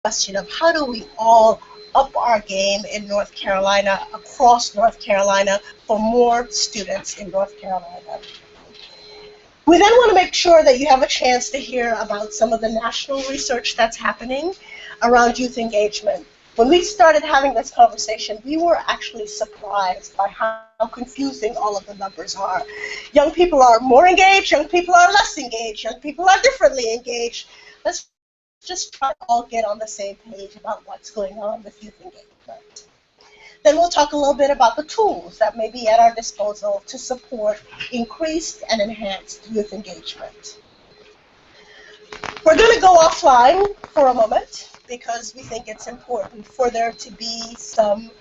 question of how do we all up our game in North Carolina, across North Carolina, for more students in North Carolina. We then want to make sure that you have a chance to hear about some of the national research that's happening around youth engagement. When we started having this conversation, we were actually surprised by how confusing all of the numbers are. Young people are more engaged, young people are less engaged, young people are differently engaged. Let's just try to all get on the same page about what's going on with youth engagement. Then we'll talk a little bit about the tools that may be at our disposal to support increased and enhanced youth engagement. We're going to go offline for a moment because we think it's important for there to be some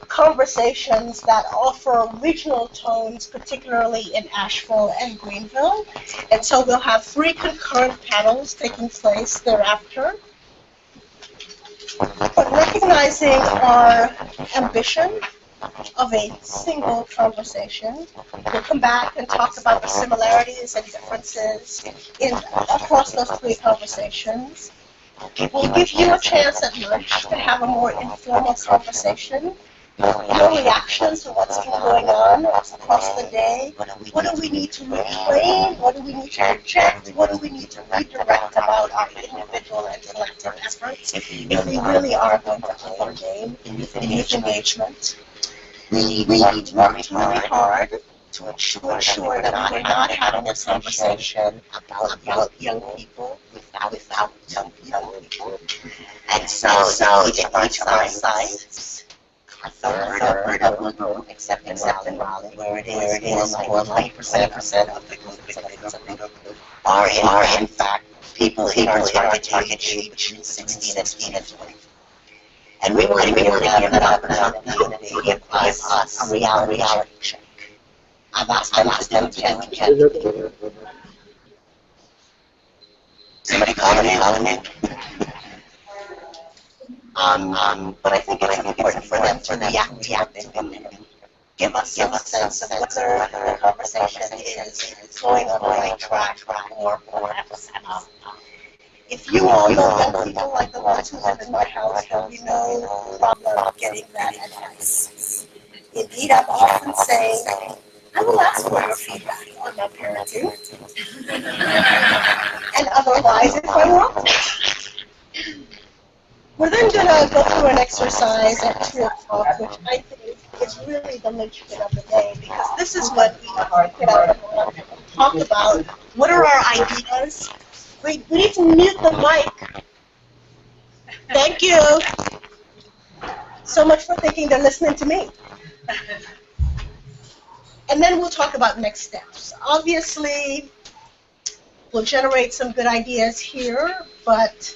conversations that offer regional tones, particularly in Asheville and Greenville. And so we'll have 3 concurrent panels taking place thereafter. But recognizing our ambition of a single conversation, we'll come back and talk about the similarities and differences across those 3 conversations. We'll give you a chance at lunch to have a more informal conversation. Your reactions to what's been going on across the day. What do we need to reclaim? What do we need to reject? What do we need to redirect about our individual and collective efforts if we really are going to up our game in youth engagement? We need to work really hard to ensure that we're not having this conversation about young people without young people. And so each of our sites, a third of the group, except in Raleigh, where it is like 20% of the group are in fact people in our target age between 16 and 20. And we want to give them an opportunity to give us a reality check. I've asked them to somebody calling in. But I think it's important for them to react and give us a sense of whether the conversation is going on the right track or perhaps not. If you all know young people like the ones who live in my house, then you know the problem of getting that advice. Indeed, I'm often saying, I will ask for your feedback on my parenting, and otherwise if I'm wrong. We're then going to go through an exercise at 2 o'clock, which I think is really the linchpin of the day, because this is what we get out and talk about. What are our ideas? We need to mute the mic. Thank you so much for thinking they're listening to me. And then we'll talk about next steps. Obviously, we'll generate some good ideas here, but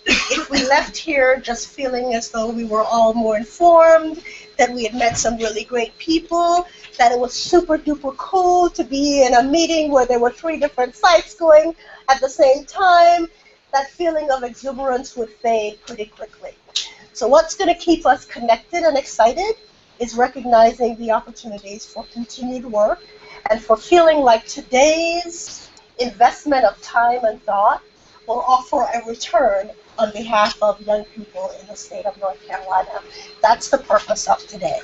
if we left here just feeling as though we were all more informed, that we had met some really great people, that it was super duper cool to be in a meeting where there were 3 different sites going at the same time, that feeling of exuberance would fade pretty quickly. So what's going to keep us connected and excited is recognizing the opportunities for continued work and for feeling like today's investment of time and thought will offer a return on behalf of young people in the state of North Carolina. That's the purpose of today.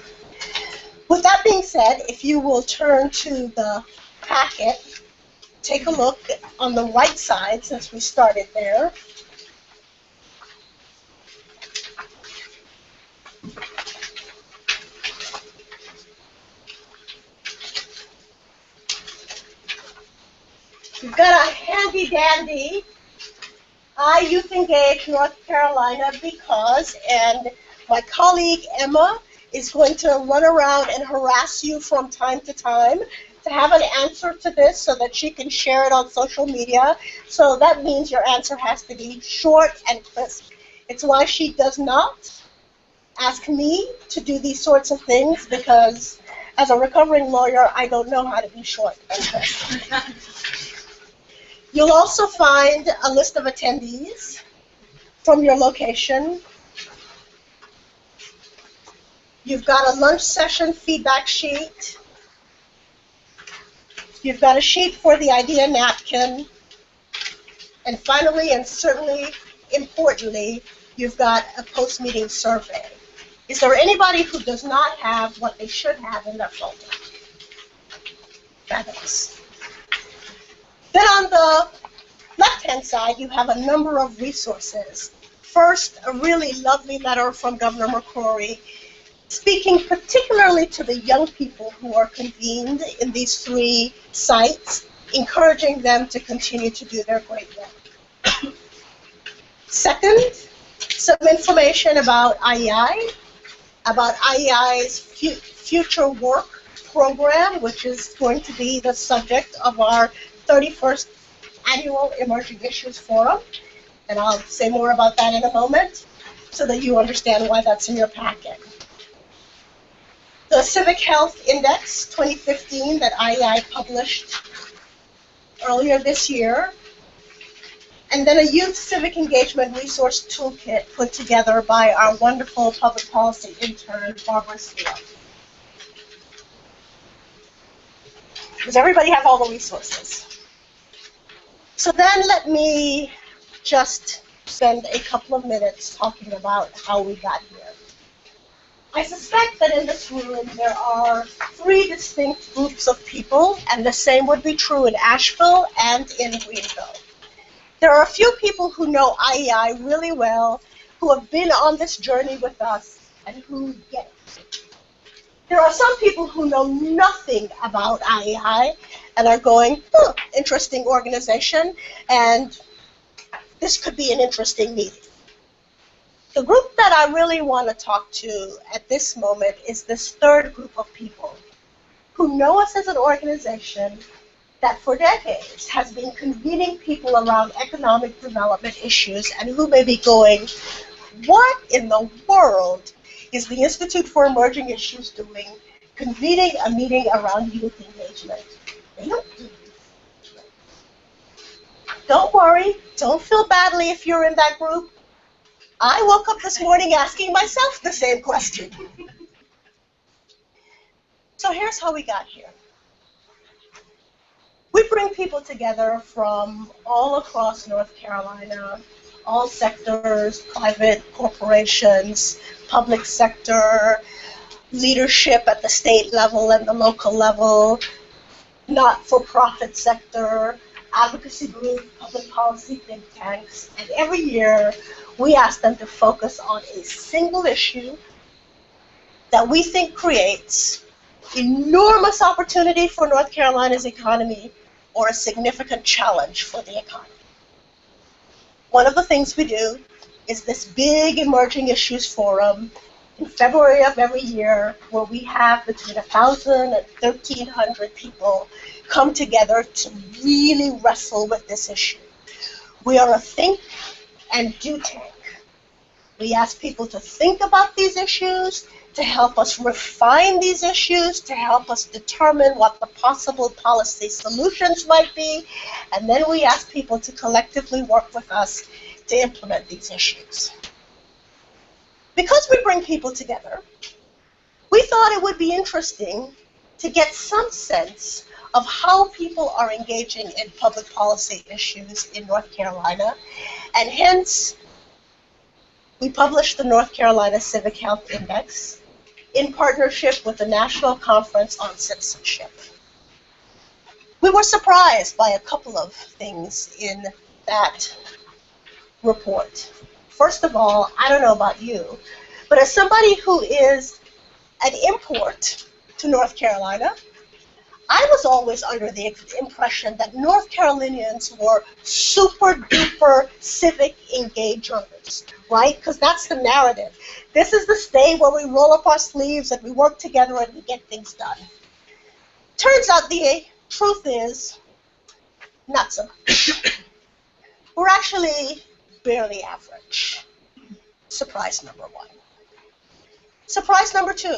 With that being said, if you will turn to the packet, take a look on the right side since we started there. We've got a handy-dandy I Youth Engage North Carolina because, and my colleague Emma is going to run around and harass you from time to time to have an answer to this so that she can share it on social media. So that means your answer has to be short and crisp. It's why she does not ask me to do these sorts of things, because as a recovering lawyer, I don't know how to be short and crisp. You'll also find a list of attendees from your location. You've got a lunch session feedback sheet. You've got a sheet for the idea napkin. And finally, and certainly importantly, You've got a post-meeting survey. Is there anybody who does not have what they should have in their folder? Fabulous. Then on the left-hand side, you have a number of resources. First, a really lovely letter from Governor McCrory speaking particularly to the young people who are convened in these 3 sites, encouraging them to continue to do their great work. Second, some information about IEI, about IEI's future work program, which is going to be the subject of our 31st Annual Emerging Issues Forum. And I'll say more about that in a moment so that you understand why that's in your packet. The Civic Health Index 2015 that IEI published earlier this year, and then a Youth Civic Engagement Resource Toolkit put together by our wonderful public policy intern, Barbara Steele. Does everybody have all the resources? So then let me just spend a couple of minutes talking about how we got here. I suspect that in this room there are 3 distinct groups of people, and the same would be true in Asheville and in Greenville. There are a few people who know IEI really well, who have been on this journey with us, and who get it. There are some people who know nothing about IEI and are going, interesting organization, and this could be an interesting meeting. The group that I really want to talk to at this moment is this 3rd group of people who know us as an organization that for decades has been convening people around economic development issues and who may be going, what in the world is the Institute for Emerging Issues doing convening a meeting around youth engagement? They don't do this. Don't worry, don't feel badly if you're in that group. I woke up this morning asking myself the same question. So here's how we got here. We bring people together from all across North Carolina, all sectors, private corporations, public sector, leadership at the state level and the local level, not-for-profit sector, advocacy groups, public policy think tanks, and every year we ask them to focus on a single issue that we think creates enormous opportunity for North Carolina's economy or a significant challenge for the economy. One of the things we do is this big Emerging Issues Forum in February of every year, where we have between 1,000 and 1,300 people come together to really wrestle with this issue. We are a think and do tank. We ask people to think about these issues, to help us refine these issues, to help us determine what the possible policy solutions might be, and then we ask people to collectively work with us to implement these issues. Because we bring people together, we thought it would be interesting to get some sense of how people are engaging in public policy issues in North Carolina, and hence we published the North Carolina Civic Health Index in partnership with the National Conference on Citizenship. We were surprised by a couple of things in that report. First of all, I don't know about you, but as somebody who is an import to North Carolina, I was always under the impression that North Carolinians were super duper civic engagers, right? Because that's the narrative. This is the state where we roll up our sleeves and we work together and we get things done. Turns out the truth is not so much. We're actually barely average. Surprise number 1. Surprise number 2.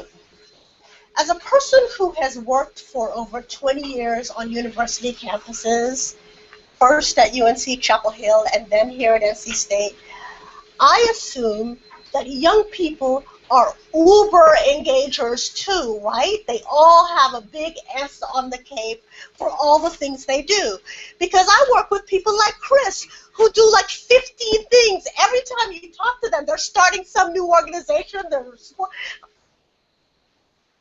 As a person who has worked for over 20 years on university campuses, first at UNC Chapel Hill and then here at NC State, I assume that young people are uber engagers too, right? They all have a big S on the cape for all the things they do. Because I work with people like Chris, who do like 15 things. Every time you talk to them, they're starting some new organization.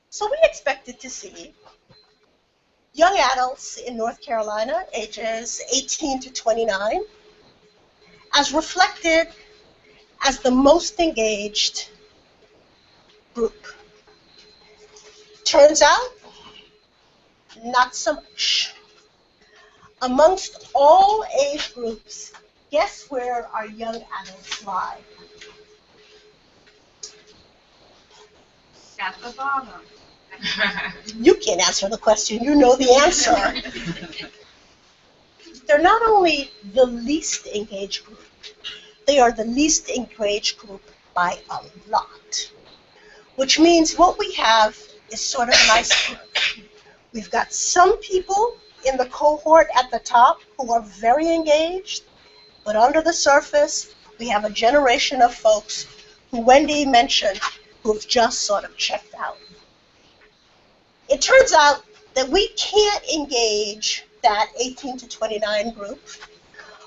So we expected to see young adults in North Carolina, ages 18 to 29, as reflected as the most engaged group. Turns out, not so much. Amongst all age groups, guess where our young adults lie? At the bottom. You can't answer the question, you know the answer. They're not only the least engaged group, they are the least engaged group by a lot. Which means what we have is sort of an iceberg. We've got some people in the cohort at the top who are very engaged, but under the surface, we have a generation of folks who Wendy mentioned who've just sort of checked out. It turns out that we can't engage that 18 to 29 group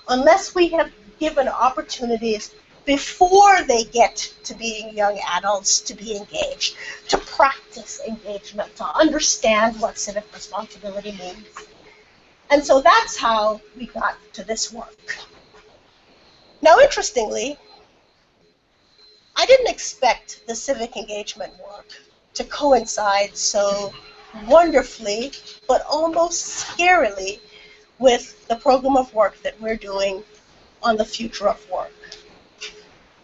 unless we have given opportunities before they get to being young adults to be engaged, to practice engagement, to understand what civic responsibility means. And so that's how we got to this work. Now, interestingly, I didn't expect the civic engagement work to coincide so wonderfully, but almost scarily, with the program of work that we're doing on the future of work.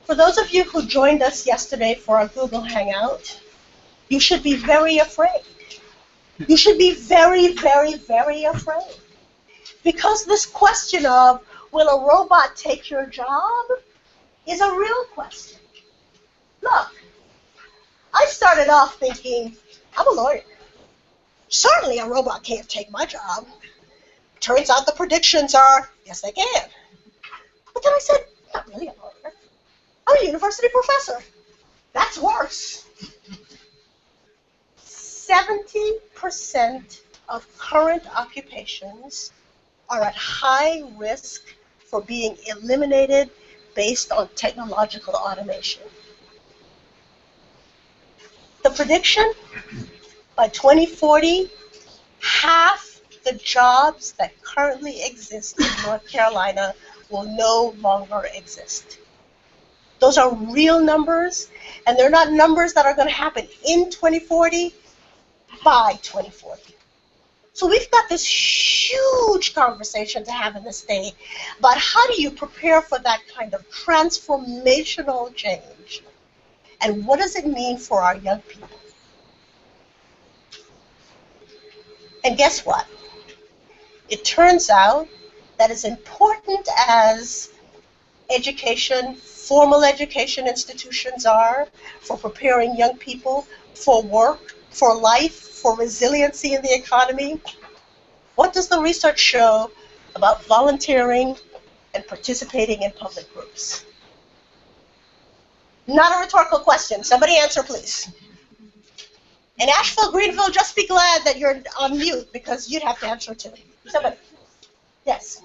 For those of you who joined us yesterday for our Google Hangout, you should be very afraid. You should be very, very, very afraid. Because this question of, will a robot take your job, is a real question. Look, I started off thinking, I'm a lawyer. Certainly a robot can't take my job. Turns out the predictions are, yes, they can. But then I said, not really a lawyer. I'm a university professor. That's worse. 70% of current occupations are at high risk for being eliminated based on technological automation. The prediction, by 2040, half the jobs that currently exist in North Carolina will no longer exist. Those are real numbers, and they're not numbers that are going to happen in 2040, by 2040. So we've got this huge conversation to have in the state about how do you prepare for that kind of transformational change, and what does it mean for our young people? And guess what? It turns out that as important as education, formal education institutions are for preparing young people for work, for life, for resiliency in the economy, what does the research show about volunteering and participating in public groups? Not a rhetorical question. Somebody answer, please. In Asheville, Greenville, just be glad that you're on mute because you'd have to answer too. Somebody. Yes.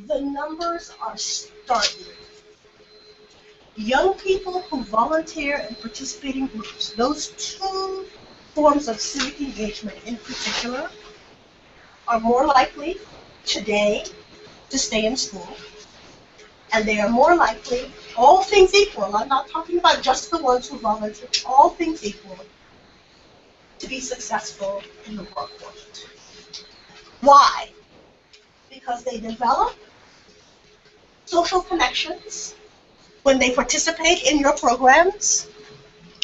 The numbers are startling. Young people who volunteer and participate in groups, those two forms of civic engagement in particular, are more likely today to stay in school. And they are more likely, all things equal, I'm not talking about just the ones who volunteer, all things equal, to be successful in the workforce. Why? Because they develop social connections when they participate in your programs,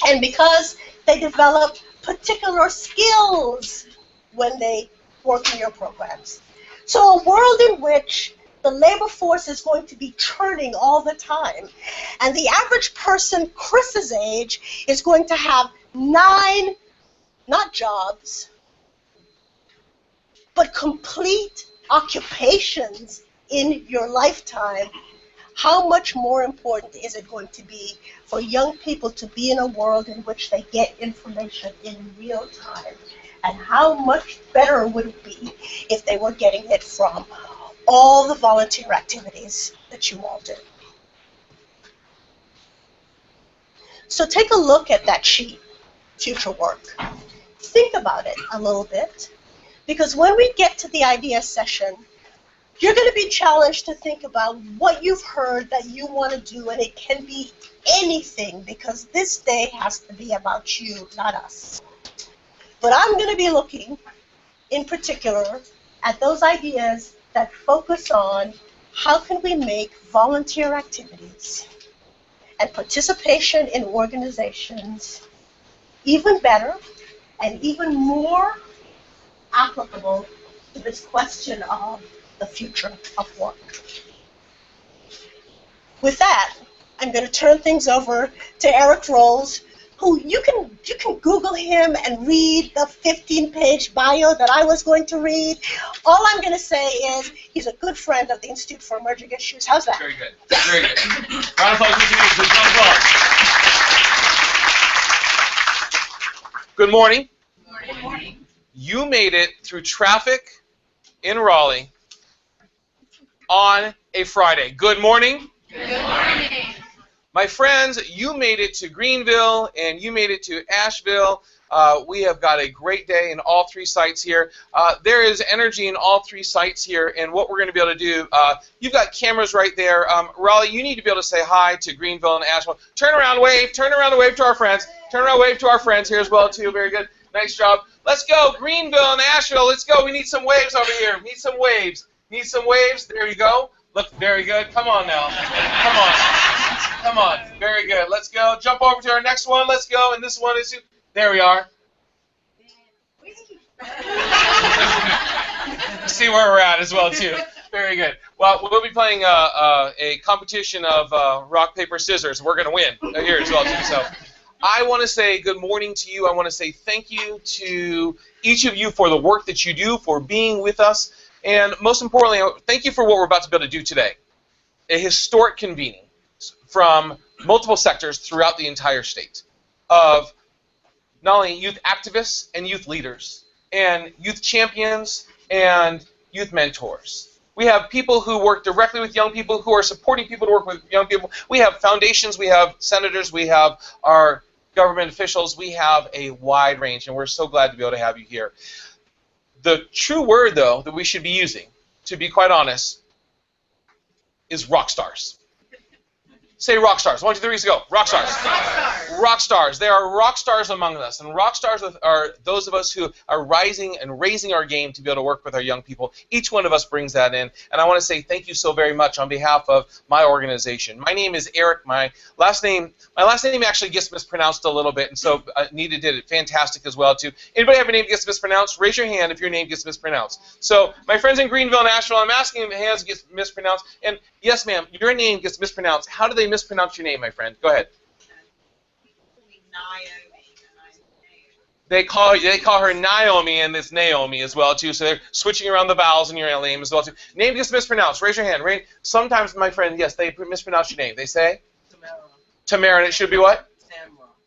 and because they develop particular skills when they work in your programs. So a world in which the labor force is going to be churning all the time, and the average person Chris's age is going to have 9, not jobs, but complete occupations in your lifetime. How much more important is it going to be for young people to be in a world in which they get information in real time? And how much better would it be if they were getting it from all the volunteer activities that you all do? So take a look at that sheet, future work. Think about it a little bit, because when we get to the idea session, you're going to be challenged to think about what you've heard that you want to do, and it can be anything, because this day has to be about you, not us. But I'm going to be looking, in particular, at those ideas that focus on how can we make volunteer activities and participation in organizations even better and even more applicable to this question of the future of work. With that, I'm going to turn things over to Eric Rolls, who you can Google him and read the 15-page bio that I was going to read. All I'm going to say is he's a good friend of the Institute for Emerging Issues. How's that? Very good. Very good. Round of applause, Mr. News. Please, round of applause. Good morning. Good morning. You made it through traffic in Raleigh on a Friday. Good morning. Good morning. My friends, you made it to Greenville and you made it to Asheville. We have got a great day in all three sites here. There is energy in all three sites here, and what we're going to be able to do, you've got cameras right there. Raleigh, you need to be able to say hi to Greenville and Asheville. Turn around, wave. Turn around and wave to our friends. Turn around, wave to our friends here as well, too. Very good. Nice job. Let's go, Greenville and Asheville. Let's go. We need some waves over here. Need some waves. Need some waves. There you go. Look, very good. Come on now. Come on. Come on. Very good. Let's go. Jump over to our next one. Let's go. And this one is... There we are. See where we're at as well, too. Very good. Well, we'll be playing a competition of rock, paper, scissors. We're going to win here as well, too. So I want to say good morning to you. I want to say thank you to each of you for the work that you do, for being with us. And most importantly, thank you for what we're about to be able to do today. A historic convening from multiple sectors throughout the entire state of not only youth activists and youth leaders and youth champions and youth mentors. We have people who work directly with young people, who are supporting people to work with young people. We have foundations, we have senators, we have our government officials. We have a wide range, and we're so glad to be able to have you here. The true word, though, that we should be using, to be quite honest, is rock stars. Say rock stars. 1, 2, 3, go. Rock stars. Rock stars. Rock stars. There are rock stars among us, and rock stars are those of us who are rising and raising our game to be able to work with our young people. Each one of us brings that in, and I want to say thank you so very much on behalf of my organization. My name is Eric. My last name actually gets mispronounced a little bit, and so Nita did it fantastic as well too. Anybody have a name that gets mispronounced? Raise your hand if your name gets mispronounced. So my friends in Greenville and Asheville, I'm asking if hands get mispronounced. And yes, ma'am, your name gets mispronounced. How do they mispronounce your name, my friend? Go ahead. They call her Naomi, and it's Naomi as well too. So they're switching around the vowels in your name as well too. Name gets mispronounced. Raise your hand. Sometimes, my friend, yes, they mispronounce your name. They say Tamara, and it should be what?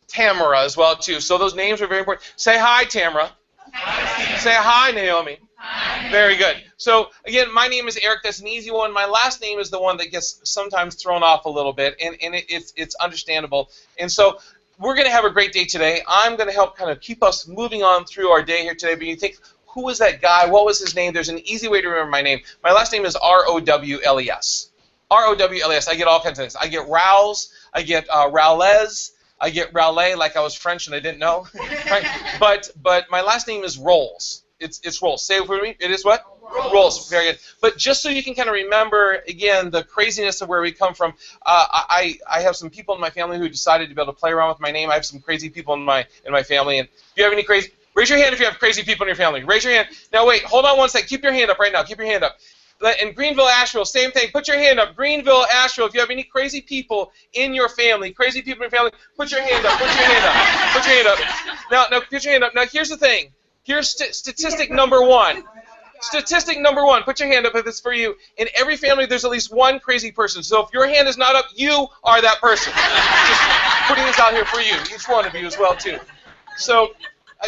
Tamara as well too. So those names are very important. Say hi, Tamara. Hi. Say hi, Naomi. Hi. Very good. So again, my name is Eric. That's an easy one. My last name is the one that gets sometimes thrown off a little bit, and it's understandable. And so we're going to have a great day today. I'm going to help kind of keep us moving on through our day here today. But you think, who was that guy? What was his name? There's an easy way to remember my name. My last name is R-O-W-L-E-S. R-O-W-L-E-S. I get all kinds of things. I get Rouse. I get Ralez. I get Raleigh, like I was French and I didn't know. Right? But my last name is Rolls. It's Rolls. Say it for me. It is what? Rolls. Very good. But just so you can kind of remember, again, the craziness of where we come from, I have some people in my family who decided to be able to play around with my name. I have some crazy people in my family. And if you have any crazy, raise your hand if you have crazy people in your family. Raise your hand. Now wait, hold on one second. Keep your hand up right now. Keep your hand up. In Greenville, Asheville, same thing. Put your hand up. Greenville, Asheville. If you have any crazy people in your family, put your hand up. Put your hand up. Put your hand up. Now, put your hand up. Now, here's the thing. Here's statistic number one. Statistic number one, put your hand up if it's for you. In every family, there's at least one crazy person. So if your hand is not up, you are that person. Just putting this out here for you, each one of you as well, too. So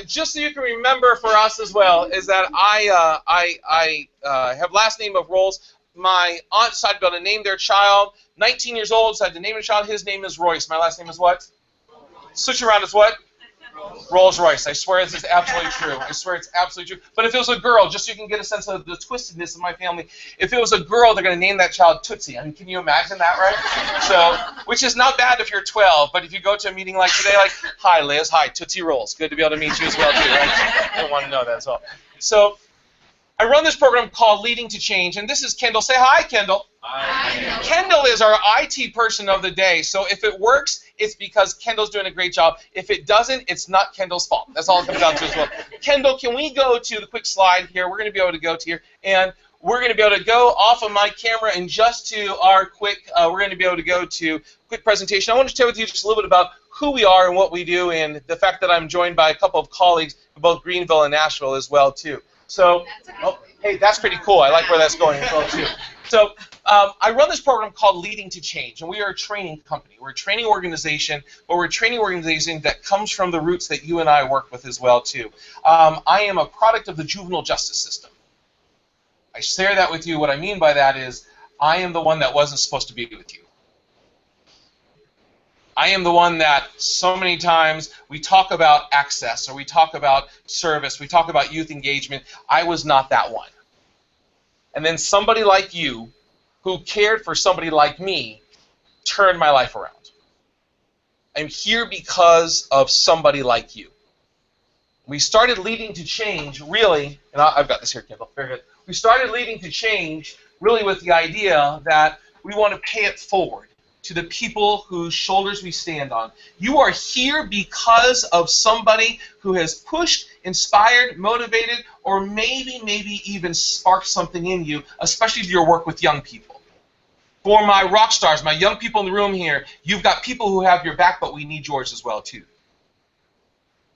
just so you can remember for us as well, is that I have last name of Rolls. My aunt decided to be able to name their child. 19 years old, decided to name a child. His name is Royce. My last name is what? Switch around is what? Rolls Royce. I swear this is absolutely true. I swear it's absolutely true. But if it was a girl, just so you can get a sense of the twistedness of my family, if it was a girl, they're going to name that child Tootsie. I mean, can you imagine that, right? So, which is not bad if you're 12, but if you go to a meeting like today, like, hi, Liz, hi, Tootsie Rolls. Good to be able to meet you as well, too, right? I don't want to know that as well. So, I run this program called Leading to Change, and this is Kendall. Say hi, Kendall. Hi. Kendall is our IT person of the day, so if it works, it's because Kendall's doing a great job. If it doesn't, it's not Kendall's fault. That's all it comes down to as well. Kendall, can we go to the quick slide here? We're going to be able to go to here, and we're going to be able to go off of my camera and just to our quick, we're going to be able to go to quick presentation. I want to share with you just a little bit about who we are and what we do, and the fact that I'm joined by a couple of colleagues from both Greenville and Asheville as well, too. So, oh, hey, that's pretty cool. I like where that's going as well, too. So, I run this program called Leading to Change, and we are a training company. We're a training organization, but we're a training organization that comes from the roots that you and I work with as well, too. I am a product of the juvenile justice system. I share that with you. What I mean by that is I am the one that wasn't supposed to be with you. I am the one that so many times we talk about access, or we talk about service, we talk about youth engagement. I was not that one. And then somebody like you, who cared for somebody like me, turned my life around. I'm here because of somebody like you. We started Leading to Change, really, and I've got this here, Kendall, very good. We started Leading to Change, really with the idea that we want to pay it forward to the people whose shoulders we stand on. You are here because of somebody who has pushed, inspired, motivated, or maybe even sparked something in you, especially your work with young people. For my rock stars, my young people in the room here, you've got people who have your back, but we need yours as well, too.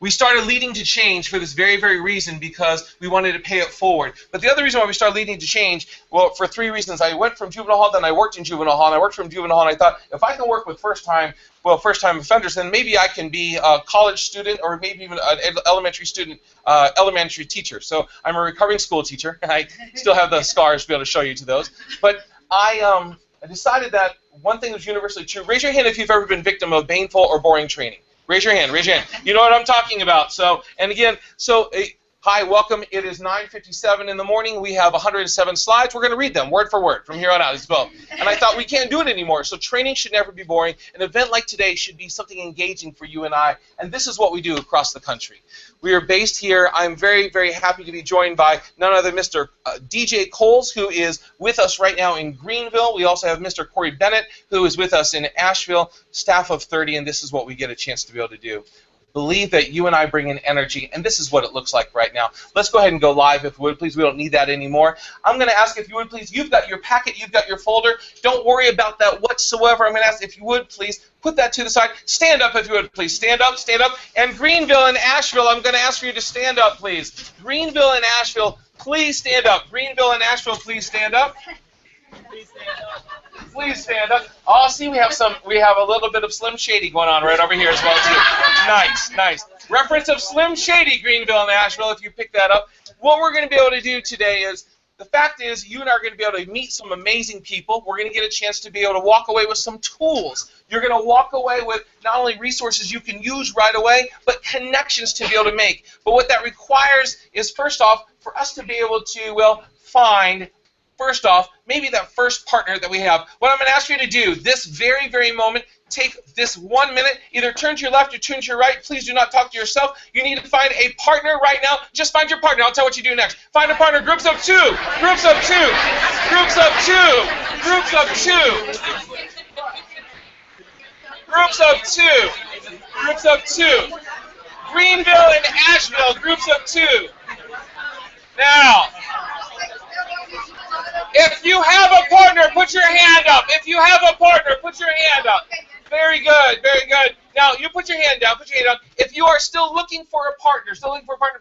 We started Leading to Change for this very, very reason, because we wanted to pay it forward. But the other reason why we started Leading to Change, well, for three reasons. I went from juvenile hall, then I worked in juvenile hall, and I worked from juvenile hall, and I thought, if I can work with first-time offenders, then maybe I can be a college student, or maybe even an elementary student, elementary teacher. So I'm a recovering school teacher. I still have the scars to be able to show you to those. But I decided that one thing was universally true. Raise your hand if you've ever been victim of painful or boring training. Raise your hand, raise your hand. You know what I'm talking about. So, and again, hi, welcome. It is 9:57 in the morning. We have 107 slides. We're going to read them word for word from here on out as well. And I thought we can't do it anymore. So training should never be boring. An event like today should be something engaging for you and I. And this is what we do across the country. We are based here. I'm very, very happy to be joined by none other than Mr. DJ Coles, who is with us right now in Greenville. We also have Mr. Corey Bennett, who is with us in Asheville, staff of 30, and this is what we get a chance to be able to do. Believe that you and I bring in energy, and this is what it looks like right now. Let's go ahead and go live, if you would, please. We don't need that anymore. I'm going to ask if you would, please. You've got your packet. You've got your folder. Don't worry about that whatsoever. I'm going to ask if you would, please, put that to the side. Stand up, if you would, please. Stand up, stand up. And Greenville and Asheville, I'm going to ask for you to stand up, please. Greenville and Asheville, please stand up. Greenville and Asheville, please stand up. Please stand up. Please stand up. Oh, see, we have a little bit of Slim Shady going on right over here as well, too. Nice, nice. Reference of Slim Shady, Greenville and Asheville, if you pick that up. What we're going to be able to do today is, the fact is, you and I are going to be able to meet some amazing people. We're going to get a chance to be able to walk away with some tools. You're going to walk away with not only resources you can use right away, but connections to be able to make. But what that requires is, first off, for us to be able to, well, find, first off, maybe that first partner that we have. What I'm going to ask you to do, this very, very moment, take this 1 minute, either turn to your left or turn to your right. Please do not talk to yourself. You need to find a partner right now. Just find your partner. I'll tell you what you do next. Find a partner. Groups of two. Groups of two. Groups of two. Groups of two. Groups of two. Groups of two. Greenville and Asheville, groups of two. Now, if you have a partner, put your hand up. If you have a partner, put your hand up. Very good, very good. Now, you put your hand down, If you are still looking for a partner,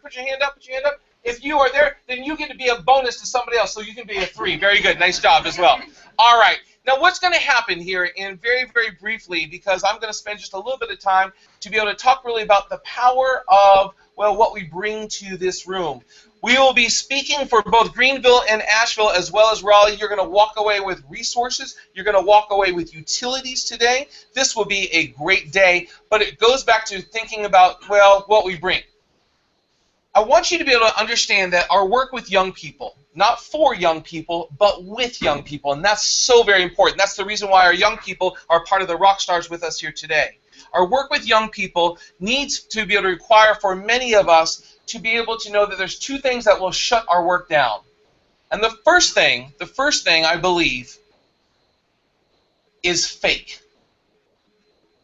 put your hand up, If you are there, then you get to be a bonus to somebody else, so you can be a 3. Very good. Nice job as well. All right. Now, what's going to happen here, and very, very briefly, because I'm going to spend just a little bit of time to be able to talk really about the power of, well, what we bring to this room. We will be speaking for both Greenville and Asheville as well as Raleigh. You're going to walk away with resources. You're going to walk away with utilities today. This will be a great day, but it goes back to thinking about, well, what we bring. I want you to be able to understand that our work with young people, not for young people, but with young people, and that's so very important. That's the reason why our young people are part of the rock stars with us here today. Our work with young people needs to be able to require for many of us to be able to know that there's 2 things that will shut our work down. And the first thing I believe is fake.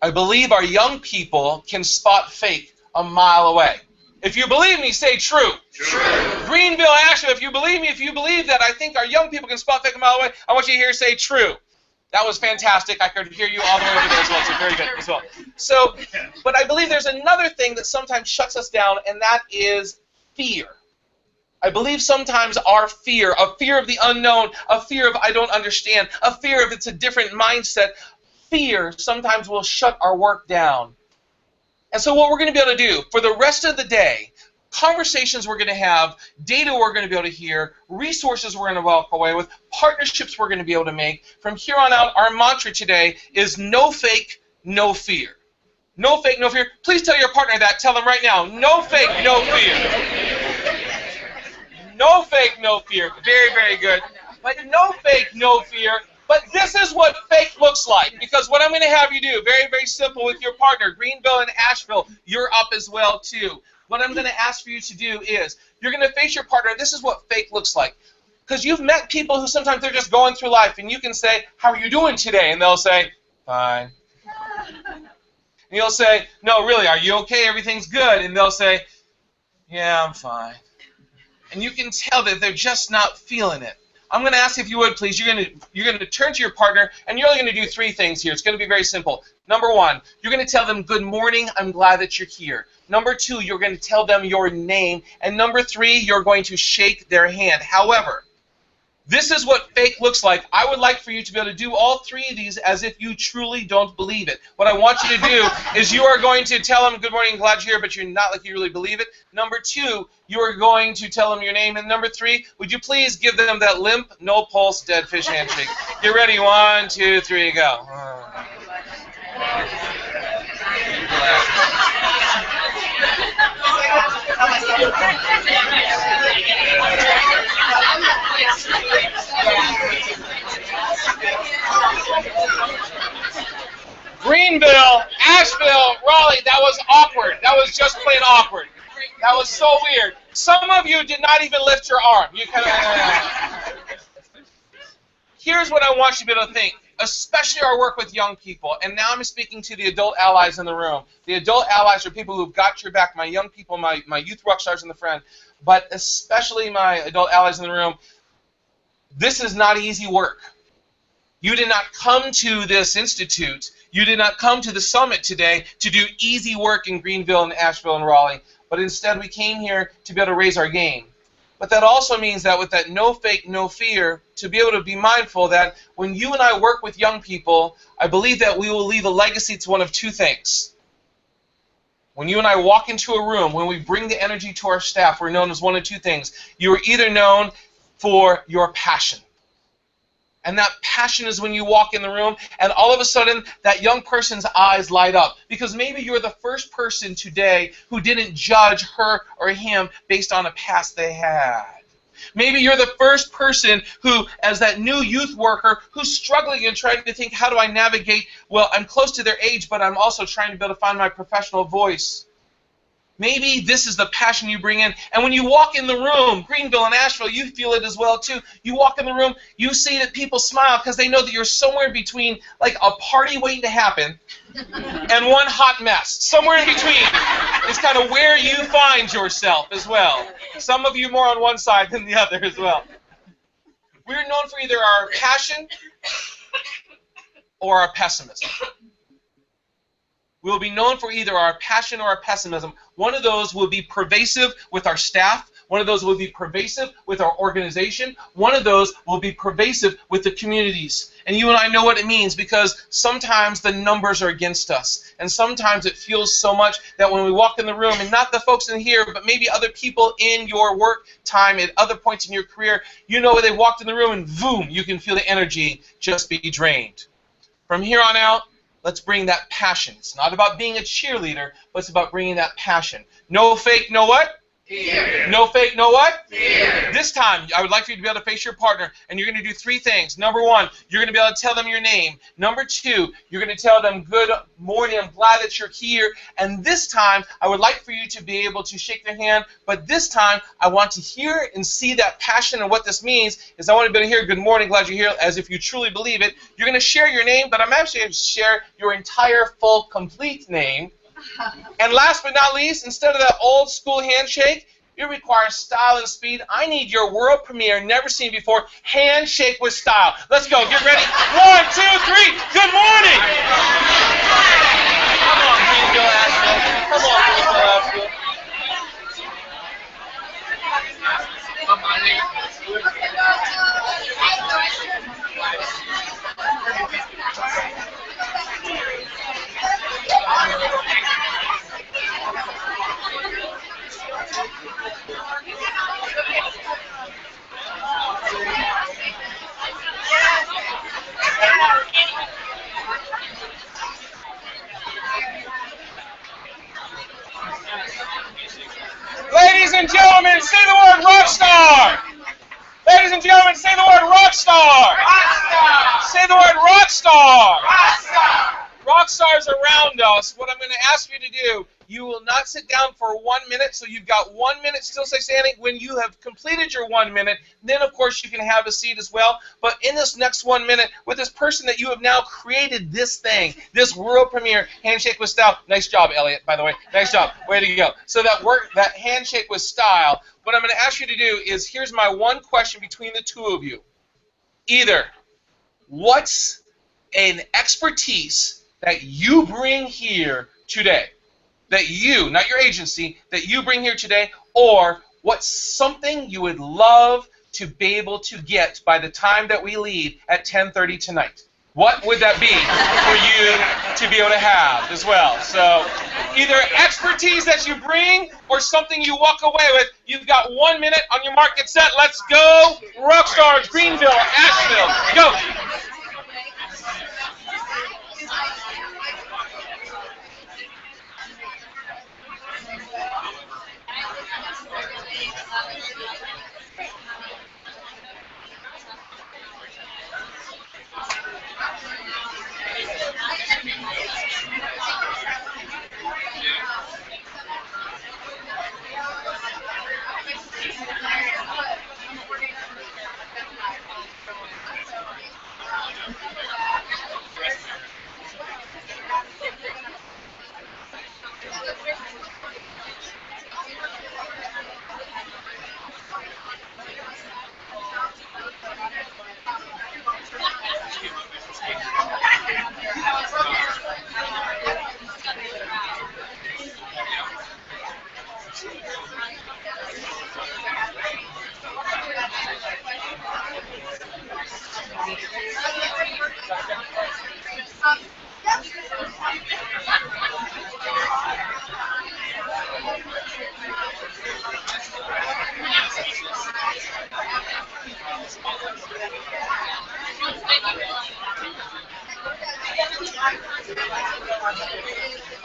I believe our young people can spot fake a mile away. If you believe me, say true. True. Greenville, Asheville, if you believe that I think our young people can spot fake a mile away, I want you to hear say true. That was fantastic. I could hear you all the way over there as well, so very good as well. So, but I believe there's another thing that sometimes shuts us down, and that is fear. I believe sometimes our fear, a fear of the unknown, a fear of I don't understand, a fear of it's a different mindset, fear sometimes will shut our work down. And so what we're going to be able to do for the rest of the day, conversations we're going to have, data we're going to be able to hear, resources we're going to walk away with, partnerships we're going to be able to make. From here on out, our mantra today is no fake, no fear. No fake, no fear. Please tell your partner that. Tell them right now. No fake, no fear. No fake, no fear. Very, very good. But no fake, no fear. But this is what fake looks like, because what I'm going to have you do, very, very simple with your partner, Greenville and Asheville, you're up as well too. What I'm going to ask for you to do is, you're going to face your partner, and this is what fake looks like. Because you've met people who sometimes they're just going through life, and you can say, how are you doing today? And they'll say, fine. And you'll say, no, really, are you okay? Everything's good. And they'll say, yeah, I'm fine. And you can tell that they're just not feeling it. I'm going to ask if you would, please. You're going to turn to your partner, and you're only going to do 3 things here. It's going to be very simple. Number 1, you're going to tell them, good morning, I'm glad that you're here. Number 2, you're going to tell them your name. And number 3, you're going to shake their hand. However, this is what fake looks like. I would like for you to be able to do all 3 of these as if you truly don't believe it. What I want you to do is you are going to tell them, good morning, glad you're here, but you're not like you really believe it. Number 2, you are going to tell them your name. And number 3, would you please give them that limp, no pulse, dead fish handshake. Get ready. 1, 2, 3, go. Greenville, Asheville, Raleigh, that was awkward. That was just plain awkward. That was so weird. Some of you did not even lift your arm. You kind of. Here's what I want you to be able to think, especially our work with young people. And now I'm speaking to the adult allies in the room. The adult allies are people who've got your back, my young people, my youth rock stars in the front, but especially my adult allies in the room. This is not easy work. You did not come to this institute. You did not come to the summit today to do easy work in Greenville and Asheville and Raleigh, but instead we came here to be able to raise our game. But that also means that with that no fake, no fear, to be able to be mindful that when you and I work with young people, I believe that we will leave a legacy to one of 2 things. When you and I walk into a room, when we bring the energy to our staff, we're known as one of 2 things. You are either known for your passion. And that passion is when you walk in the room and all of a sudden that young person's eyes light up. Because maybe you're the first person today who didn't judge her or him based on a past they had. Maybe you're the first person who, as that new youth worker, who's struggling and trying to think, how do I navigate? Well, I'm close to their age, but I'm also trying to be able to find my professional voice. Maybe this is the passion you bring in. And when you walk in the room, Greenville and Asheville, you feel it as well too. You walk in the room, you see that people smile because they know that you're somewhere between like a party waiting to happen and one hot mess. Somewhere in between is kind of where you find yourself as well. Some of you more on one side than the other as well. We're known for either our passion or our pessimism. We'll be known for either our passion or our pessimism. One of those will be pervasive with our staff. One of those will be pervasive with our organization. One of those will be pervasive with the communities. And you and I know what it means, because sometimes the numbers are against us. And sometimes it feels so much that when we walk in the room, and not the folks in here, but maybe other people in your work time at other points in your career, you know they walked in the room and boom, you can feel the energy just be drained. From here on out, let's bring that passion. It's not about being a cheerleader, but it's about bringing that passion. No fake, no what? Fear. No fake, no what? Fear. This time, I would like for you to be able to face your partner, and you're going to do three things. Number one, you're going to be able to tell them your name. Number two, you're going to tell them, good morning, I'm glad that you're here. And this time, I would like for you to be able to shake their hand, but this time, I want to hear and see that passion. And what this means is I want to be able to hear, good morning, glad you're here, as if you truly believe it. You're going to share your name, but I'm actually going to share your entire, full, complete name. And last but not least, instead of that old school handshake, it requires style and speed. I need your world premiere, never seen before, handshake with style. Let's go. Get ready. 1, 2, 3. Good morning. Come on, Greenville, Asheville. Come on, Greenville, Asheville. Ladies and gentlemen, say the word rock star. Ladies and gentlemen, say the word rock star. Rock star. Say the word rock star. Rock star. Rock stars around us. What I'm going to ask you to do, you will not sit down for 1 minute, so you've got 1 minute still stay standing. When you have completed your 1 minute, then of course you can have a seat as well. But in this next 1 minute, with this person that you have now created this thing, this world premiere handshake with style. Nice job, Elliot, by the way. Nice job. Way to go. So that handshake with style, what I'm going to ask you to do is, here's my one question between the two of you. Either, what's an expertise that you bring here today, that you, not your agency, that you bring here today, or what's something you would love to be able to get by the time that we leave at 10:30 tonight? What would that be for you to be able to have as well? So either expertise that you bring or something you walk away with. You've got 1 minute. On your mark, get set. Let's go. Rockstars, Greenville, Asheville, go.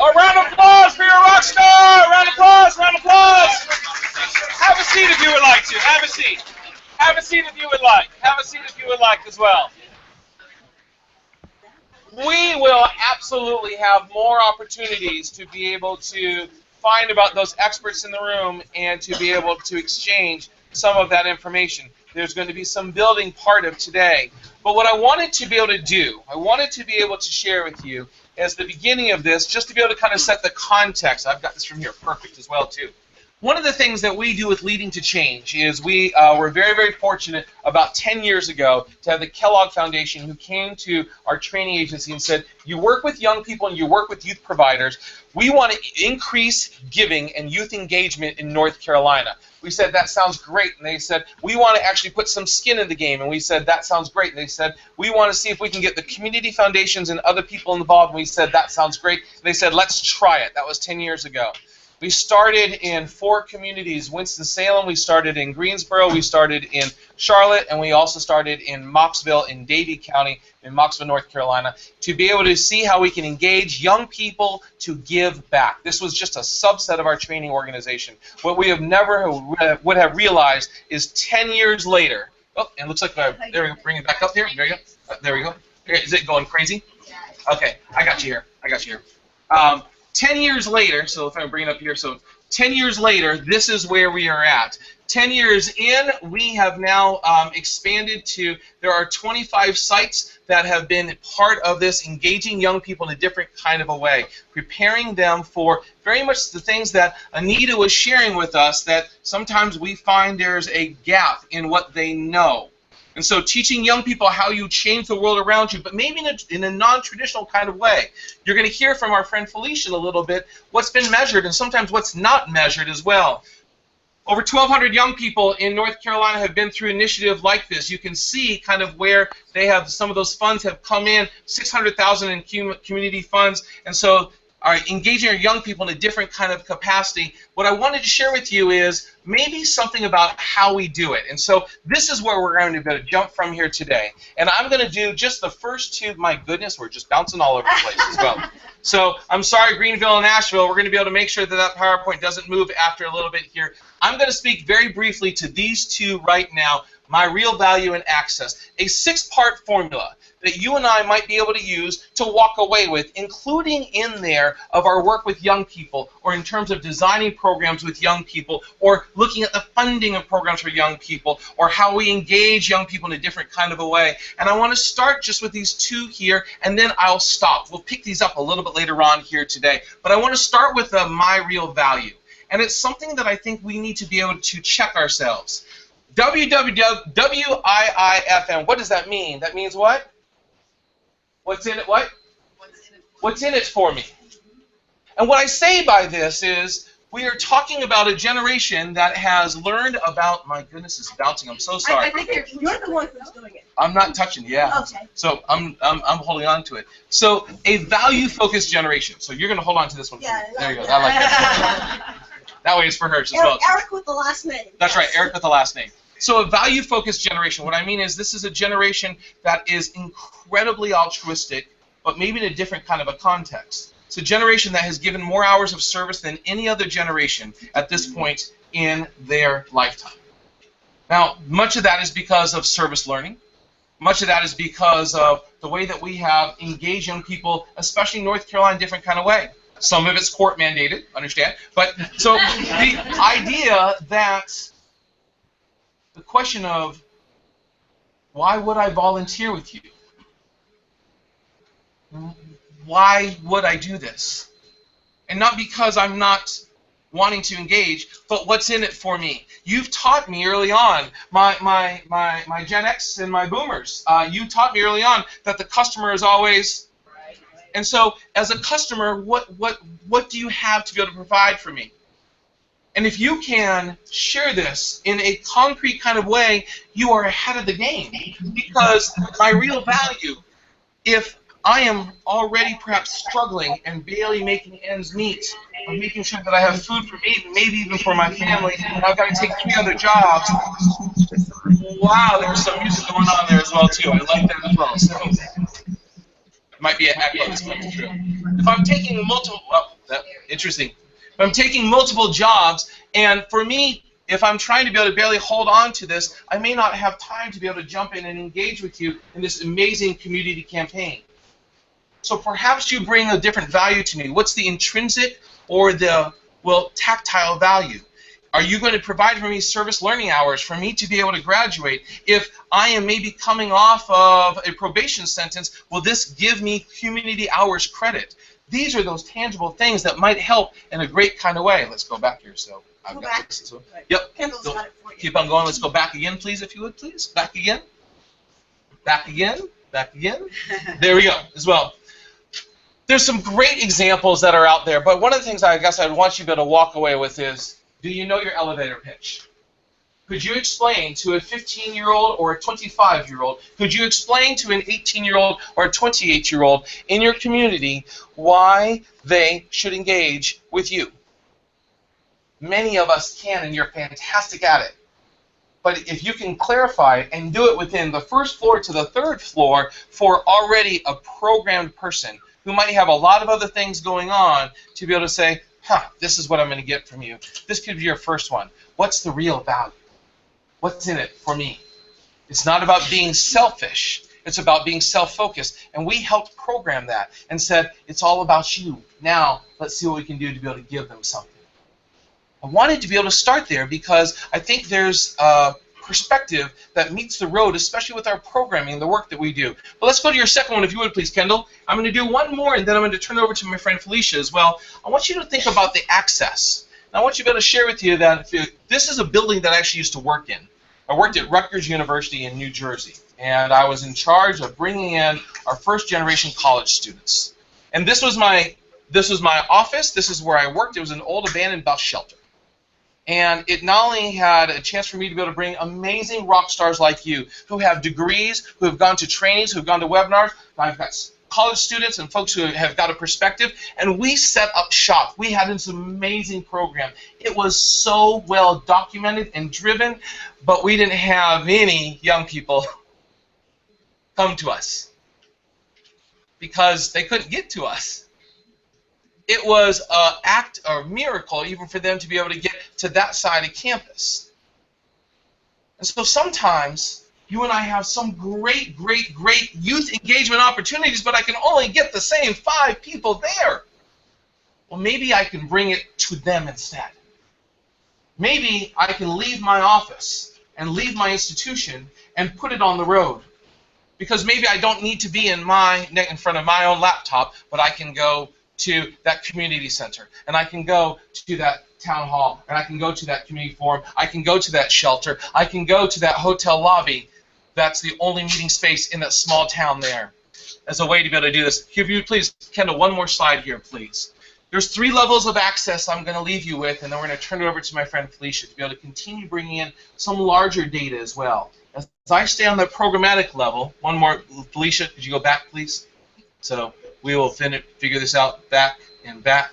A round of applause for your rock star! Round of applause, round of applause! Have a seat if you would like to. Have a seat. Have a seat if you would like. Have a seat if you would like as well. We will absolutely have more opportunities to be able to find about those experts in the room and to be able to exchange some of that information. There's going to be some building part of today. But what I wanted to be able to do, I wanted to be able to share with you as the beginning of this, just to be able to kind of set the context. I've got this from here, perfect as well too. one of the things that we do with Leading to Change is we were very, very fortunate about 10 years ago to have the Kellogg Foundation who came to our training agency and said, you work with young people and you work with youth providers. We want to increase giving and youth engagement in North Carolina. We said, that sounds great. And they said, we want to actually put some skin in the game. And we said, that sounds great. And they said, we want to see if we can get the community foundations and other people involved. And we said, that sounds great. And they said, let's try it. That was 10 years ago. We started in 4 communities, Winston-Salem, we started in Greensboro, we started in Charlotte, and we also started in Mocksville in Davie County in Mocksville, North Carolina, to be able to see how we can engage young people to give back. This was just a subset of our training organization. What we have never would have realized is 10 years later, oh, and it looks like, there we go, bring it back up here, there you go, there we go. Is it going crazy? Okay, I got you here, I got you here. 10 years later, so if I bring it up here, so 10 years later, this is where we are at. 10 years in, we have now expanded to, there are 25 sites that have been part of this, engaging young people in a different kind of a way, preparing them for very much the things that Anita was sharing with us, that sometimes we find there's a gap in what they know. And so teaching young people how you change the world around you, but maybe in a non-traditional kind of way. You're going to hear from our friend Felicia a little bit what's been measured and sometimes what's not measured as well. Over 1,200 young people in North Carolina have been through initiatives like this. You can see kind of where they have, some of those funds have come in, $600,000 in community funds, and so are engaging our young people in a different kind of capacity. What I wanted to share with you is maybe something about how we do it. And so this is where we're going to go, jump from here today. And I'm going to do just the first 2. My goodness, we're just bouncing all over the place as well. So I'm sorry, Greenville and Asheville, we're going to be able to make sure that that PowerPoint doesn't move after a little bit here. I'm going to speak very briefly to these 2 right now, my real value and access, a 6-part formula that you and I might be able to use to walk away with, including in there of our work with young people, or in terms of designing programs with young people, or looking at the funding of programs for young people, or how we engage young people in a different kind of a way. And I want to start just with these 2 here, and then I'll stop. We'll pick these up a little bit later on here today. But I want to start with my real value. And it's something that I think we need to be able to check ourselves. WIIFM, what does that mean? That means what? What's in it? What? What's in it for me? And what I say by this is we are talking about a generation that has learned about, my goodness, it's bouncing. I'm so sorry. I think you're the one who's doing it. I'm not touching, yeah. Okay. So I'm holding on to it. So a value-focused generation. So you're going to hold on to this one. Yeah. There you go. I like that. That way it's for her as well. Eric with the last name. That's right, Eric with the last name. So a value-focused generation, what I mean is this is a generation that is incredibly altruistic, but maybe in a different kind of a context. It's a generation that has given more hours of service than any other generation at this point in their lifetime. Now, much of that is because of service learning. Much of that is because of the way that we have engaged young people, especially in North Carolina, in a different kind of way. Some of it's court mandated, understand? But so the idea that the question of why would I volunteer with you? Why would I do this? And not because I'm not wanting to engage, but what's in it for me? You've taught me early on, my Gen X and my Boomers, you taught me early on that the customer is always. And so, as a customer, what do you have to be able to provide for me? And if you can share this in a concrete kind of way, you are ahead of the game. Because my real value, if I am already perhaps struggling and barely making ends meet, or making sure that I have food for me, maybe even for my family, and I've got to take 3 other jobs. Wow, there was some music going on there as well too. I like that as well. So, might be an echo, this might be true. If I'm taking multiple, interesting. If I'm taking multiple jobs, and for me, if I'm trying to be able to barely hold on to this, I may not have time to be able to jump in and engage with you in this amazing community campaign. So perhaps you bring a different value to me. What's the intrinsic or the, well, tactile value? Are you going to provide for me service learning hours for me to be able to graduate? If I am maybe coming off of a probation sentence, will this give me community hours credit? These are those tangible things that might help in a great kind of way. Let's go back here. So I've Go got back. this as well. Right. Yep. Kendall's Go- got it for you. Keep on going. Let's go back again, please, if you would, please. Back again. Back again. Back again. There we go, as well. There's some great examples that are out there, but one of the things I guess I'd want you to be able to walk away with is, do you know your elevator pitch? Could you explain to a 15-year-old or a 25-year-old, could you explain to an 18-year-old or a 28-year-old in your community why they should engage with you? Many of us can, and you're fantastic at it. But if you can clarify and do it within the first floor to the third floor for already a programmed person who might have a lot of other things going on, to be able to say, this is what I'm going to get from you. This could be your first one. What's the real value? What's in it for me? It's not about being selfish. It's about being self-focused. And we helped program that and said, it's all about you. Now, let's see what we can do to be able to give them something. I wanted to be able to start there because I think there's a perspective that meets the road, especially with our programming and the work that we do. But let's go to your second one, if you would, please, Kendall. I'm going to do one more, and then I'm going to turn it over to my friend Felicia as well. I want you to think about the access. And I want you to be able to share with you that this is a building that I actually used to work in. I worked at Rutgers University in New Jersey, and I was in charge of bringing in our first-generation college students. And this was my office. This is where I worked. It was an old abandoned bus shelter. And it not only had a chance for me to be able to bring amazing rock stars like you, who have degrees, who have gone to trainings, who have gone to webinars. I've got college students and folks who have got a perspective, and we set up shop. We had this amazing program. It was so well documented and driven, but we didn't have any young people come to us because they couldn't get to us. It was an act or miracle even for them to be able to get to that side of campus. And so sometimes you and I have some great, great, great youth engagement opportunities, but I can only get the same 5 people there. Well, maybe I can bring it to them instead. Maybe I can leave my office and leave my institution and put it on the road. Because maybe I don't need to be in front of my own laptop, but I can go to that community center, and I can go to that town hall, and I can go to that community forum, I can go to that shelter, I can go to that hotel lobby. That's the only meeting space in that small town there, as a way to be able to do this. If you please, Kendall, one more slide here, please. There's 3 levels of access I'm going to leave you with, and then we're going to turn it over to my friend Felicia to be able to continue bringing in some larger data as well. As I stay on the programmatic level, one more, Felicia, could you go back, please? So we will figure this out back and back.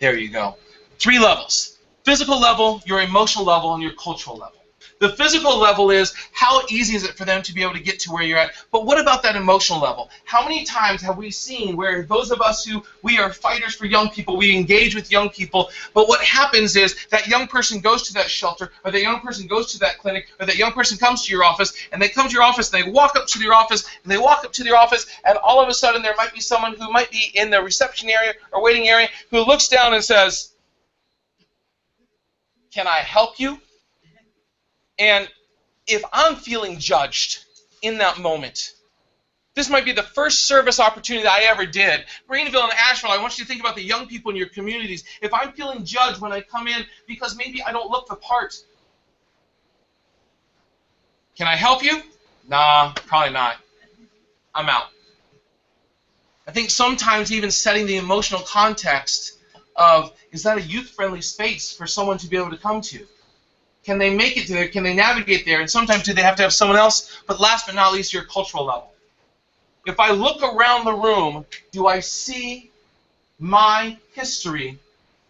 There you go. 3 levels. Physical level, your emotional level, and your cultural level. The physical level is how easy is it for them to be able to get to where you're at. But what about that emotional level? How many times have we seen where those of us who we are fighters for young people, we engage with young people, but what happens is that young person goes to that shelter, or that young person goes to that clinic, or that young person comes to your office, and they come to your office, and they walk up to your office, and they walk up to your office, and all of a sudden there might be someone who might be in the reception area or waiting area who looks down and says, "Can I help you?" And if I'm feeling judged in that moment, this might be the first service opportunity that I ever did. Greenville and Asheville, I want you to think about the young people in your communities. If I'm feeling judged when I come in because maybe I don't look the part, can I help you? Nah, probably not. I'm out. I think sometimes even setting the emotional context of, is that a youth-friendly space for someone to be able to come to? Can they make it there? Can they navigate there? And sometimes do they have to have someone else? But last but not least, your cultural level. If I look around the room, do I see my history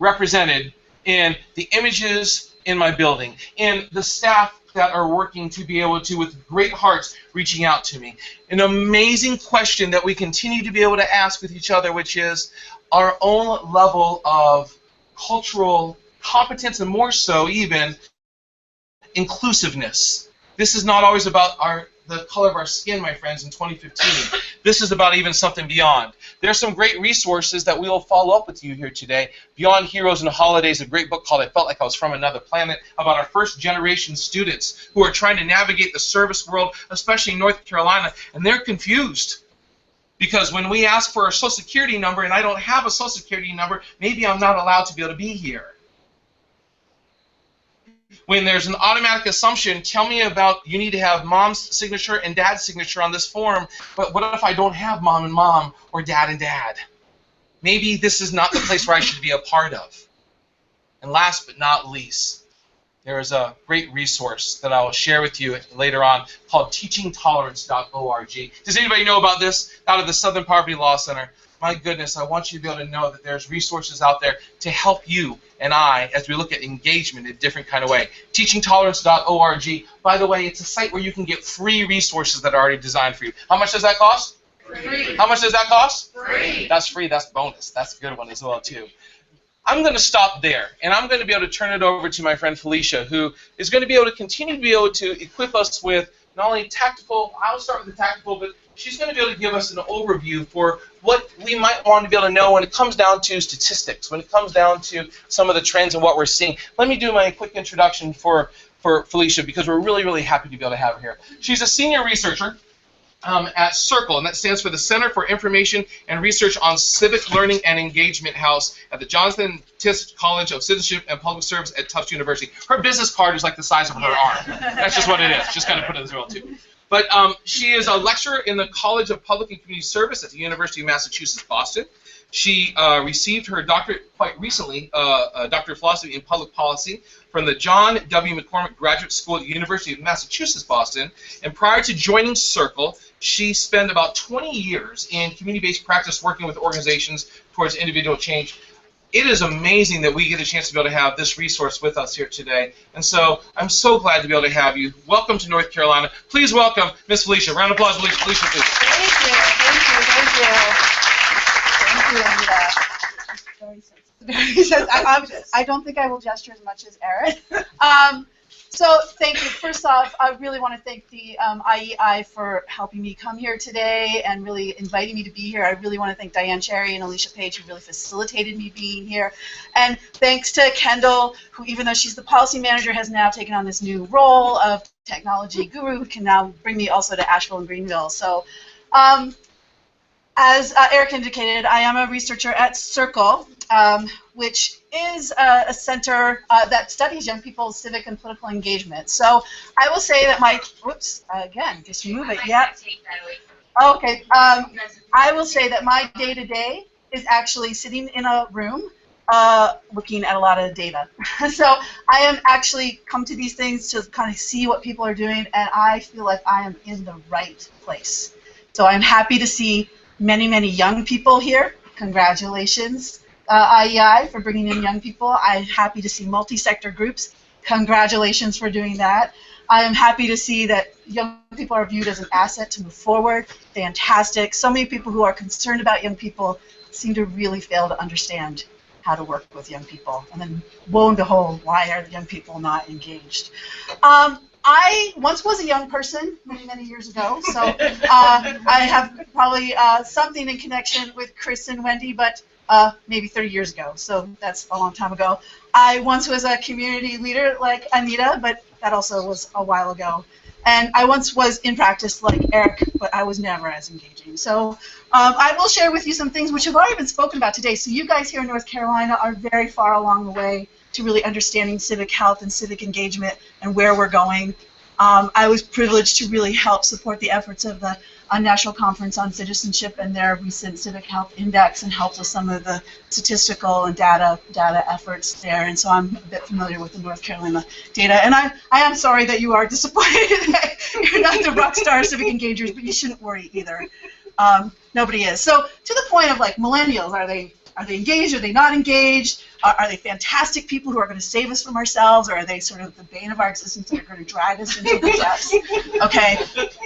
represented in the images in my building, in the staff that are working to be able to, with great hearts, reaching out to me? An amazing question that we continue to be able to ask with each other, which is our own level of cultural competence, and more so even inclusiveness. This is not always about the color of our skin, my friends, in 2015. This is about even something beyond. There are some great resources that we will follow up with you here today. Beyond Heroes and Holidays, a great book called I Felt Like I Was From Another Planet, about our first generation students who are trying to navigate the service world, especially in North Carolina, and they're confused. Because when we ask for a Social Security number and I don't have a Social Security number, maybe I'm not allowed to be able to be here. When there's an automatic assumption, tell me about you need to have mom's signature and dad's signature on this form, but what if I don't have mom and mom or dad and dad? Maybe this is not the place where I should be a part of. And last but not least, there is a great resource that I will share with you later on called teachingtolerance.org. Does anybody know about this? Out of the Southern Poverty Law Center. My goodness, I want you to be able to know that there's resources out there to help you and I as we look at engagement in a different kind of way. Teachingtolerance.org. By the way, it's a site where you can get free resources that are already designed for you. How much does that cost? Free. How much does that cost? Free. That's free. That's bonus. That's a good one as well, too. I'm going to stop there, and I'm going to be able to turn it over to my friend Felicia, who is going to be able to continue to be able to equip us with not only tactical, I'll start with the tactical, but she's going to be able to give us an overview for what we might want to be able to know when it comes down to statistics, when it comes down to some of the trends and what we're seeing. Let me do my quick introduction for Felicia, because we're really, really happy to be able to have her here. She's a senior researcher at CIRCLE, and that stands for the Center for Information and Research on Civic Learning and Engagement House at the Jonathan Tisch College of Citizenship and Public Service at Tufts University. Her business card is like the size of her arm. That's just what it is. Just kind of put it as well, too. But she is a lecturer in the College of Public and Community Service at the University of Massachusetts, Boston. She received her doctorate quite recently, a Doctor of Philosophy in Public Policy from the John W. McCormick Graduate School at the University of Massachusetts, Boston. And prior to joining CIRCLE, she spent about 20 years in community-based practice working with organizations towards individual change. It is amazing that we get a chance to be able to have this resource with us here today. And so I'm so glad to be able to have you. Welcome to North Carolina. Please welcome Miss Felicia. Round of applause, Felicia, please. Thank you, Anita. Very sensitive. I don't think I will gesture as much as Eric. So thank you. First off, I really want to thank the IEI for helping me come here today and really inviting me to be here. I really want to thank Diane Cherry and Alicia Page, who really facilitated me being here. And thanks to Kendall, who, even though she's the policy manager, has now taken on this new role of technology guru, who can now bring me also to Asheville and Greenville. So as Eric indicated, I am a researcher at CIRCLE, which is a center that studies young people's civic and political engagement. So I will say that my, whoops, again, just move it, yeah. Okay, I will say that my day-to-day is actually sitting in a room looking at a lot of data. So I am actually come to these things to kind of see what people are doing, and I feel like I am in the right place. So I'm happy to see many, many young people here. Congratulations, IEI, for bringing in young people. I'm happy to see multi-sector groups. Congratulations for doing that. I am happy to see that young people are viewed as an asset to move forward. Fantastic. So many people who are concerned about young people seem to really fail to understand how to work with young people. And then, lo and behold, why are young people not engaged? I once was a young person many, many years ago, so I have probably something in connection with Chris and Wendy, but maybe 30 years ago, so that's a long time ago. I once was a community leader like Anita, but that also was a while ago. And I once was in practice like Eric, but I was never as engaging. So I will share with you some things which have already been spoken about today. So you guys here in North Carolina are very far along the way to really understanding civic health and civic engagement and where we're going. I was privileged to really help support the efforts of the National Conference on Citizenship and their recent Civic Health Index, and helped with some of the statistical and data efforts there. And so I'm a bit familiar with the North Carolina data. And I am sorry that you are disappointed that you're not the rock star civic engagers, but you shouldn't worry either. Nobody is. So to the point of like millennials, are they engaged? Are they not engaged? Are they fantastic people who are going to save us from ourselves, or are they sort of the bane of our existence that are going to drag us into the depths? Okay,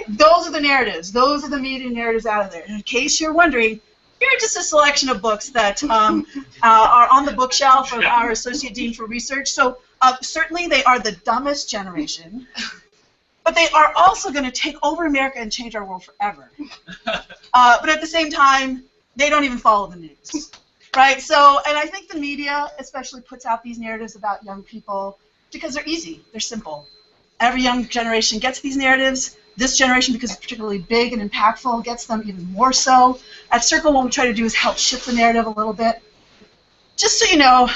those are the narratives. Those are the media narratives out of there. And in case you're wondering, here are just a selection of books that are on the bookshelf of our Associate Dean for Research. So certainly they are the dumbest generation, but they are also going to take over America and change our world forever. But at the same time, they don't even follow the news. Right, so, and I think the media especially puts out these narratives about young people because they're easy, they're simple. Every young generation gets these narratives. This generation, because it's particularly big and impactful, gets them even more so. At CIRCLE, what we try to do is help shift the narrative a little bit. Just so you know,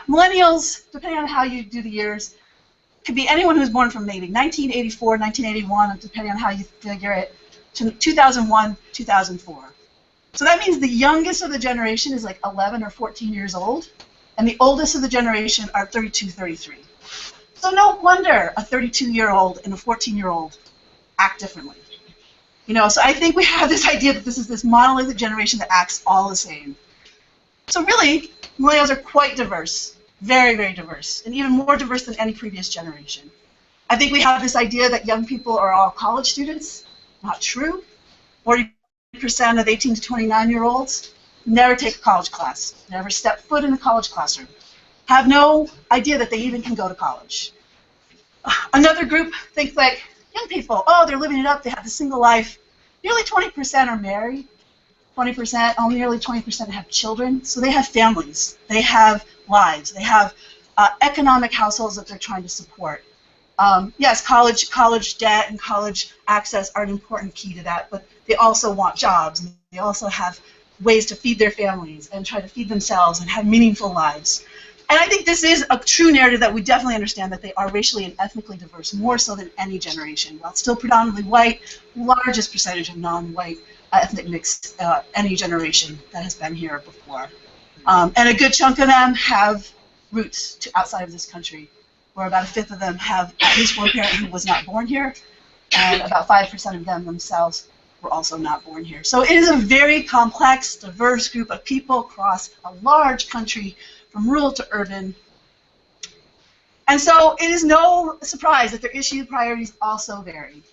millennials, depending on how you do the years, could be anyone who's born from maybe 1984, 1981, depending on how you figure it, to 2001, 2004. So that means the youngest of the generation is like 11 or 14 years old, and the oldest of the generation are 32, 33. So no wonder a 32-year-old and a 14-year-old act differently. You know, so I think we have this idea that this is this monolithic generation that acts all the same. So really, millennials are quite diverse, very, very diverse, and even more diverse than any previous generation. I think we have this idea that young people are all college students. Not true. 40% of 18 to 29-year-olds never take a college class, never step foot in a college classroom, have no idea that they even can go to college. Another group thinks like young people, oh, they're living it up, they have the single life. Nearly 20% are married, 20%, nearly 20% have children, so they have families, they have lives, they have economic households that they're trying to support. Yes, college debt and college access are an important key to that, but they also want jobs, and they also have ways to feed their families and try to feed themselves and have meaningful lives. And I think this is a true narrative that we definitely understand that they are racially and ethnically diverse, more so than any generation. While it's still predominantly white, largest percentage of non-white ethnic mix any generation that has been here before. And a good chunk of them have roots to outside of this country, where about a fifth of them have at least one parent who was not born here, and about 5% of them themselves were also not born here. So it is a very complex, diverse group of people across a large country, from rural to urban. And so it is no surprise that their issue priorities also vary.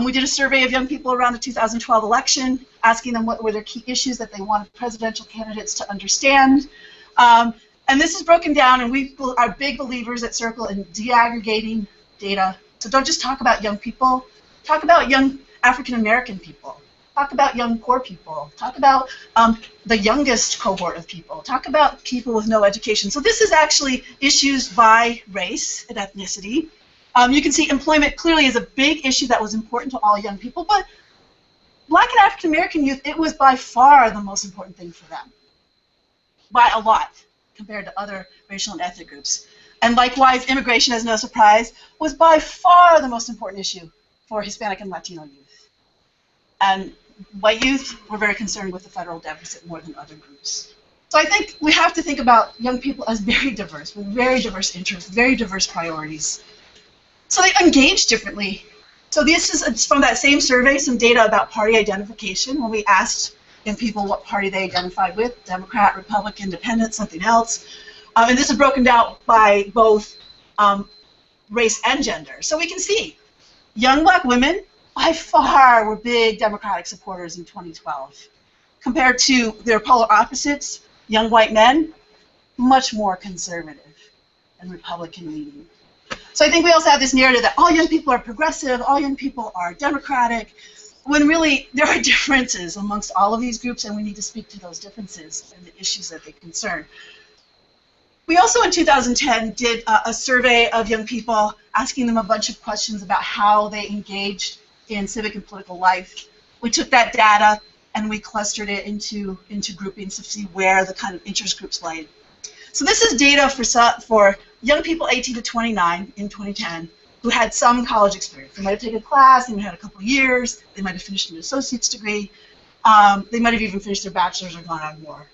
We did a survey of young people around the 2012 election, asking them what were their key issues that they wanted presidential candidates to understand. And this is broken down, and we are big believers at Circle in deaggregating data. So don't just talk about young people, talk about young African-American people. Talk about young poor people. Talk about the youngest cohort of people. Talk about people with no education. So this is actually issues by race and ethnicity. You can see employment clearly is a big issue that was important to all young people, but Black and African American youth, it was by far the most important thing for them. By a lot, compared to other racial and ethnic groups. And likewise, immigration, as no surprise, was by far the most important issue for Hispanic and Latino youth. And white youth were very concerned with the federal deficit more than other groups. So I think we have to think about young people as very diverse, with very diverse interests, very diverse priorities. So they engage differently. So this is from that same survey, some data about party identification, when we asked young people what party they identified with, Democrat, Republican, Independent, something else. And this is broken down by both race and gender. So we can see young Black women by far were big Democratic supporters in 2012. Compared to their polar opposites, young white men, much more conservative and Republican-leaning. So I think we also have this narrative that all young people are progressive, all young people are Democratic, when really there are differences amongst all of these groups, and we need to speak to those differences and the issues that they concern. We also in 2010 did a survey of young people, asking them a bunch of questions about how they engaged in civic and political life. We took that data and we clustered it into groupings to see where the kind of interest groups lay. So this is data for young people 18 to 29 in 2010 who had some college experience. They might have taken a class, they might have had a couple of years, they might have finished an associate's degree, they might have even finished their bachelor's or gone on more.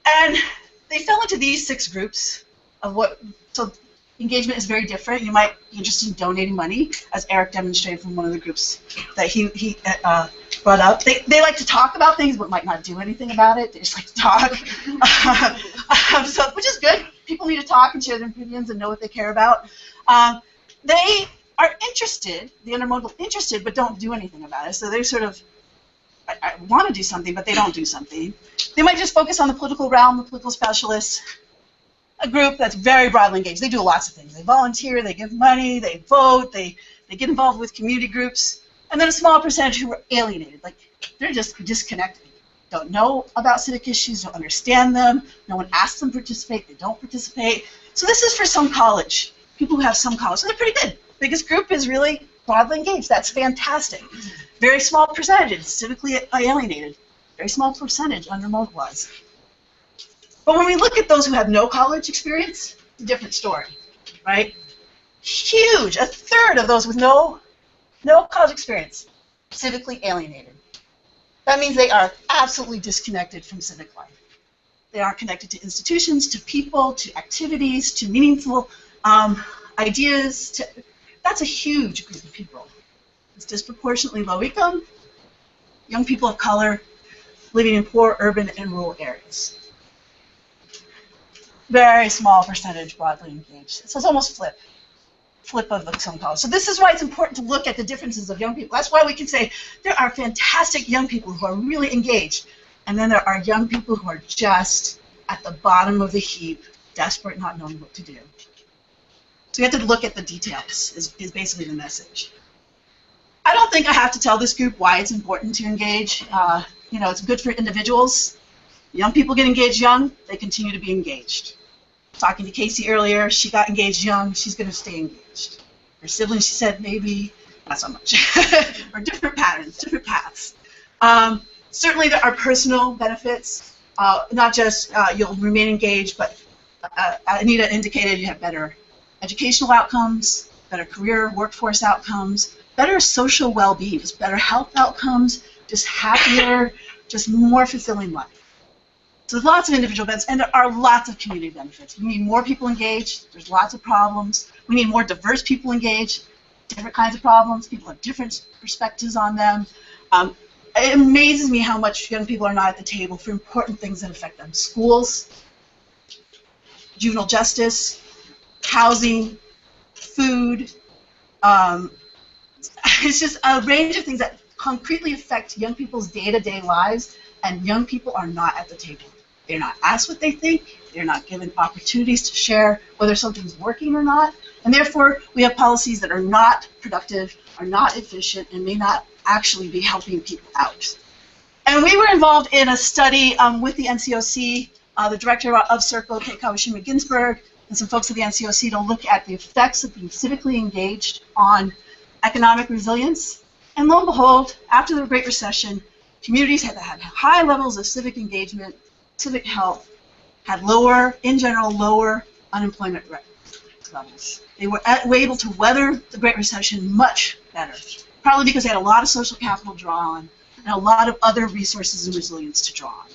And they fell into these 6 groups of so engagement is very different. You might be interested in donating money, as Eric demonstrated from one of the groups that he brought up. They like to talk about things, but might not do anything about it. They just like to talk, which is good. People need to talk and share their opinions and know what they care about. They are interested, the intermodal interested, but don't do anything about it. So they sort of I want to do something, but they don't do something. They might just focus on the political realm, the political specialists. A group that's very broadly engaged. They do lots of things. They volunteer, they give money, they vote, they get involved with community groups. And then a small percentage who are alienated, like they're just disconnected. Don't know about civic issues, don't understand them, no one asks them to participate, they don't participate. So this is for some college, people who have some college, so they're pretty good. Biggest group is really broadly engaged, that's fantastic. Very small percentage is civically alienated, very small percentage under-mobilized. But when we look at those who have no college experience, it's a different story, right? Huge. A third of those with no college experience, civically alienated. That means they are absolutely disconnected from civic life. They aren't connected to institutions, to people, to activities, to meaningful ideas. That's a huge group of people. It's disproportionately low income, young people of color living in poor urban and rural areas. Very small percentage broadly engaged. So it's almost flip of some college. So this is why it's important to look at the differences of young people. That's why we can say there are fantastic young people who are really engaged, and then there are young people who are just at the bottom of the heap, desperate, not knowing what to do. So you have to look at the details, is basically the message. I don't think I have to tell this group why it's important to engage. You know, it's good for individuals. Young people get engaged young, they continue to be engaged. Talking to Casey earlier, she got engaged young, she's going to stay engaged. Her siblings, she said, maybe not so much. Or different patterns, different paths. Certainly there are personal benefits, not just you'll remain engaged, but Anita indicated you have better educational outcomes, better career, workforce outcomes, better social well-being, just better health outcomes, just happier, just more fulfilling life. So there's lots of individual benefits, and there are lots of community benefits. We need more people engaged. There's lots of problems. We need more diverse people engaged, different kinds of problems. People have different perspectives on them. It amazes me how much young people are not at the table for important things that affect them. Schools, juvenile justice, housing, food. It's just a range of things that concretely affect young people's day-to-day lives, and young people are not at the table. They're not asked what they think. They're not given opportunities to share whether something's working or not, and therefore we have policies that are not productive, are not efficient, and may not actually be helping people out. And we were involved in a study with the NCOC, the director of Circle, Kate Kawashima-Ginsburg, and some folks at the NCOC to look at the effects of being civically engaged on economic resilience. And lo and behold, after the Great Recession, communities that had high levels of civic engagement, civic health, had lower, in general, lower unemployment levels. They were able to weather the Great Recession much better, probably because they had a lot of social capital to draw on and a lot of other resources and resilience to draw on.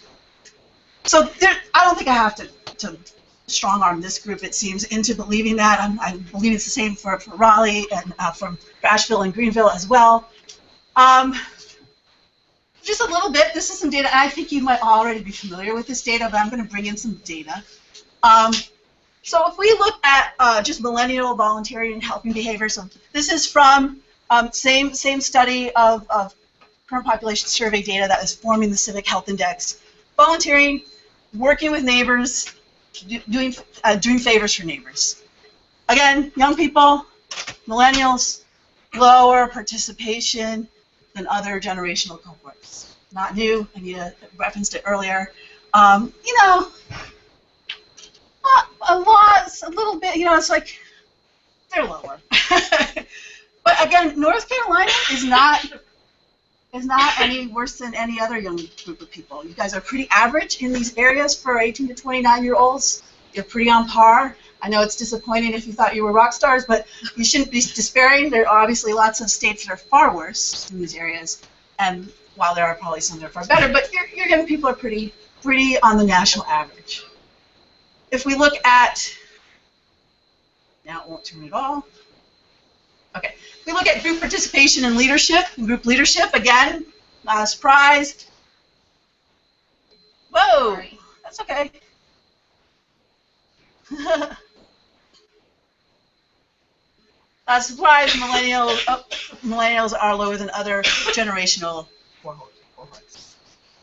So I don't think I have to strong-arm this group, it seems, into believing that. I believe it's the same for Raleigh and for Asheville and Greenville as well. Just a little bit, this is some data, and I think you might already be familiar with this data, but I'm going to bring in some data. So if we look at just millennial volunteering and helping behavior, so this is from same study of current population survey data that is forming the Civic Health Index. Volunteering, working with neighbors, doing favors for neighbors. Again, young people, millennials, lower participation than other generational cohorts. Not new, Anita referenced it earlier. You know, a lot, a little bit, you know, it's like, they're lower. But again, North Carolina is not any worse than any other young group of people. You guys are pretty average in these areas for 18 to 29-year-olds. You're pretty on par. I know it's disappointing if you thought you were rock stars, but you shouldn't be despairing. There are obviously lots of states that are far worse in these areas, and while there are probably some that are far better, but your young people are pretty on the national average. If we look at, now it won't turn at all. Okay, if we look at group participation and leadership, group leadership, again, not a surprise. Whoa, that's okay. Not a surprise, millennials are lower than other generational cohorts.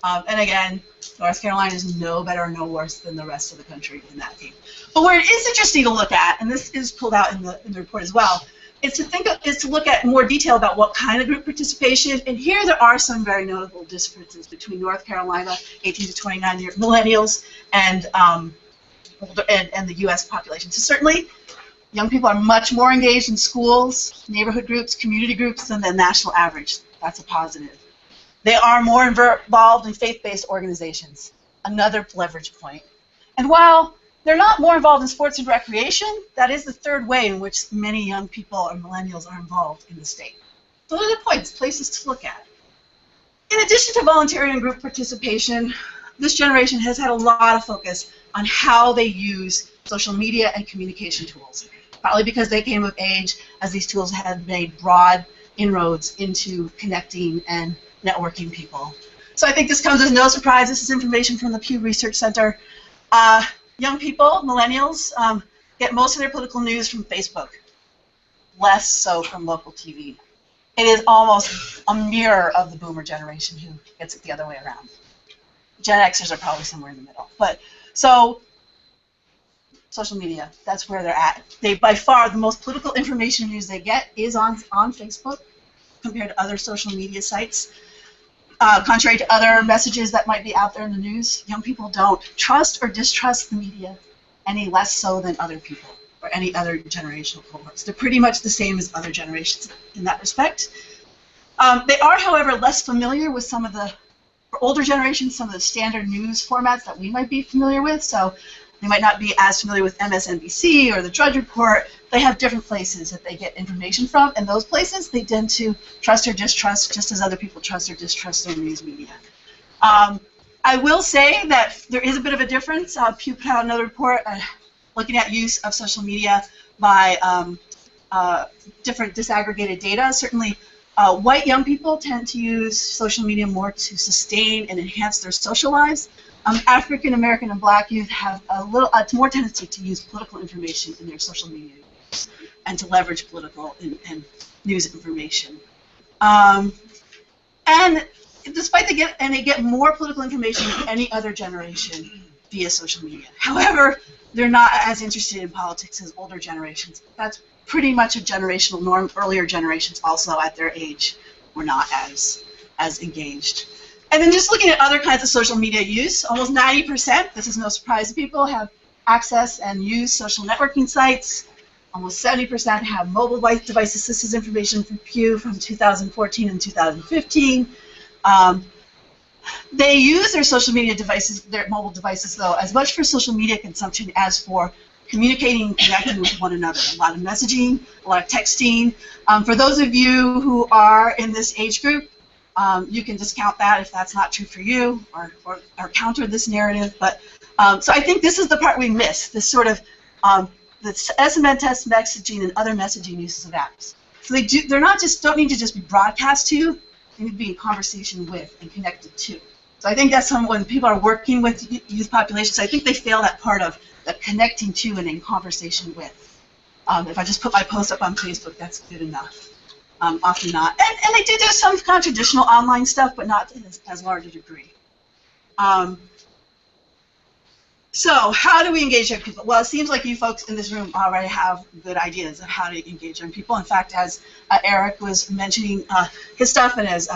And again, North Carolina is no better or no worse than the rest of the country in that game. But where it is interesting to look at, and this is pulled out in the report as well, is to look at more detail about what kind of group participation. And here there are some very notable differences between North Carolina, 18 to 29 year millennials, and the U.S. population. So certainly, young people are much more engaged in schools, neighborhood groups, community groups than the national average. That's a positive. They are more involved in faith-based organizations, another leverage point. And while They're not more involved in sports and recreation. That is the third way in which many young people or millennials are involved in the state. So those are points, places to look at. In addition to volunteering and group participation, this generation has had a lot of focus on how they use social media and communication tools, probably because they came of age as these tools had made broad inroads into connecting and networking people. So I think this comes as no surprise. This is information from the Pew Research Center. Young people, millennials, get most of their political news from Facebook, less so from local TV. It is almost a mirror of the boomer generation who gets it the other way around. Gen Xers are probably somewhere in the middle. But so social media, that's where they're at. They, by far, the most political information news they get is on Facebook compared to other social media sites. Contrary to other messages that might be out there in the news, young people don't trust or distrust the media any less so than other people or any other generational cohorts. They're pretty much the same as other generations in that respect. They are, however, less familiar with some of the, for older generations, some of the standard news formats that we might be familiar with. So they might not be as familiar with MSNBC or the Drudge Report. They have different places that they get information from, and those places they tend to trust or distrust just as other people trust or distrust their news media. I will say that there is a bit of a difference. Pew put out another report looking at use of social media by different disaggregated data. Certainly, white young people tend to use social media more to sustain and enhance their social lives. African American and Black youth have a more tendency to use political information in their social media use and to leverage political and news information. And despite they get more political information than any other generation via social media. However, they're not as interested in politics as older generations. That's pretty much a generational norm. Earlier generations also at their age were not as engaged. And then just looking at other kinds of social media use, almost 90%, this is no surprise to people, have access and use social networking sites. Almost 70% have mobile devices. This is information from Pew from 2014 and 2015. They use their social media devices, their mobile devices, though, as much for social media consumption as for communicating and connecting with one another. A lot of messaging, a lot of texting. For those of you who are in this age group, you can discount that if that's not true for you, or counter this narrative. But so I think this is the part we miss, this sort of the SMS messaging and other messaging uses of apps. So they're not just, don't need to just be broadcast to, they need to be in conversation with and connected to. So I think that's when people are working with youth populations, I think they fail that part of the connecting to and in conversation with. If I just put my post up on Facebook, that's good enough. Often not. And they do some kind of traditional online stuff, but not to as large a degree. So how do we engage young people? Well, it seems like you folks in this room already have good ideas of how to engage young people. In fact, as Eric was mentioning his stuff, and as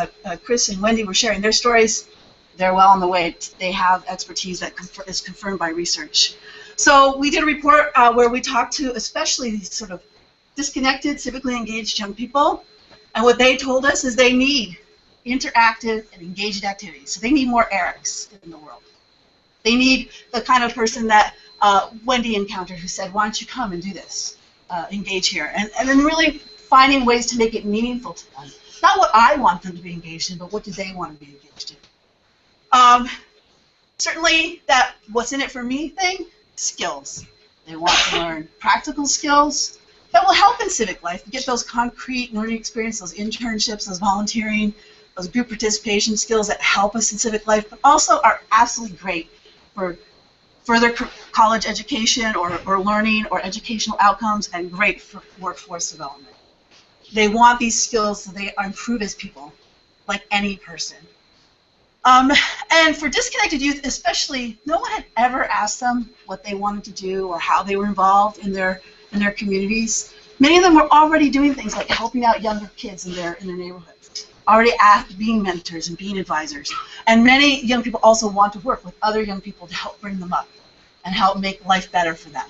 Chris and Wendy were sharing their stories, they're well on the way. They have expertise that is confirmed by research. So we did a report where we talked to especially these sort of disconnected, civically engaged young people, and what they told us is they need interactive and engaged activities. So they need more Erics in the world. They need the kind of person that Wendy encountered who said, why don't you come and do this, engage here, and then really finding ways to make it meaningful to them. Not what I want them to be engaged in, but what do they want to be engaged in. Certainly that what's in it for me thing, skills. They want to learn practical skills that will help in civic life, get those concrete learning experiences, those internships, those volunteering, those group participation skills that help us in civic life, but also are absolutely great for further college education or learning or educational outcomes, and great for workforce development. They want these skills so they improve as people, like any person. And for disconnected youth especially, no one had ever asked them what they wanted to do or how they were involved in their communities. Many of them were already doing things like helping out younger kids in their neighborhoods, already being mentors and being advisors. And many young people also want to work with other young people to help bring them up and help make life better for them.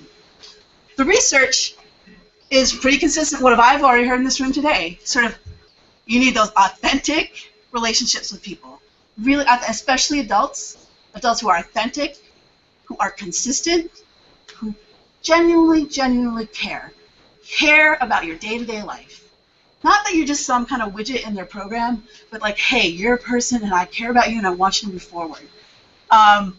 The research is pretty consistent with what I've already heard in this room today. Sort of, you need those authentic relationships with people, really, especially adults who are authentic, who are consistent, who genuinely care about your day-to-day life. Not that you're just some kind of widget in their program, but like, hey, you're a person and I care about you and I want you to move forward. And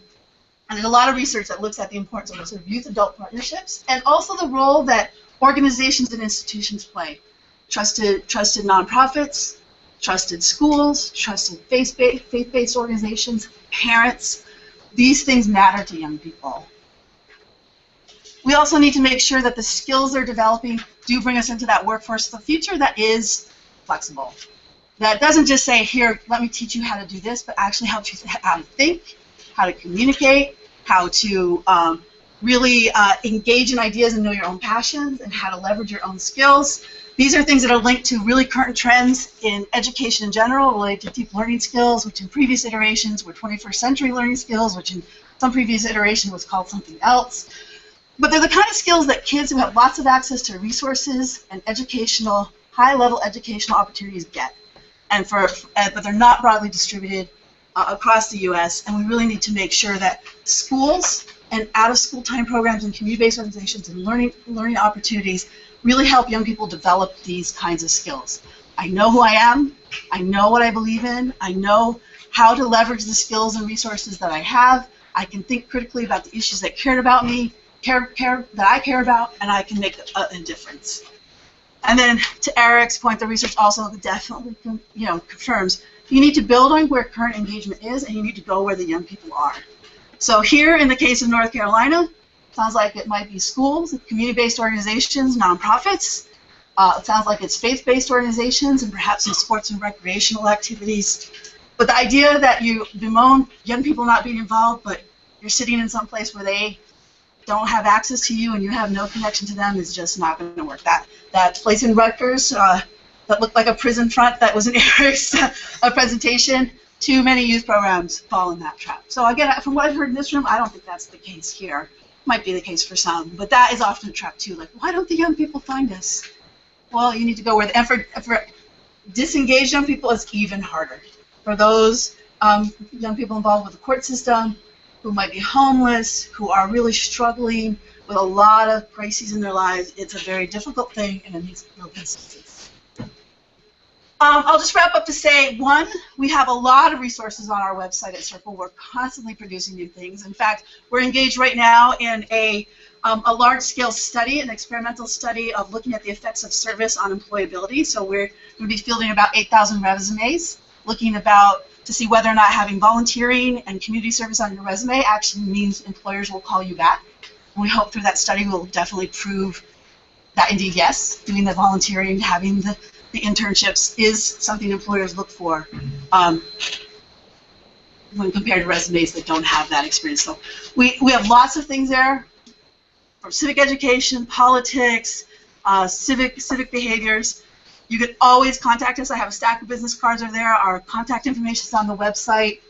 there's a lot of research that looks at the importance of sort of youth-adult partnerships and also the role that organizations and institutions play. Trusted nonprofits, trusted schools, trusted faith-based organizations, parents. These things matter to young people. We also need to make sure that the skills they're developing do bring us into that workforce of the future that is flexible. That doesn't just say, here, let me teach you how to do this, but actually helps you how to think, how to communicate, how to really engage in ideas and know your own passions, and how to leverage your own skills. These are things that are linked to really current trends in education in general, related to deep learning skills, which in previous iterations were 21st century learning skills, which in some previous iteration was called something else. But they're the kind of skills that kids who have lots of access to resources and high-level educational opportunities get. But they're not broadly distributed across the U.S., and we really need to make sure that schools and out-of-school time programs and community-based organizations and learning opportunities really help young people develop these kinds of skills. I know who I am. I know what I believe in. I know how to leverage the skills and resources that I have. I can think critically about the issues that care about, and I can make a difference. And then to Eric's point, the research also definitely confirms you need to build on where current engagement is, and you need to go where the young people are. So here, in the case of North Carolina, sounds like it might be schools, community-based organizations, nonprofits. It sounds like it's faith-based organizations and perhaps some sports and recreational activities. But the idea that you bemoan young people not being involved, but you're sitting in some place where they don't have access to you and you have no connection to them is just not going to work. That place in Rutgers that looked like a prison front that was in Eric's presentation, too many youth programs fall in that trap. So again, from what I've heard in this room, I don't think that's the case here. Might be the case for some, but that is often a trap too. Like, why don't the young people find us? Well, you need to go where for disengaged young people is even harder. For those young people involved with the court system, who might be homeless, who are really struggling with a lot of crises in their lives, it's a very difficult thing, and it needs real consistency. I'll just wrap up to say, one, we have a lot of resources on our website at Circle. We're constantly producing new things. In fact, we're engaged right now in a large-scale study, an experimental study of looking at the effects of service on employability. So we're going to be fielding about 8,000 resumes, looking to see whether or not having volunteering and community service on your resume actually means employers will call you back. And we hope through that study we'll definitely prove that indeed, yes, doing the volunteering, having the internships is something employers look for when compared to resumes that don't have that experience. So we have lots of things there, from civic education, politics, civic behaviors. You can always contact us. I have a stack of business cards over there. Our contact information is on the website.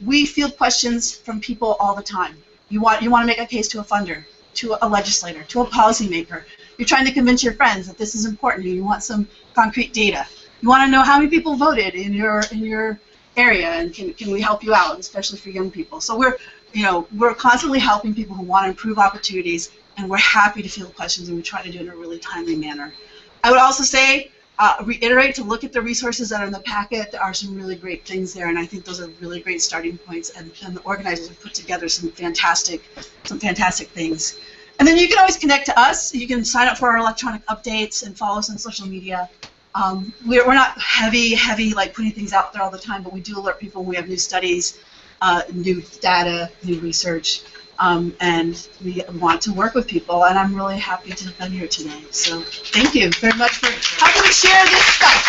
We field questions from people all the time. You want to make a case to a funder, to a legislator, to a policymaker. You're trying to convince your friends that this is important. You want some concrete data. You want to know how many people voted in your area, and can we help you out, especially for young people. So we're constantly helping people who want to improve opportunities, and we're happy to field questions, and we try to do it in a really timely manner. I would also say, reiterate to look at the resources that are in the packet. There are some really great things there, and I think those are really great starting points, and the organizers have put together some fantastic things. And then you can always connect to us. You can sign up for our electronic updates and follow us on social media. We're not heavy like putting things out there all the time, but we do alert people when we have new studies, new data, new research, and we want to work with people, and I'm really happy to have been here today. So thank you very much for helping me share this stuff.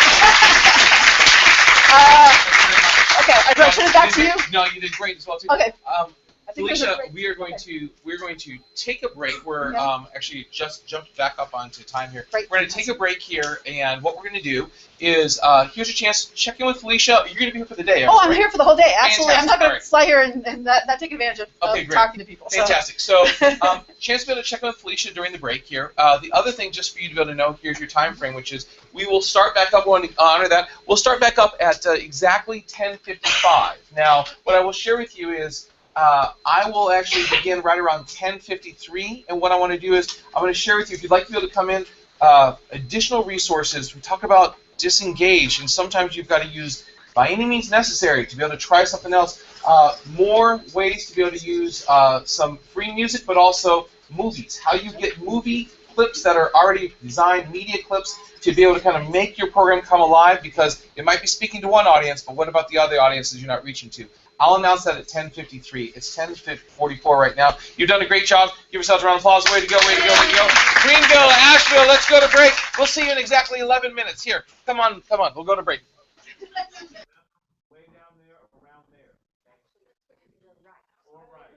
Okay, I turn it back to you. No, you did great as well too. Okay. Felicia, we are going to take a break. We're actually just jumped back up onto time here. Right. We're going to take a break here, and what we're going to do is here's your chance to check in with Felicia. You're going to be here for the day. I'm here for the whole day. Absolutely. Fantastic. I'm not going to fly here and not take advantage of talking to people. Fantastic. So chance to be able to check in with Felicia during the break here. The other thing, just for you to be able to know, here's your time frame, which is we will start back up. On honor that. We'll start back up at exactly 10:55. Now, what I will share with you is I will actually begin right around 10:53. And what I want to do is I want to share with you, if you'd like to be able to come in, additional resources. We talk about disengage, and sometimes you've got to use by any means necessary to be able to try something else. More ways to be able to use some free music, but also movies. How you get movie clips that are already designed, media clips, to be able to kind of make your program come alive, because it might be speaking to one audience, but what about the other audiences you're not reaching to? I'll announce that at 10:53. It's 10:44 right now. You've done a great job. Give yourselves a round of applause. Way to go, way to go, way to go. Greenville, Asheville, let's go to break. We'll see you in exactly 11 minutes. Here, come on, come on. We'll go to break. Way down there, around there. All right.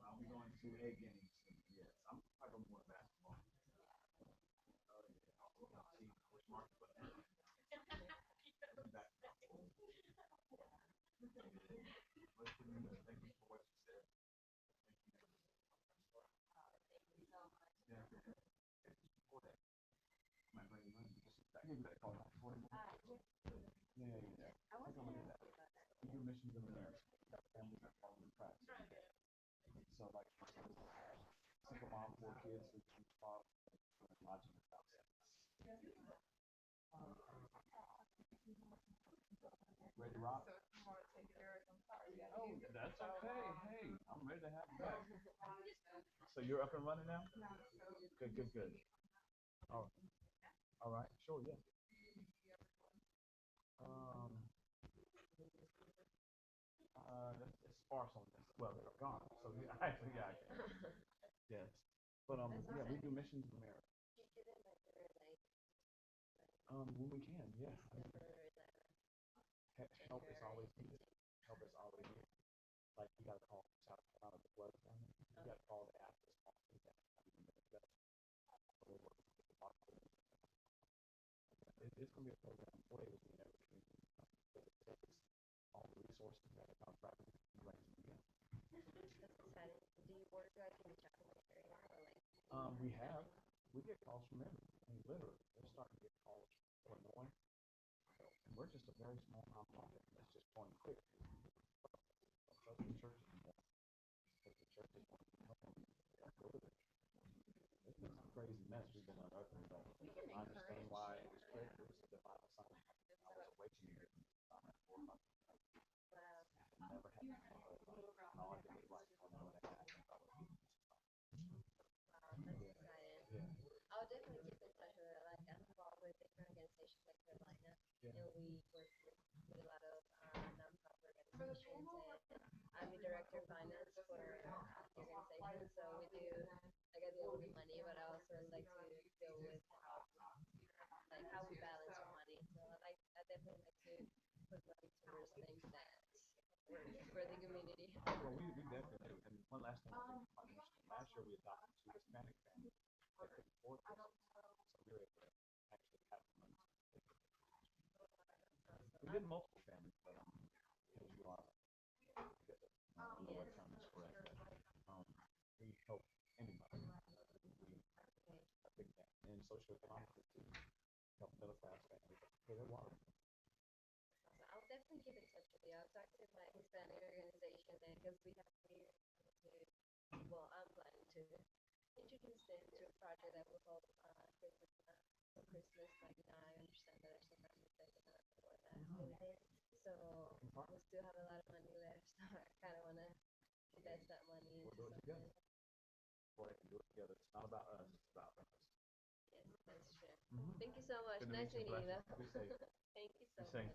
I'll be going to a games. Yes, I'm talking more basketball. We do missions in America. We've got families that follow the practice. So, like, single mom, 4 kids, who can talk, lodging in the house. Ready to rock? Oh, that's okay. Hey, I'm ready to have you back. So you're up and running now? Good, good, good. Oh, all right. Sure, yeah. It's sparse on this. Well, they're gone. So yeah, actually, yeah, I can. Yes. But yeah, we do missions in America. When we can, yeah. Help is always needed. Help is always needed. Like, you got to call South Carolina the flood family. You got to call the Access Policy. It's going to be a program. Boy, it was never all the resources that are contracted to bring them together. We have. We get calls from everywhere. I mean, literally, we're starting to get calls from Illinois. And we're just a very small nonprofit that's just going quick. Because the church is more. Because the church is more. It's been some crazy mess we've been unearthing. I understand why it was quick. It was a divine assignment. I was away from you. Never happened. All I did was write on what happened. I'll definitely keep in touch with it. Like, I'm involved with different organizations like Carolina, and we work with a lot of nonprofit organizations. And I'm the director of finance for the organization, so we do. Like, I deal with the money, but I also like to deal with how we balance our money. So I definitely like to put money towards things that work for the community. Well, we definitely do. And one last thing, last year we adopted 2 Hispanic families that couldn't afford this. So we were able to actually have money. We did multiple families, but because you are the word term is correct. We help anybody. A big thing. And socioeconomically too. Help middle class families pay their water. I'll definitely keep in touch with you. I'll talk to my Hispanic organization because we have here I'm planning to introduce them to a project that will help Christmas for Christmas. Like, I understand that there's some families that cannot afford that. So we still have a lot of money left, so I kind of want to invest that money into something. Together. Or they can do it together. It's not about us, it's about us. Yes, that's true. Thank you so much. Nice meeting you, though. Thank you so much.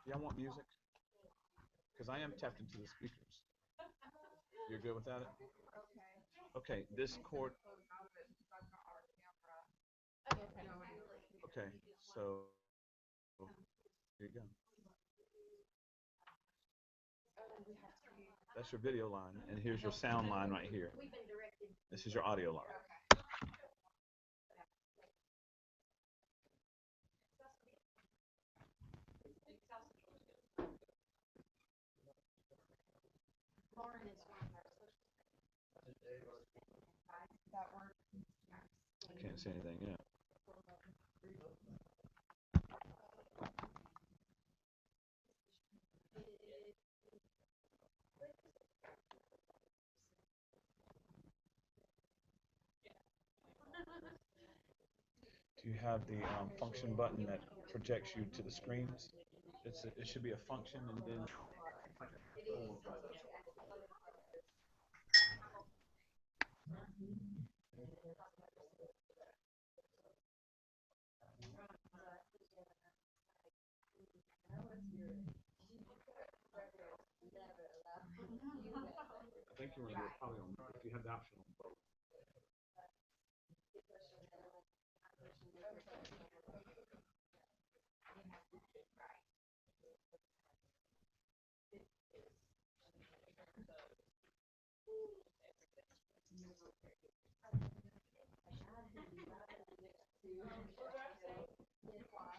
Y'all want music? Because I am tapped into the speakers. You're good without it? Okay, this chord. Okay. Okay, so here you go. That's your video line, and here's your sound line right here. This is your audio line. I can't say anything yet. Do you have the function button that projects you to the screens? It should be a function, and then I think you want to do it probably on if you have the option on both.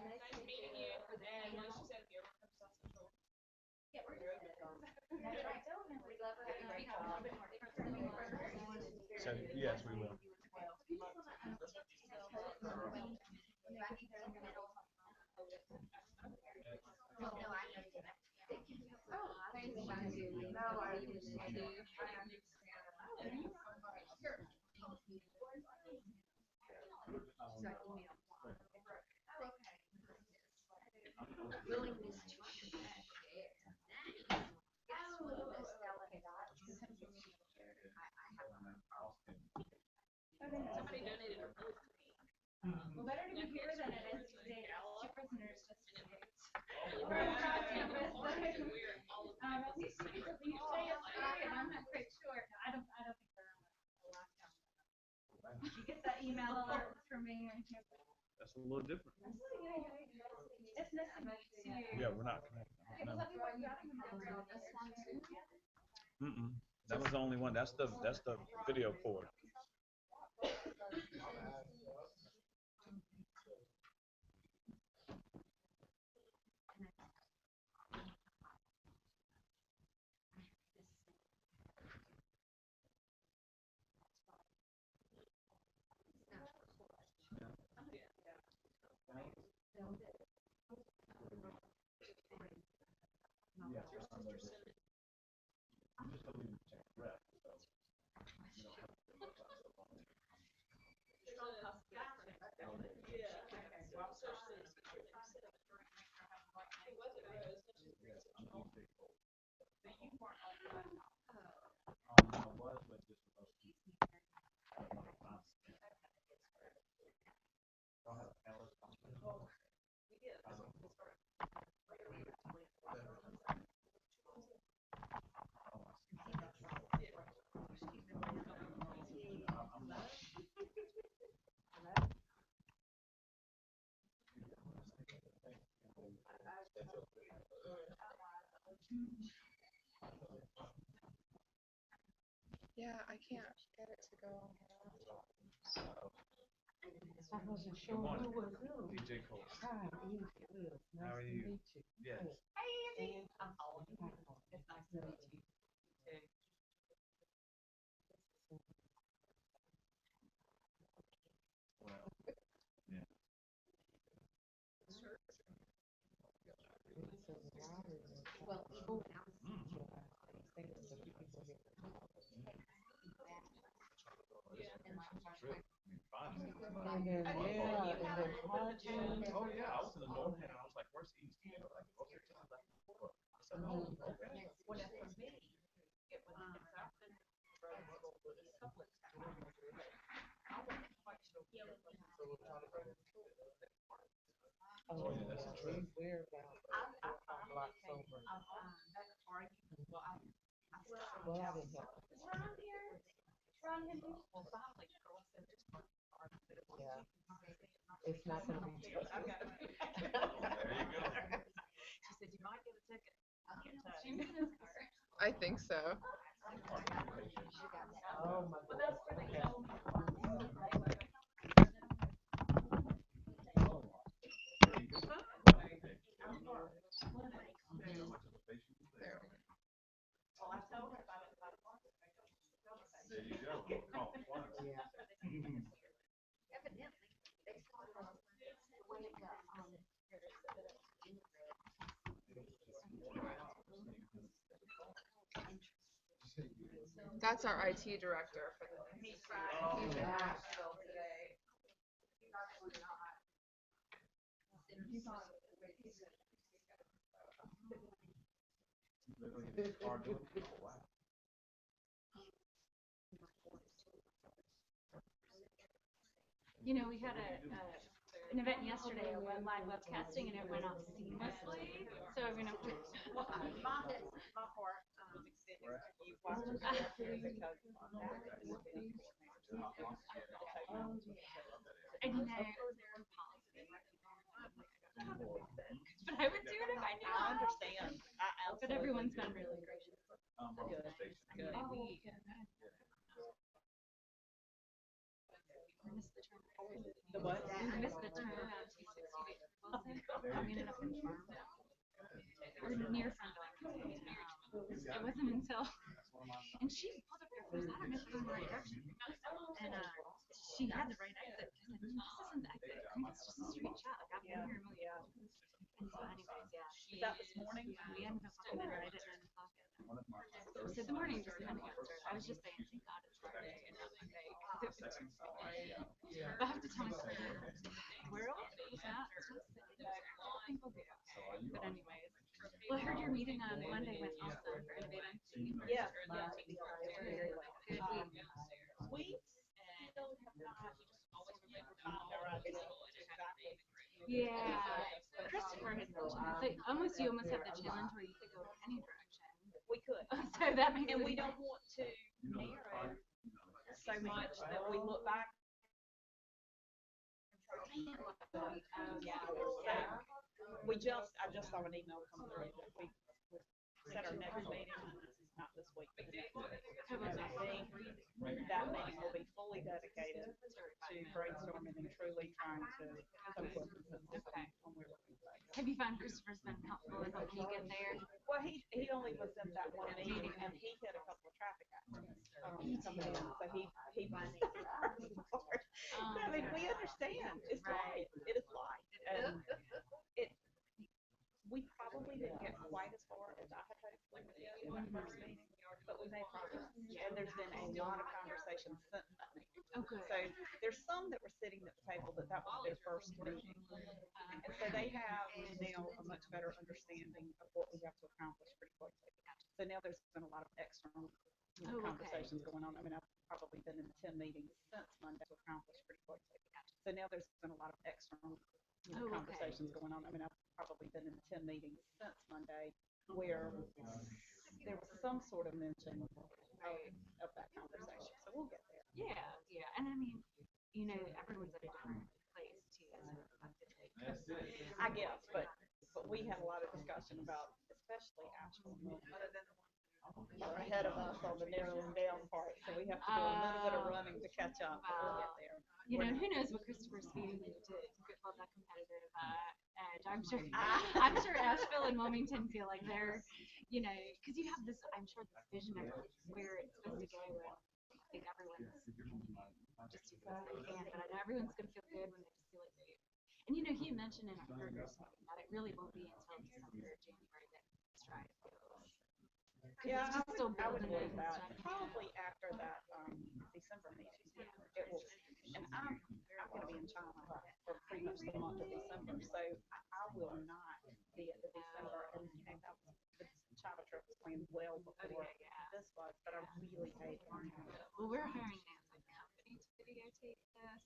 Nice meeting you. And she said you're from South Central. Yeah, we're good. So, yes, we will. Willingness to share. Somebody donated a rose to me. Well, better to be here than it is to stay two prisoners just in case. At least you get to leave today outside, and I'm not quite sure. No, I don't think they're on a lockdown. You get that email alert from me. That's a little different. It's nice to meet you. Yeah, we're not connected. No. Let me work you out the number on this one too. That was the only one. That's the video port. Yeah, I can't get it to go. I wasn't sure Good morning. who was who. DJ Cole. Hi, Edith. Nice How are to you? meet you. Yes. And I'm It's nice to meet you. Well, yeah. Well, and then Oh yeah, I was in the north end and I was like, where's east? You know, like, okay, to the left. I said, oh, okay. Well, that's for me. It was South Central. oh yeah, that's true. We're about 4 blocks over. Well, I didn't help. Is Ron here? Ron, have you? Well, finally, girl said this month. Yeah. It's not gonna be. There you go. She said, you might get a ticket. She was in his car. I think so. Oh my But that's where they goodness. go. There you go. Oh, fun. Yeah. That's our IT director for the next. He's in Asheville today. Wow. You know, we had an event yesterday, a live webcasting, and it went off seamlessly. So we're gonna. My part. And you know, but I would do it if I knew. I understand. But everyone's been really gracious. Good. We missed the turn. The what? We missed the turn on 260 Wilson. We ended up in farm. Or near Sundown. It wasn't until, and she pulled up there first. I don't know if we're in the right direction. And she had the right exit. I said, this isn't the exit. I think it's just a straight shot. Like, I've been here a million times. And so anyways, yeah. Was that this morning? We ended up walking in right at 9 o'clock. So we said the morning just kind of got started. I was just saying, thank God it's Friday and not Monday. I have to tell my friend, where else was that? I think we'll be okay. But anyways. Well, I heard your meeting on Monday went awesome for innovating. Yeah. Good week. We still have not always remembered yeah. Christopher had mentioned it. So you almost have the challenge where you could go any direction. We could. So that makes and we don't want to narrow so much that we look back. I just saw an email come through that we set our next meeting, not this week, but next week. And I think that meeting will be fully dedicated to brainstorming and truly trying to come up with consensus on where we're going to go. Have you found Christopher's been helpful in helping you get there? Well, he only was in that one meeting and he hit a couple of traffic accidents coming in, so he I mean, we understand. It's life. It is life. And we probably didn't get quite as far as I had hoped we would get in that first meeting, but we made progress. And there's been a lot of conversations since that meeting. Okay. So there's some that were sitting at the table that was their first meeting. And so they have now a much better understanding of what we have to accomplish pretty quickly. So now there's been a lot of external conversations going on. I mean, I've probably been in 10 meetings since Monday to accomplish pretty quickly. So now there's been a lot of external conversations going on. I mean, I've probably been in 10 meetings since Monday where there was some sort of mention of that conversation. So we'll get there. Yeah, yeah. And I mean, you know, everyone's at a different place too. I guess, but we had a lot of discussion about, especially Asheville, are ahead of us on the narrowing down part. So we have to do a little bit of running to catch up. But we'll get there. You know, who knows what Christopher's feeding to build that competitive edge. I'm sure Asheville and Wilmington feel like they're, you know, because you have this, I'm sure this vision of where it's supposed to go. And I think everyone's just as best they can, but I know everyone's going to feel good when they just feel like they. And you know, he mentioned in our partners meeting that it really won't be until December or January that stride goes. Yeah, it's just still I would believe that. Probably after that December meeting, it will. And I'm going to be in China for pretty much the month of December, so I will not be at the December. And you know, that was the China trip was planned well before this was, but I really hate it. Well, we're hiring an outside company to videotape this.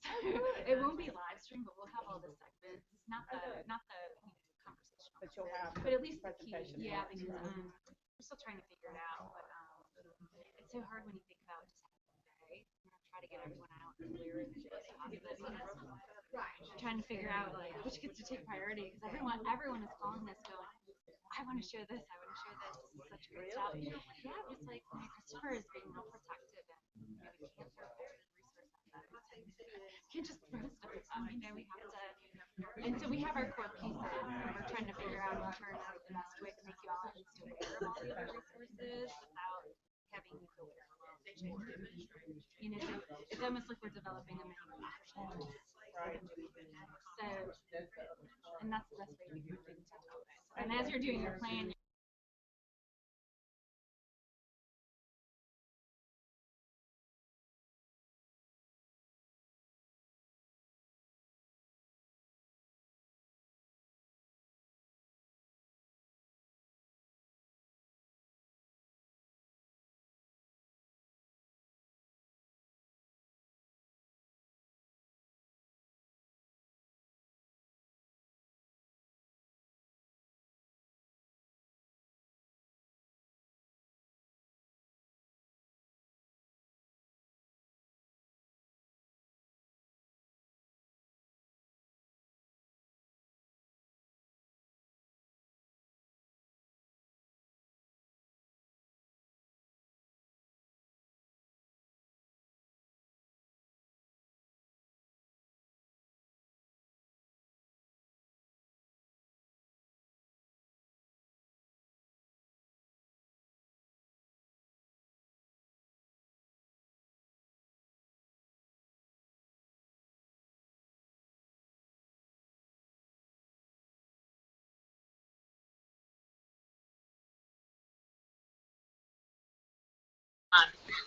It won't be live stream, but we'll have all the segments. Not the conversation. But you'll have. But at least the key. Yeah, because we're still trying to figure it out. But it's so hard when you think about just having a day. We're gonna try to to get everyone out earlier and trying to figure out like which gets to take priority because everyone is calling this going, I want to share this, I want to share this, this is such great stuff. Yeah, just like Christopher is being real protective and we can't throw resources at that. Can't just throw stuff at them, we have to, and so we have our core pieces and we're trying to figure out in turn out the best way to make you all still aware of all the other resources without having you feel overwhelmed. So it's almost like we're developing a mini profession. So, and that's the best way to do it. And as you're doing your plan,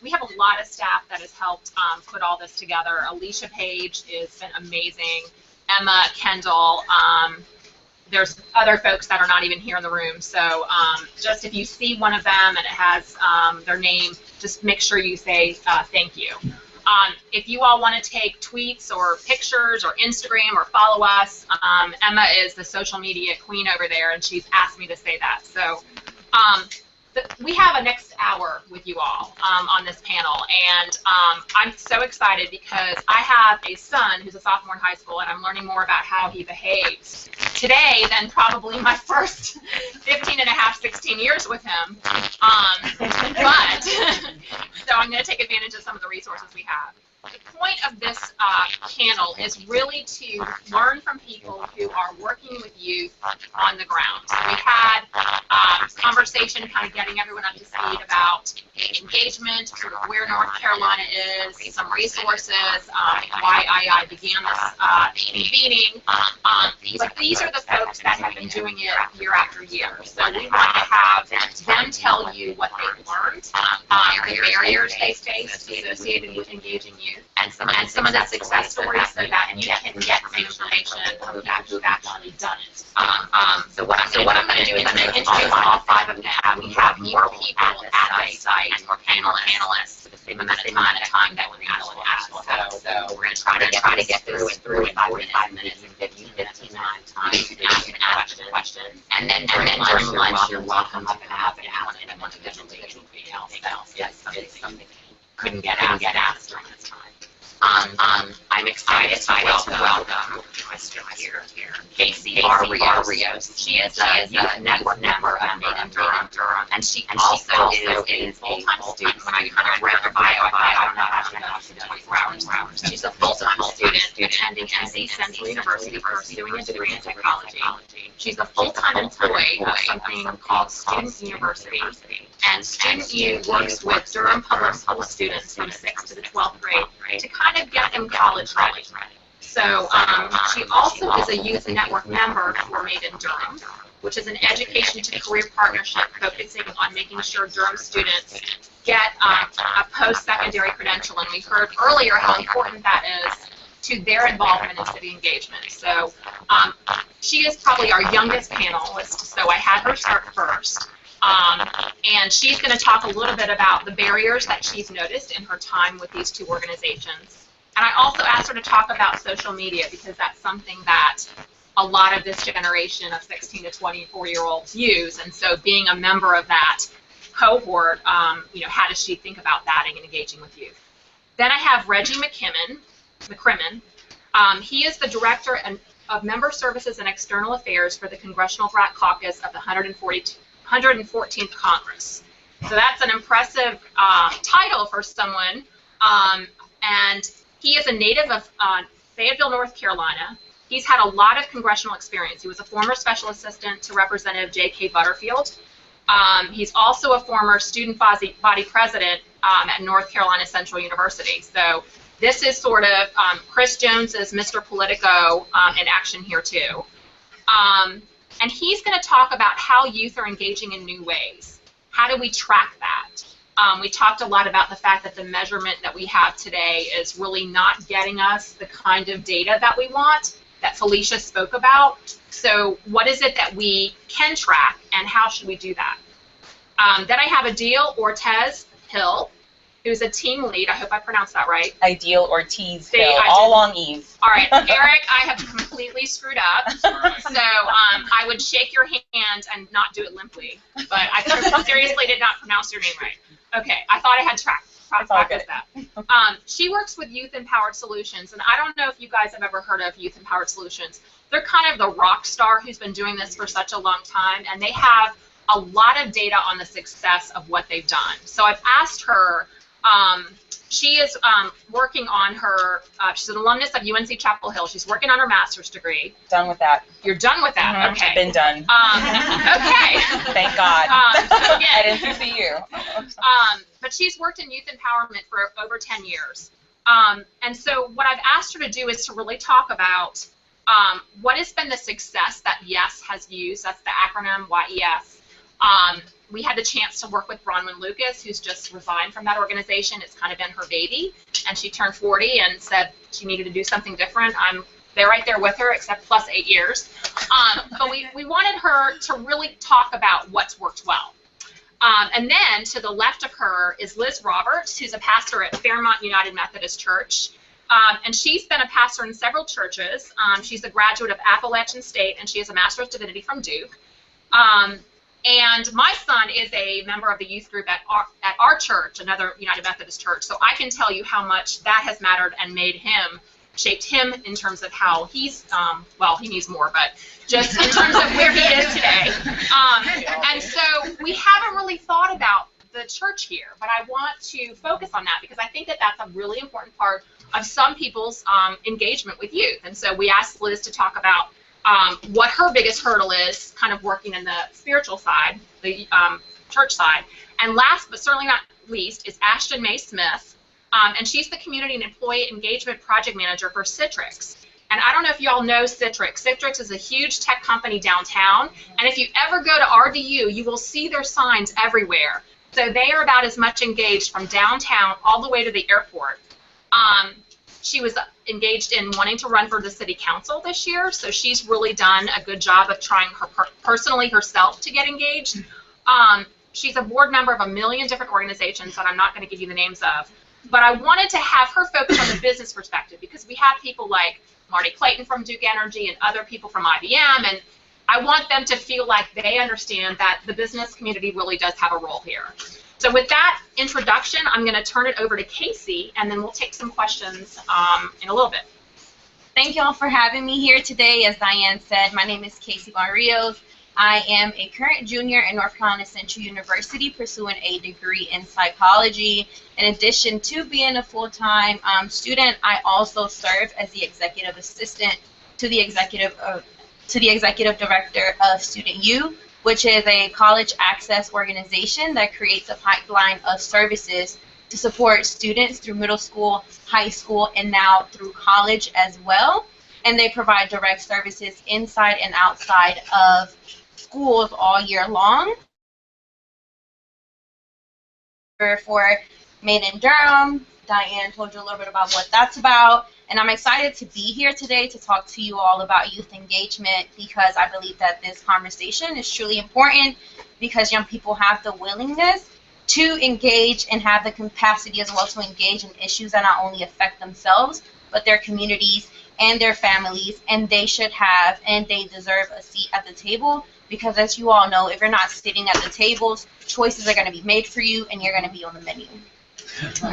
we have a lot of staff that has helped put all this together. Alicia Page has been amazing. Emma, Kendall, there's other folks that are not even here in the room. So just if you see one of them and it has their name, just make sure you say thank you. If you all want to take tweets or pictures or Instagram or follow us, Emma is the social media queen over there, and she's asked me to say that. So we have a next hour with you all on this panel, and I'm so excited because I have a son who's a sophomore in high school, and I'm learning more about how he behaves today than probably my first 15 and a half, 16 years with him. But so I'm going to take advantage of some of the resources we have. The point of this panel is really to learn from people who are working with youth on the ground. So we had conversation kind of getting everyone up to speed about engagement, sort of where North Carolina is, some resources, why IEI began this convening. But these are the folks that have been doing it year after year. So we want to have them tell you what they've learned, the barriers they faced associated with engaging youth, and some of the success stories so that you can get some information from who've actually done it. So what I'm going to do is I'm going to introduce all five of them. We have more people at the site and more panelists for the same amount of time that we're in Asheville. So we're going to try to get through in 5 minutes and give you 15 minutes time to ask questions. And then during lunch, you're welcome to have an hour and one individually else. Yes, something couldn't get asked during this time. I'm excited to welcome here, Casey Rios. She is a youth network member of Made in Durham, and she also is a full-time student. When I kind of read her bio, I don't know how she does 24 hours. She's a full-time student attending NC Central University, pursuing a degree in technology. She's a full-time employee of something called Student University, and Student U works with Durham Public School students from 6th to the 12th grade to kind of get them college ready. So she also is a youth network member for Made in Durham, which is an education to career partnership focusing on making sure Durham students get a post-secondary credential. And we heard earlier how important that is to their involvement in city engagement. So she is probably our youngest panelist, so I had her start first. And she's going to talk a little bit about the barriers that she's noticed in her time with these two organizations. And I also asked her to talk about social media because that's something that a lot of this generation of 16 to 24-year-olds use. And so being a member of that cohort, how does she think about that and engaging with youth? Then I have Reggie McCrimmon. He is the director of Member Services and External Affairs for the Congressional Black Caucus of the 114th Congress. So that's an impressive title for someone. And he is a native of Fayetteville, North Carolina. He's had a lot of congressional experience. He was a former special assistant to Representative J.K. Butterfield. He's also a former student body president at North Carolina Central University. So this is sort of Chris Jones's Mr. Politico in action here too. And he's going to talk about how youth are engaging in new ways. How do we track that? We talked a lot about the fact that the measurement that we have today is really not getting us the kind of data that we want, that Felicia spoke about. So what is it that we can track, and how should we do that? Then I have Adil Ortiz Hill, who's a team lead. I hope I pronounced that right. Adil Ortiz Hill, all long E's. All right, Eric, I have completely screwed up. So I would shake your hand and not do it limply. But I seriously did not pronounce your name right. Okay, I thought I had practiced that. She works with Youth Empowered Solutions, and I don't know if you guys have ever heard of Youth Empowered Solutions. They're kind of the rock star who's been doing this for such a long time, and they have a lot of data on the success of what they've done. So I've asked her, she is working on her, she's an alumnus of UNC Chapel Hill. She's working on her master's degree. Done with that. You're done with that? Mm-hmm. Okay. Been done. Okay. Thank God. So again, I didn't see you. But she's worked in youth empowerment for over 10 years. And so what I've asked her to do is to really talk about what has been the success that YES has used. That's the acronym YES. We had the chance to work with Bronwyn Lucas, who's just resigned from that organization. It's kind of been her baby, and she turned 40 and said she needed to do something different. I'm right there with her, except plus 8 years. But we wanted her to really talk about what's worked well. And then to the left of her is Liz Roberts, who's a pastor at Fairmont United Methodist Church. And she's been a pastor in several churches. She's a graduate of Appalachian State, and she has a Master's of Divinity from Duke. And my son is a member of the youth group at our church, another United Methodist church. So I can tell you how much that has mattered and shaped him in terms of how he's, well, he needs more, but just in terms of where he is today. And so we haven't really thought about the church here, but I want to focus on that because I think that that's a really important part of some people's engagement with youth. And so we asked Liz to talk about what her biggest hurdle is, kind of working in the spiritual side, the church side. And last but certainly not least is Ashton May Smith, and she's the Community and Employee Engagement Project Manager for Citrix. And I don't know if you all know Citrix. Citrix is a huge tech company downtown, and if you ever go to RDU, you will see their signs everywhere. So they are about as much engaged from downtown all the way to the airport. She was engaged in wanting to run for the city council this year, so she's really done a good job of trying personally herself to get engaged. She's a board member of a million different organizations that I'm not going to give you the names of, but I wanted to have her focus on the business perspective because we have people like Marty Clayton from Duke Energy and other people from IBM, and I want them to feel like they understand that the business community really does have a role here. So with that introduction, I'm going to turn it over to Casey, and then we'll take some questions in a little bit. Thank you all for having me here today. As Diane said, my name is Casey Barrios. I am a current junior at North Carolina Central University pursuing a degree in psychology. In addition to being a full-time student, I also serve as the executive assistant to the executive director of Student U, which is a college access organization that creates a pipeline of services to support students through middle school, high school, and now through college as well. And they provide direct services inside and outside of schools all year long. For Made in Durham, Diane told you a little bit about what that's about. And I'm excited to be here today to talk to you all about youth engagement because I believe that this conversation is truly important because young people have the willingness to engage and have the capacity as well to engage in issues that not only affect themselves, but their communities and their families, and they should have and they deserve a seat at the table because as you all know, if you're not sitting at the tables, choices are going to be made for you and you're going to be on the menu. In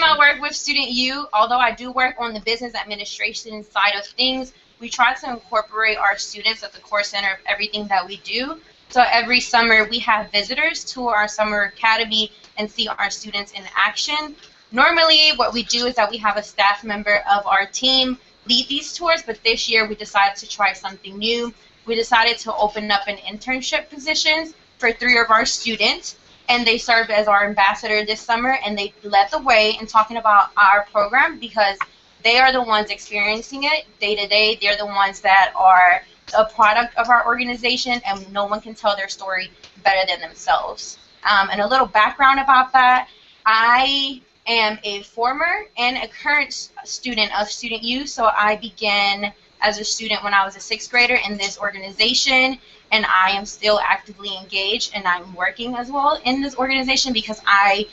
my work with Student U, although I do work on the business administration side of things, we try to incorporate our students at the core center of everything that we do. So every summer we have visitors to our summer academy and see our students in action. Normally what we do is that we have a staff member of our team lead these tours, but this year we decided to try something new. We decided to open up an internship positions for 3 of our students, and they served as our ambassador this summer, and they led the way in talking about our program because they are the ones experiencing it day to day. They're the ones that are a product of our organization, and no one can tell their story better than themselves. And a little background about that, I am a former and a current student of Student U, so I began as a student when I was a 6th grader in this organization, and I am still actively engaged, and I'm working as well in this organization because I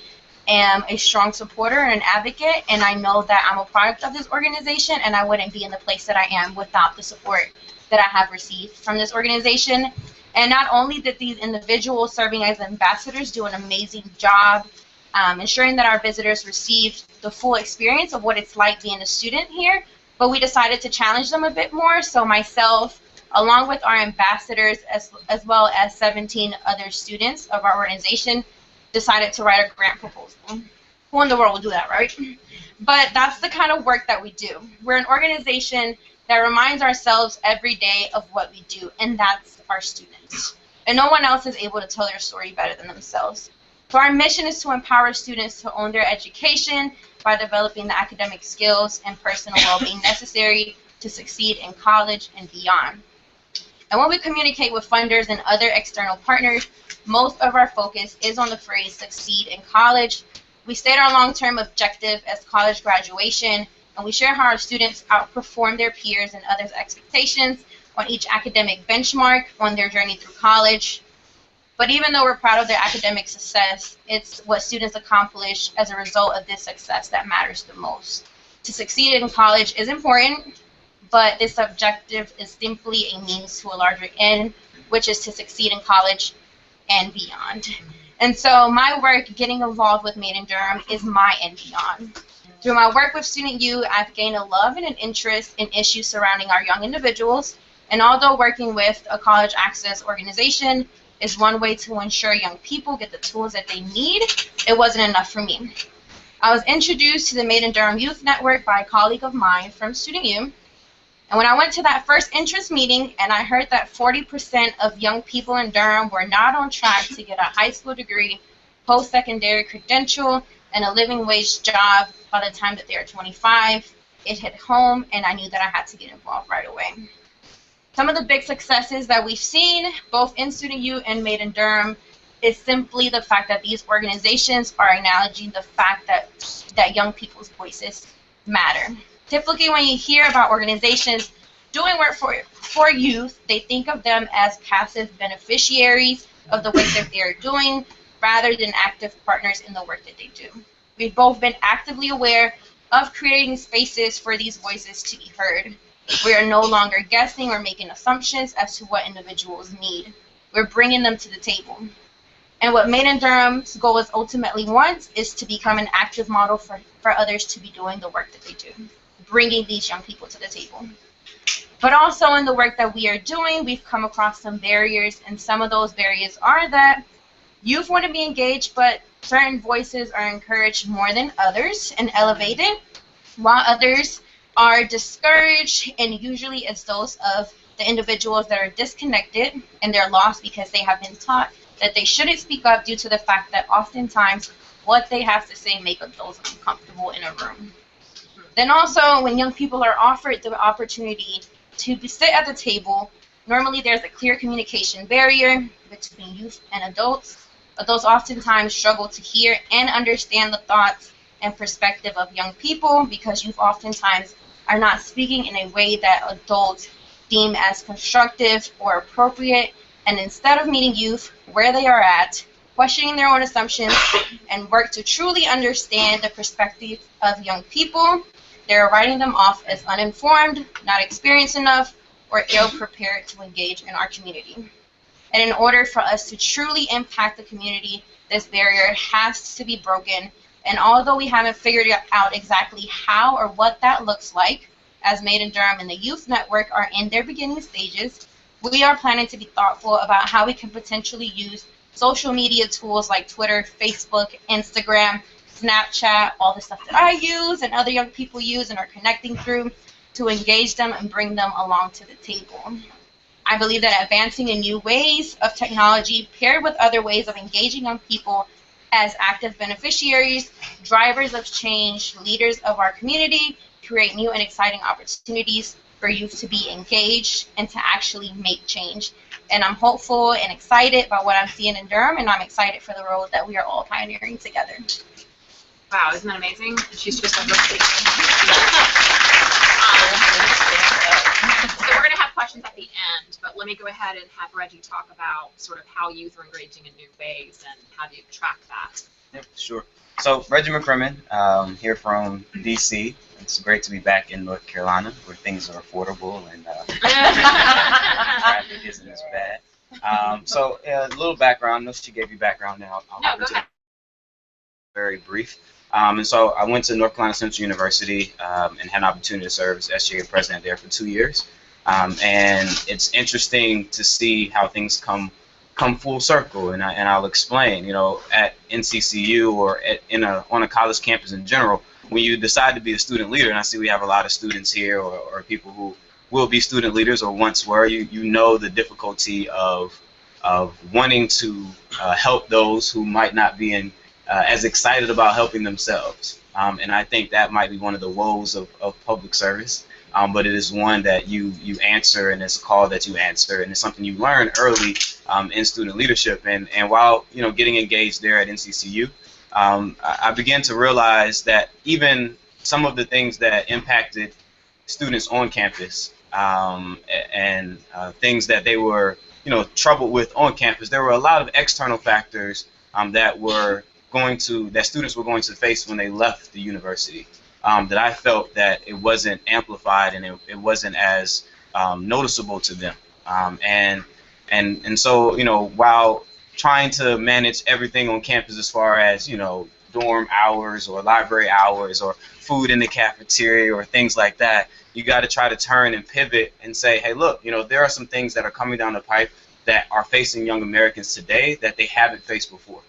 am a strong supporter and an advocate, and I know that I'm a product of this organization, and I wouldn't be in the place that I am without the support that I have received from this organization. And not only did these individuals serving as ambassadors do an amazing job ensuring that our visitors receive the full experience of what it's like being a student here, but we decided to challenge them a bit more. So myself, along with our ambassadors, as well as 17 other students of our organization, decided to write a grant proposal. Who in the world will do that, right? But that's the kind of work that we do. We're an organization that reminds ourselves every day of what we do, and that's our students. And no one else is able to tell their story better than themselves. So our mission is to empower students to own their education by developing the academic skills and personal well-being necessary to succeed in college and beyond. And when we communicate with funders and other external partners, most of our focus is on the phrase succeed in college. We state our long-term objective as college graduation, and we share how our students outperform their peers and others' expectations on each academic benchmark on their journey through college. But even though we're proud of their academic success, it's what students accomplish as a result of this success that matters the most. To succeed in college is important, but this objective is simply a means to a larger end, which is to succeed in college and beyond. And so my work getting involved with Made in Durham is my and beyond. Through my work with Student U, I've gained a love and an interest in issues surrounding our young individuals. And although working with a college access organization is one way to ensure young people get the tools that they need, it wasn't enough for me. I was introduced to the Made in Durham Youth Network by a colleague of mine from Student U. And when I went to that first interest meeting and I heard that 40% of young people in Durham were not on track to get a high school degree, post-secondary credential, and a living wage job by the time that they are 25, it hit home, and I knew that I had to get involved right away. Some of the big successes that we've seen, both in Student U and Made in Durham, is simply the fact that these organizations are acknowledging the fact that young people's voices matter. Typically, when you hear about organizations doing work for youth, they think of them as passive beneficiaries of the work that they are doing, rather than active partners in the work that they do. We've both been actively aware of creating spaces for these voices to be heard. We are no longer guessing or making assumptions as to what individuals need. We're bringing them to the table. And what Made in Durham's goal is ultimately wants is to become an active model for others to be doing the work that they do, bringing these young people to the table. But also in the work that we are doing, we've come across some barriers, and some of those barriers are that youth want to be engaged, but certain voices are encouraged more than others and elevated, while others are discouraged, and usually it's those of the individuals that are disconnected and they're lost because they have been taught that they shouldn't speak up due to the fact that oftentimes what they have to say make those uncomfortable in a room. Then also, when young people are offered the opportunity to sit at the table, normally there's a clear communication barrier between youth and adults. Adults oftentimes struggle to hear and understand the thoughts and perspective of young people because youth oftentimes are not speaking in a way that adults deem as constructive or appropriate. And instead of meeting youth where they are at, questioning their own assumptions, and work to truly understand the perspective of young people, they're writing them off as uninformed, not experienced enough, or ill-prepared to engage in our community. And in order for us to truly impact the community this barrier has to be broken. And although we haven't figured out exactly how or what that looks like, as Made in Durham and the Youth Network are in their beginning stages, we are planning to be thoughtful about how we can potentially use social media tools like Twitter, Facebook, Instagram, Snapchat, all the stuff that I use and other young people use and are connecting through to engage them and bring them along to the table. I believe that advancing in new ways of technology paired with other ways of engaging young people as active beneficiaries, drivers of change, leaders of our community, create new and exciting opportunities for youth to be engaged and to actually make change. And I'm hopeful and excited about what I'm seeing in Durham, and I'm excited for the road that we are all pioneering together. Wow, isn't that amazing? She's just like, so we're going to have questions at the end, but let me go ahead and have Reggie talk about sort of how youth are engaging in new ways and how do you track that. Yep, sure. So Reggie McCrimmon, here from DC. It's great to be back in North Carolina where things are affordable and traffic isn't as bad. So a little background. I know she gave you background now. I'll go ahead. Very brief. And so I went to North Carolina Central University and had an opportunity to serve as SGA president there for 2 years. And it's interesting to see how things come full circle, and I'll explain. You know, at NCCU or on a college campus in general, when you decide to be a student leader, and I see we have a lot of students here or people who will be student leaders or once were, you know the difficulty of wanting to help those who might not be as excited about helping themselves. And I think that might be one of the woes of public service. But it is one that you answer, and it's a call that you answer, and it's something you learn early in student leadership. And while getting engaged there at NCCU, I began to realize that even some of the things that impacted students on campus and things that they were troubled with on campus, there were a lot of external factors that students were going to face when they left the university. That I felt that it wasn't amplified and it wasn't as noticeable to them. And so, while trying to manage everything on campus as far as, dorm hours or library hours or food in the cafeteria or things like that, you got to try to turn and pivot and say, hey, look, there are some things that are coming down the pipe that are facing young Americans today that they haven't faced before.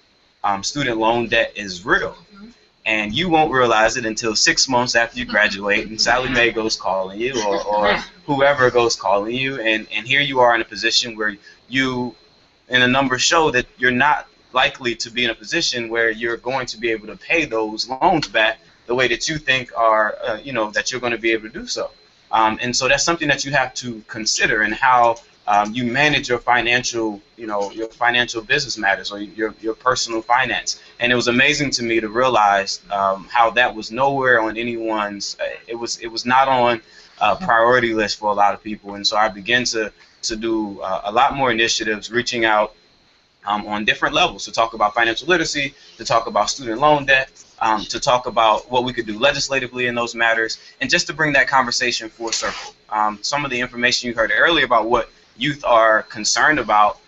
Student loan debt is real. And you won't realize it until 6 months after you graduate and Sally Mae goes calling you or whoever goes calling you. And here you are in a position where and the numbers show that you're not likely to be in a position where you're going to be able to pay those loans back the way that you think are, that you're going to be able to do so. And so that's something that you have to consider in how you manage your financial, your financial business matters or your personal finance. And it was amazing to me to realize how that was nowhere on anyone's. It was not on a priority list for a lot of people. And so I began to do a lot more initiatives, reaching out on different levels to talk about financial literacy, to talk about student loan debt, to talk about what we could do legislatively in those matters, and just to bring that conversation full circle. Some of the information you heard earlier about what youth are concerned about,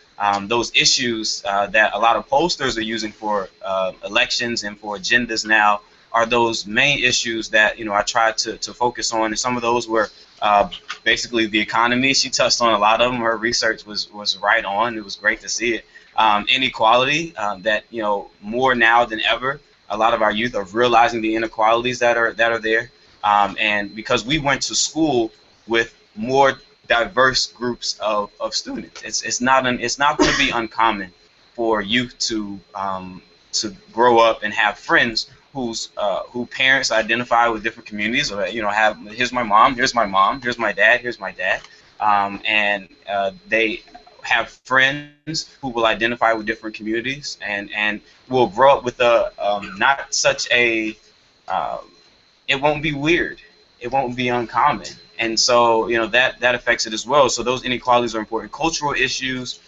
those issues that a lot of pollsters are using for elections and for agendas now are those main issues that I tried to focus on, and some of those were basically the economy. She touched on a lot of them. Her research was right on. It was great to see it. Inequality, that more now than ever, a lot of our youth are realizing the inequalities that are there, and because we went to school with more diverse groups of students, it's not going to be uncommon for youth to grow up and have friends who parents identify with different communities, or have here's my mom, here's my dad, and they have friends who will identify with different communities and will grow up with not such a it won't be weird, it won't be uncommon. And so, that affects it as well. So those inequalities are important. Cultural issues,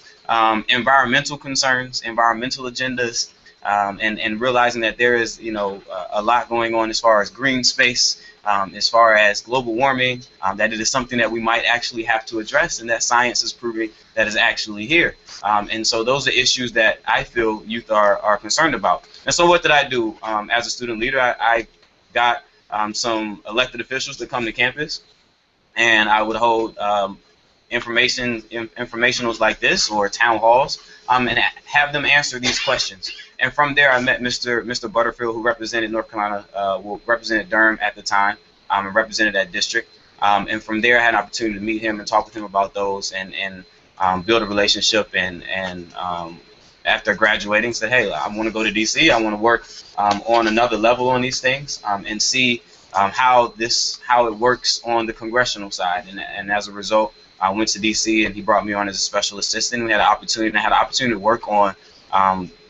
environmental concerns, environmental agendas, and realizing that there is, a lot going on as far as green space as far as global warming, that it is something that we might actually have to address, and that science is proving that is actually here. And so those are issues that I feel youth are concerned about. And so what did I do as a student leader? I got some elected officials to come to campus, and I would hold informationals like this or town halls, and have them answer these questions. And from there, I met Mr. Butterfield, who represented North Carolina, represented Durham at the time, and represented that district. And from there, I had an opportunity to meet him and talk with him about those, and build a relationship. And after graduating, said, hey, I want to go to DC. I want to work on another level on these things, and see how it works on the congressional side. And as a result, I went to DC, and he brought me on as a special assistant. We had an opportunity, and I had an opportunity to work on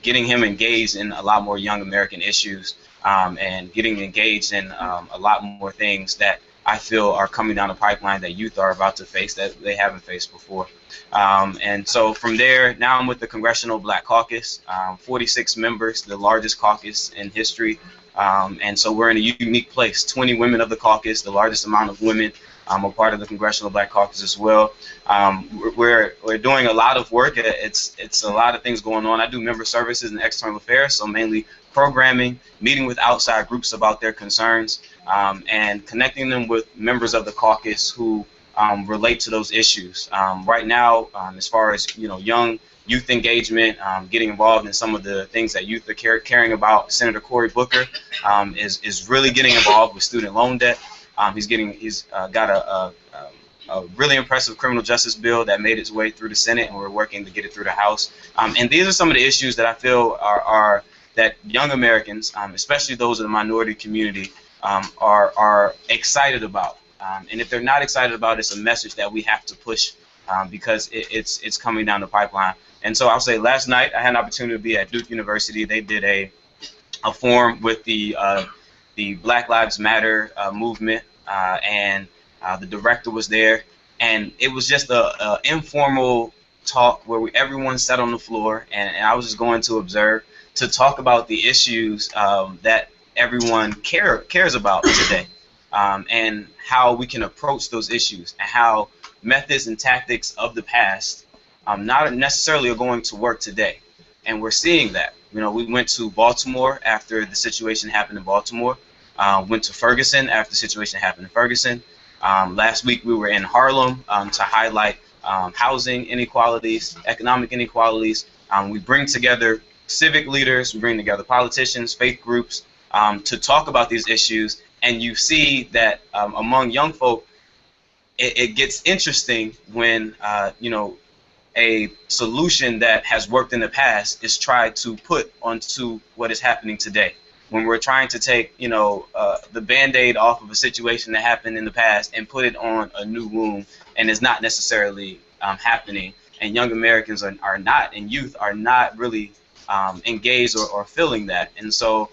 getting him engaged in a lot more young American issues, and getting engaged in a lot more things that I feel are coming down the pipeline that youth are about to face that they haven't faced before. And so from there, now I'm with the Congressional Black Caucus, 46 members, the largest caucus in history. And so we're in a unique place. 20 women of the caucus, the largest amount of women are part of the Congressional Black Caucus as well. We're doing a lot of work. It's a lot of things going on. I do member services and external affairs, so mainly programming, meeting with outside groups about their concerns, and connecting them with members of the caucus who relate to those issues. Right now, as far as young youth engagement, getting involved in some of the things that youth are caring about, Senator Cory Booker is really getting involved with student loan debt. He's got a really impressive criminal justice bill that made its way through the Senate, and we're working to get it through the House. And these are some of the issues that I feel are that young Americans, especially those in the minority community, are excited about. And if they're not excited about it, it's a message that we have to push, because it's coming down the pipeline. And so I'll say last night I had an opportunity to be at Duke University. They did a forum with the Black Lives Matter movement, and the director was there, and it was just a informal talk where everyone sat on the floor, and I was just going to observe, to talk about the issues that everyone cares about today, and how we can approach those issues, and how methods and tactics of the past not necessarily are going to work today. And we're seeing that. We went to Baltimore after the situation happened in Baltimore. Went to Ferguson after the situation happened in Ferguson. Last week we were in Harlem to highlight housing inequalities, economic inequalities. We bring together civic leaders, we bring together politicians, faith groups, to talk about these issues. And you see that among young folk, it gets interesting when a solution that has worked in the past is tried to put onto what is happening today. When we're trying to take, the Band-Aid off of a situation that happened in the past and put it on a new wound, and it's not necessarily happening, and young Americans are not, and youth are not really engaged or feeling that. And so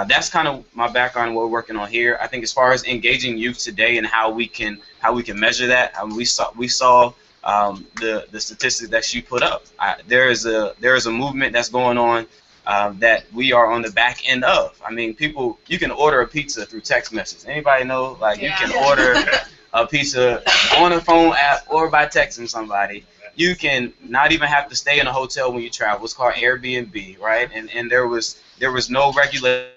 that's kind of my background and what we're working on here. I think as far as engaging youth today and how we can measure that, we saw the statistics that she put up. There is a movement that's going on that we are on the back end of. I mean, you can order a pizza through text message. Anybody know? You can order a pizza on a phone app or by texting somebody. You can not even have to stay in a hotel when you travel. It's called Airbnb, right? And there was no regulation,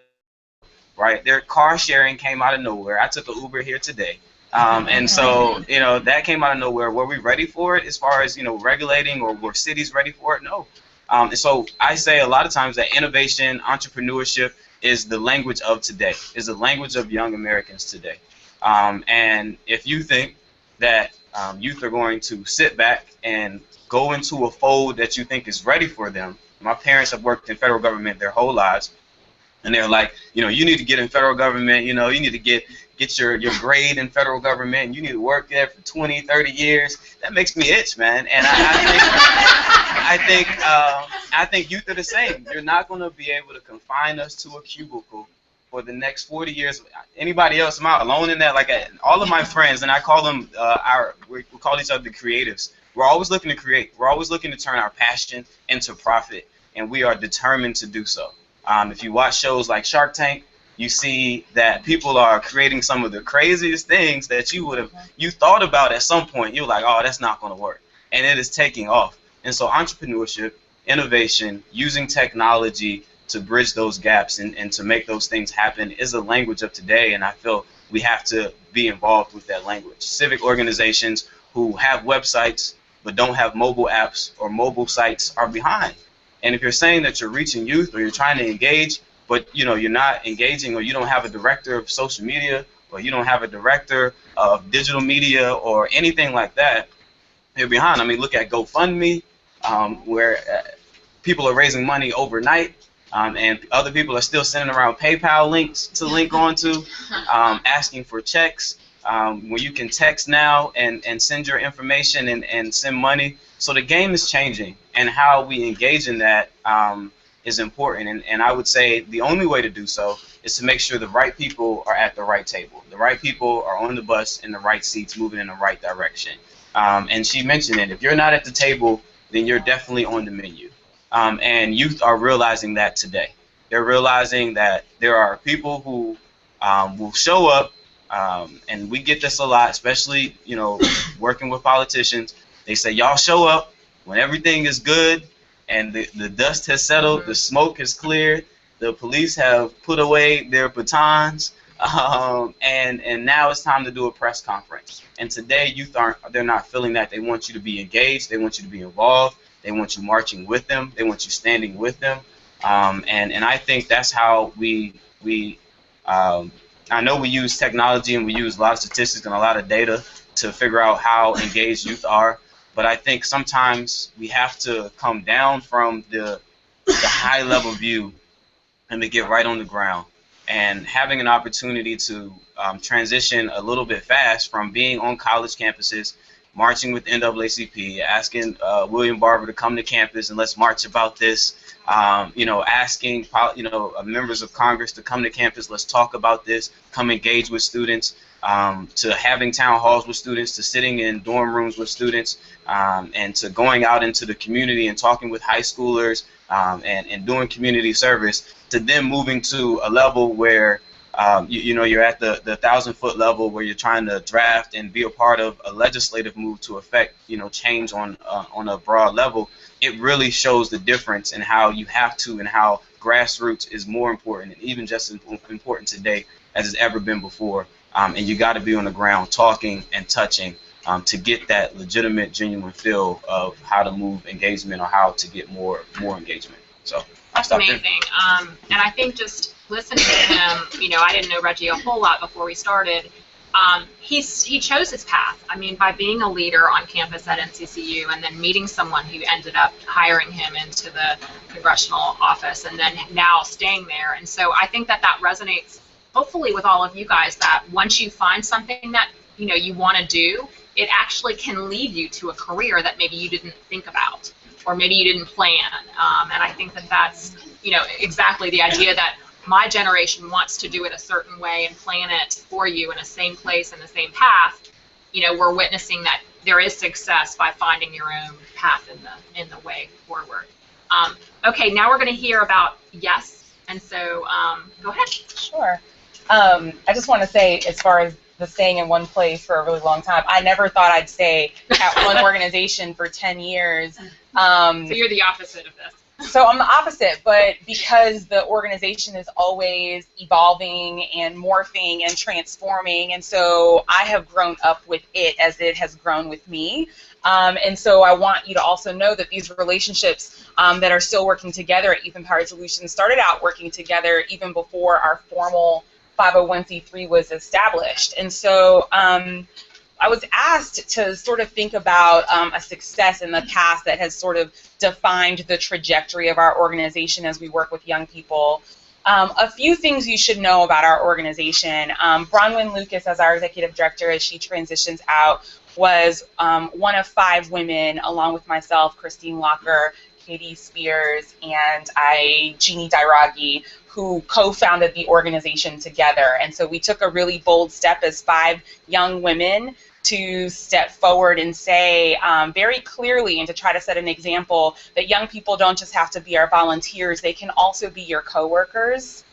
right? Their car sharing came out of nowhere. I took an Uber here today. And so, that came out of nowhere. Were we ready for it as far as, regulating, or were cities ready for it? No. And so I say a lot of times that innovation, entrepreneurship is the language of today, is the language of young Americans today. And if you think that youth are going to sit back and go into a fold that you think is ready for them. My parents have worked in federal government their whole lives, and they're like, you need to get in federal government, you need to get your grade in federal government, and you need to work there for 20, 30 years. That makes me itch, man. And I think youth are the same. You're not going to be able to confine us to a cubicle for the next 40 years. Anybody else? Am I alone in that? All of my friends, and I call them we call each other the creatives. We're always looking to create. We're always looking to turn our passion into profit, and we are determined to do so. If you watch shows like Shark Tank, you see that people are creating some of the craziest things that you thought about at some point. You're like, oh, that's not going to work, and it is taking off. And so entrepreneurship, innovation, using technology to bridge those gaps and to make those things happen is a language of today, and I feel we have to be involved with that language. Civic organizations who have websites but don't have mobile apps or mobile sites are behind. And if you're saying that you're reaching youth or you're trying to engage, but you're not engaging, or you don't have a director of social media, or you don't have a director of digital media or anything like that, you're behind. I mean, look at GoFundMe, where people are raising money overnight, and other people are still sending around PayPal links to link onto, asking for checks, where you can text now and send your information and send money. So the game is changing, and how we engage in that is important. And I would say the only way to do so is to make sure the right people are at the right table. The right people are on the bus in the right seats, moving in the right direction. And she mentioned it. If you're not at the table, then you're definitely on the menu. And youth are realizing that today. They're realizing that there are people who will show up, and we get this a lot, especially working with politicians. They say, y'all show up when everything is good and the dust has settled, the smoke has cleared, the police have put away their batons, and now it's time to do a press conference. And today, youth they're not feeling that. They want you to be engaged. They want you to be involved. They want you marching with them. They want you standing with them. And I think that's how I know we use technology and we use a lot of statistics and a lot of data to figure out how engaged youth are. But I think sometimes we have to come down from the high level view and to get right on the ground. And having an opportunity to transition a little bit fast from being on college campuses, marching with NAACP, asking William Barber to come to campus and let's march about this, asking members of Congress to come to campus, let's talk about this, come engage with students, to having town halls with students, to sitting in dorm rooms with students, and to going out into the community and talking with high schoolers, and doing community service, to then moving to a level where you're at the 1,000-foot level, where you're trying to draft and be a part of a legislative move to affect change on a broad level. It really shows the difference in how you have to, and how grassroots is more important, and even just as important today as it's ever been before. And you got to be on the ground talking and touching to get that legitimate, genuine feel of how to move engagement, or how to get more engagement. So that's amazing. And I think just listening to him, I didn't know Reggie a whole lot before we started. He chose his path. I mean, by being a leader on campus at NCCU, and then meeting someone who ended up hiring him into the congressional office, and then now staying there. And so I think that resonates, hopefully, with all of you guys, that once you find something that you want to do, it actually can lead you to a career that maybe you didn't think about, or maybe you didn't plan. And I think that that's exactly the idea, that my generation wants to do it a certain way and plan it for you in the same place and the same path. We're witnessing that there is success by finding your own path in the way forward. Okay, now we're going to hear about Yes, and so go ahead. Sure. I just want to say, as far as the staying in one place for a really long time, I never thought I'd stay at one organization for 10 years. So you're the opposite of this. So I'm the opposite, but because the organization is always evolving and morphing and transforming, and so I have grown up with it as it has grown with me. And so I want you to also know that these relationships that are still working together at Youth Empowered Solutions started out working together even before our formal 501c3 was established. And so I was asked to sort of think about a success in the past that has sort of defined the trajectory of our organization as we work with young people. A few things you should know about our organization. Bronwyn Lucas, as our executive director, as she transitions out, was one of 5 women, along with myself, Christine Locker, Katie Spears, and Jeannie Dairagi, who co-founded the organization together. And so we took a really bold step as 5 young women to step forward and say very clearly, and to try to set an example, that young people don't just have to be our volunteers, they can also be your coworkers.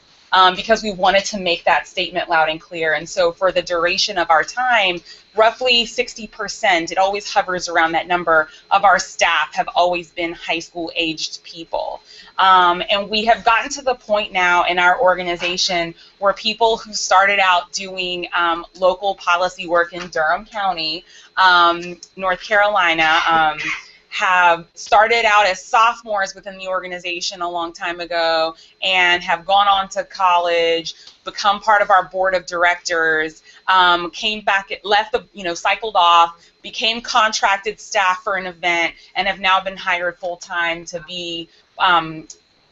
because we wanted to make that statement loud and clear. And so for the duration of our time, roughly 60%, it always hovers around that number, of our staff have always been high school aged people. And we have gotten to the point now in our organization where people who started out doing local policy work in Durham County, North Carolina, have started out as sophomores within the organization a long time ago and have gone on to college, become part of our board of directors, came back, left the, cycled off, became contracted staff for an event, and have now been hired full time to be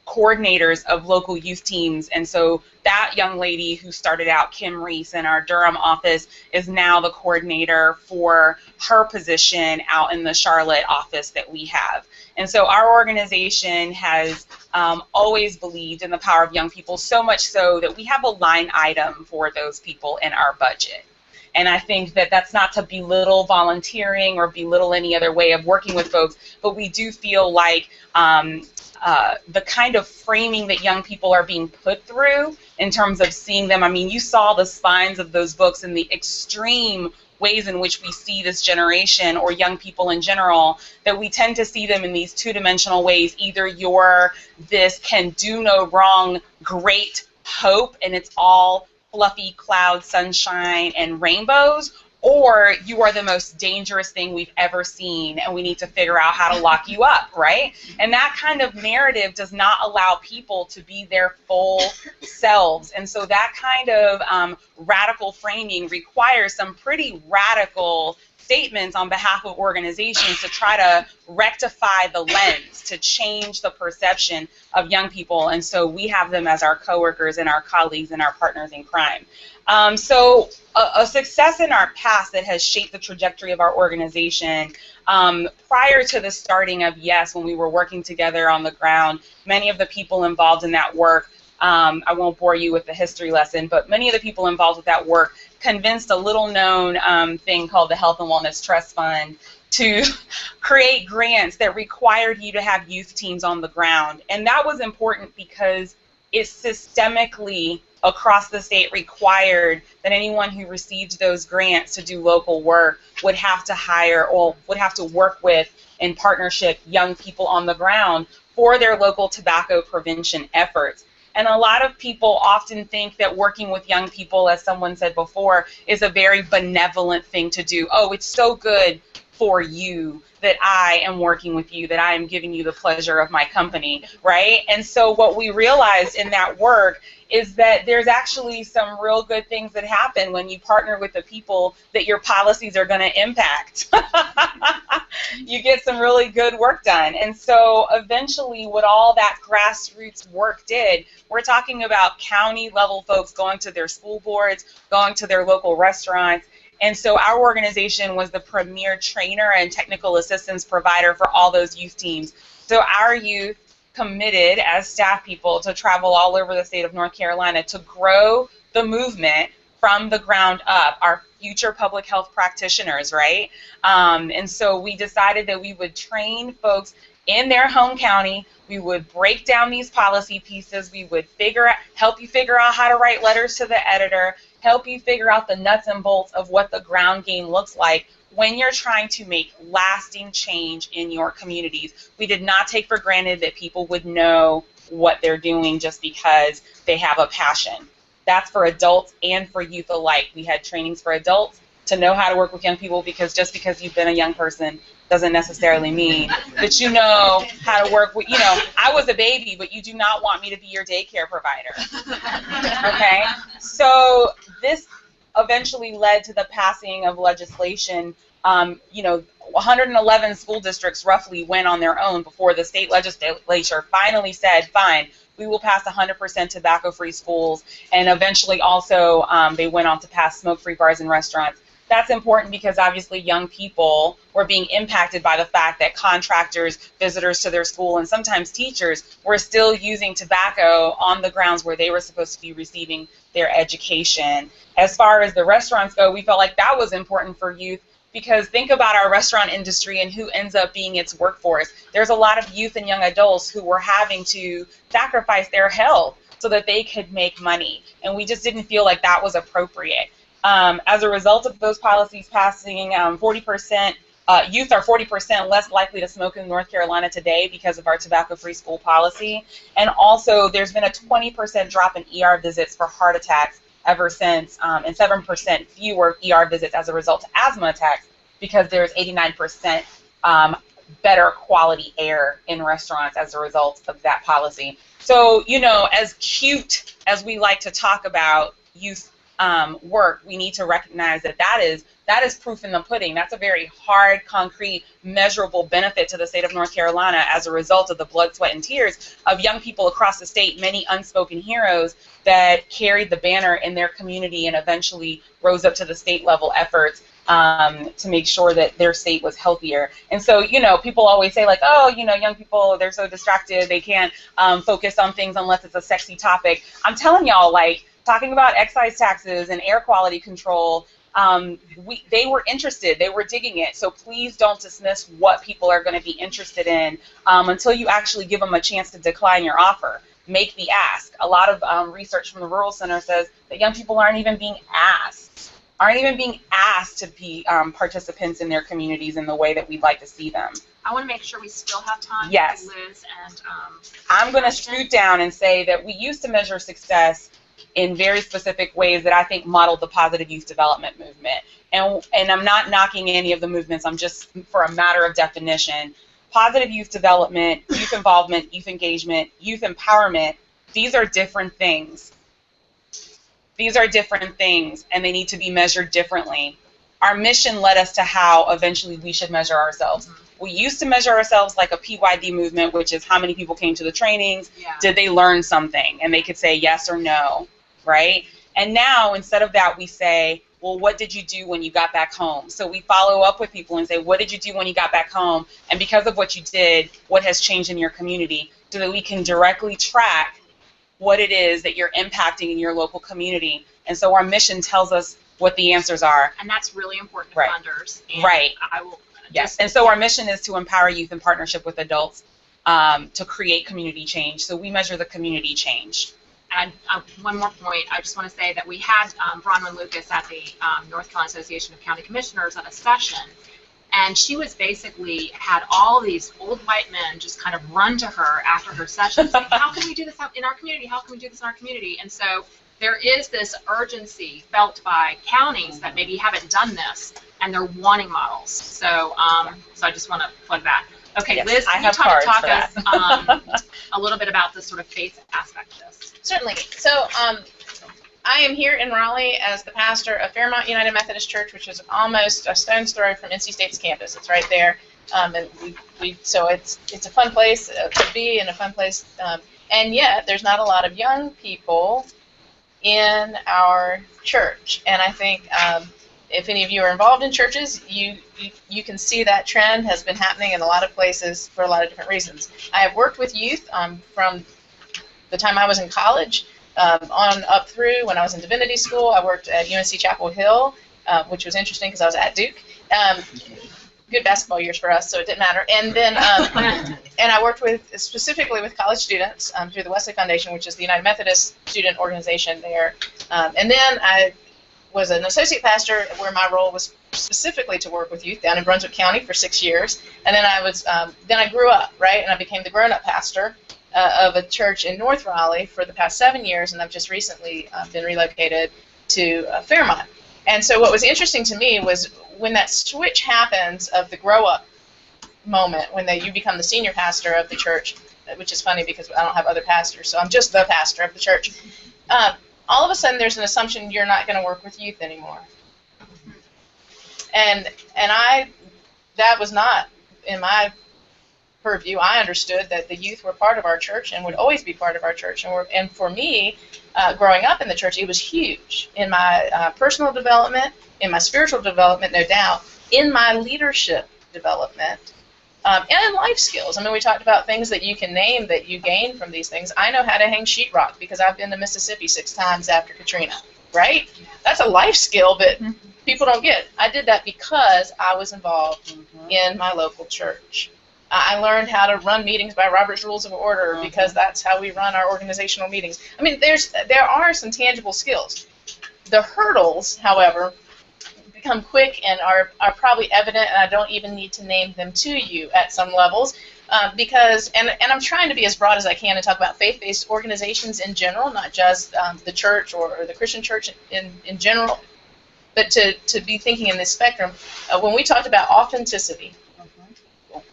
coordinators of local youth teams. And so that young lady who started out, Kim Reese, in our Durham office, is now the coordinator for her position out in the Charlotte office that we have. And so our organization has always believed in the power of young people, so much so that we have a line item for those people in our budget. And I think that that's not to belittle volunteering or belittle any other way of working with folks, but we do feel like the kind of framing that young people are being put through in terms of seeing them. I mean, you saw the spines of those books and the extreme ways in which we see this generation or young people in general, that we tend to see them in these two-dimensional ways. Either you're this can do no wrong, great hope, and it's all fluffy clouds, sunshine, and rainbows, or you are the most dangerous thing we've ever seen, and we need to figure out how to lock you up, right? And that kind of narrative does not allow people to be their full selves. And so that kind of radical framing requires some pretty radical statements on behalf of organizations to try to rectify the lens, to change the perception of young people. And so we have them as our coworkers and our colleagues and our partners in crime. So a success in our past that has shaped the trajectory of our organization, prior to the starting of YES, when we were working together on the ground, many of the people involved in that work, I won't bore you with the history lesson, but many of the people involved with that work convinced a little-known thing called the Health and Wellness Trust Fund to create grants that required you to have youth teams on the ground. And that was important because it systemically across the state required that anyone who received those grants to do local work would have to hire or would have to work with, in partnership, young people on the ground for their local tobacco prevention efforts. And a lot of people often think that working with young people, as someone said before, is a very benevolent thing to do. Oh, it's so good for you that I am working with you, that I am giving you the pleasure of my company, right? And so what we realized in that work is that there's actually some real good things that happen when you partner with the people that your policies are going to impact. You get some really good work done. And so eventually what all that grassroots work did, we're talking about county level folks going to their school boards, going to their local restaurants. And so our organization was the premier trainer and technical assistance provider for all those youth teams. So our youth committed as staff people to travel all over the state of North Carolina to grow the movement from the ground up, our future public health practitioners, right? And so we decided that we would train folks in their home county. We would break down these policy pieces. We would help you figure out how to write letters to the editor, help you figure out the nuts and bolts of what the ground game looks like when you're trying to make lasting change in your communities. We did not take for granted that people would know what they're doing just because they have a passion. That's for adults and for youth alike. We had trainings for adults to know how to work with young people, because just because you've been a young person doesn't necessarily mean that you know how to work with, I was a baby, but you do not want me to be your daycare provider. Okay? So this eventually led to the passing of legislation. 111 school districts roughly went on their own before the state legislature finally said, fine, we will pass 100% tobacco-free schools, and eventually also they went on to pass smoke-free bars and restaurants. That's important because obviously young people were being impacted by the fact that contractors, visitors to their school, and sometimes teachers were still using tobacco on the grounds where they were supposed to be receiving their education. As far as the restaurants go, we felt like that was important for youth, because think about our restaurant industry and who ends up being its workforce. There's a lot of youth and young adults who were having to sacrifice their health so that they could make money. And we just didn't feel like that was appropriate. As a result of those policies passing, 40% youth are 40% less likely to smoke in North Carolina today because of our tobacco-free school policy. And also, there's been a 20% drop in ER visits for heart attacks ever since, and 7% fewer ER visits as a result of asthma attacks because there's 89% better quality air in restaurants as a result of that policy. So, you know, as cute as we like to talk about youth work, we need to recognize that that is proof in the pudding. That's a very hard, concrete, measurable benefit to the state of North Carolina as a result of the blood, sweat, and tears of young people across the state, many unspoken heroes that carried the banner in their community and eventually rose up to the state level efforts to make sure that their state was healthier. And so, you know, people always say like, oh, you know, young people, they're so distracted, they can't focus on things unless it's a sexy topic. I'm telling y'all, like, talking about excise taxes and air quality control, they were interested, they were digging it. So please don't dismiss what people are going to be interested in until you actually give them a chance to decline your offer. Make the ask. A lot of research from the Rural Center says that young people aren't even being asked to be participants in their communities in the way that we'd like to see them. I want to make sure we still have time. Yes. Liz and I'm going to shoot down and say that we used to measure success in very specific ways that I think modeled the positive youth development movement. And I'm not knocking any of the movements, I'm just, for a matter of definition, positive youth development, youth involvement, youth engagement, youth empowerment, these are different things. These are different things, and they need to be measured differently. Our mission led us to how eventually we should measure ourselves. We used to measure ourselves like a PYD movement, which is how many people came to the trainings, did they learn something, and they could say yes or no, right? And now, instead of that, we say, well, what did you do when you got back home? So we follow up with people and say, what did you do when you got back home? And because of what you did, what has changed in your community? So that we can directly track what it is that you're impacting in your local community. And so our mission tells us what the answers are. And that's really important to right. funders. And right. I will yes. And so our mission is to empower youth in partnership with adults to create community change. So we measure the community change. And one more point, I just want to say that we had Bronwyn Lucas at the North Carolina Association of County Commissioners at a session, and she was basically had all these old white men just kind of run to her after her session saying, how can we do this in our community? How can we do this in our community? And so there is this urgency felt by counties that maybe haven't done this, and they're wanting models. So, so I just want to plug that. Okay, yes, Liz, can you talk us a little bit about the sort of faith aspect of this? Certainly. So I am here in Raleigh as the pastor of Fairmont United Methodist Church, which is almost a stone's throw from NC State's campus. It's right there. And so it's a fun place to be and a fun place. And yet there's not a lot of young people in our church. And I think if any of you are involved in churches, you can see that trend has been happening in a lot of places for a lot of different reasons. I have worked with youth from the time I was in college on up through when I was in divinity school. I worked at UNC Chapel Hill, which was interesting because I was at Duke. Good basketball years for us, so it didn't matter. And then and I worked specifically with college students through the Wesley Foundation, which is the United Methodist student organization there. And then I was an associate pastor where my role was specifically to work with youth down in Brunswick County for 6 years. And then I grew up, right, and I became the grown-up pastor of a church in North Raleigh for the past 7 years, and I've just recently been relocated to Fairmont. And so what was interesting to me was when that switch happens of the grow-up moment, when you become the senior pastor of the church, which is funny because I don't have other pastors, so I'm just the pastor of the church. All of a sudden there's an assumption you're not going to work with youth anymore. And that was not in my purview. I understood that the youth were part of our church and would always be part of our church. And for me, growing up in the church, it was huge in my personal development, in my spiritual development, no doubt, in my leadership development, and in life skills. I mean, we talked about things that you can name that you gain from these things. I know how to hang sheetrock because I've been to Mississippi 6 times after Katrina, right? That's a life skill that people don't get. I did that because I was involved in my local church. I learned how to run meetings by Robert's Rules of Order because that's how we run our organizational meetings. I mean, there are some tangible skills. The hurdles, however, become quick and are probably evident, and I don't even need to name them to you at some levels. Because, and I'm trying to be as broad as I can and talk about faith-based organizations in general, not just the church or the Christian church in general, but to be thinking in this spectrum. When we talked about authenticity,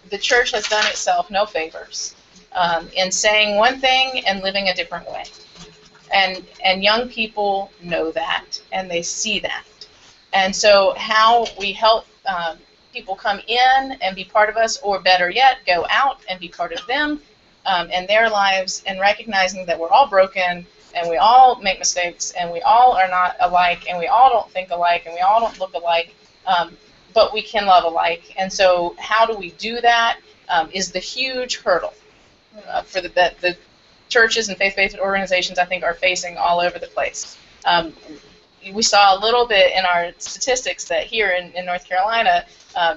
the church has done itself no favors in saying one thing and living a different way. And young people know that, and they see that. And so how we help people come in and be part of us, or better yet, go out and be part of them and their lives, and recognizing that we're all broken, and we all make mistakes, and we all are not alike, and we all don't think alike, and we all don't look alike, but we can love alike. And so how do we do that is the huge hurdle for the churches and faith-based organizations, I think, are facing all over the place. We saw a little bit in our statistics that here in North Carolina,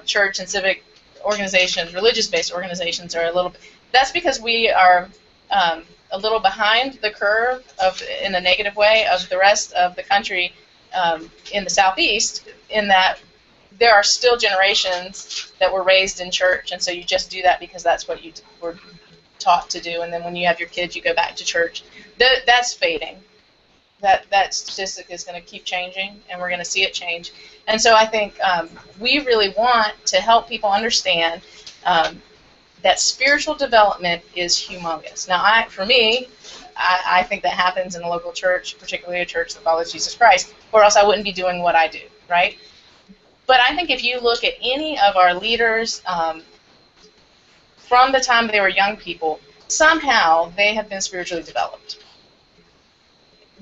church and civic organizations, religious-based organizations are a little bit, that's because we are a little behind the curve in a negative way of the rest of the country in the Southeast, in that there are still generations that were raised in church, and so you just do that because that's what you were taught to do, and then when you have your kids, you go back to church. That's fading. That statistic is going to keep changing, and we're going to see it change. And so I think we really want to help people understand that spiritual development is humongous. Now, for me, I think that happens in a local church, particularly a church that follows Jesus Christ, or else I wouldn't be doing what I do, right? But I think if you look at any of our leaders from the time they were young people, somehow they have been spiritually developed.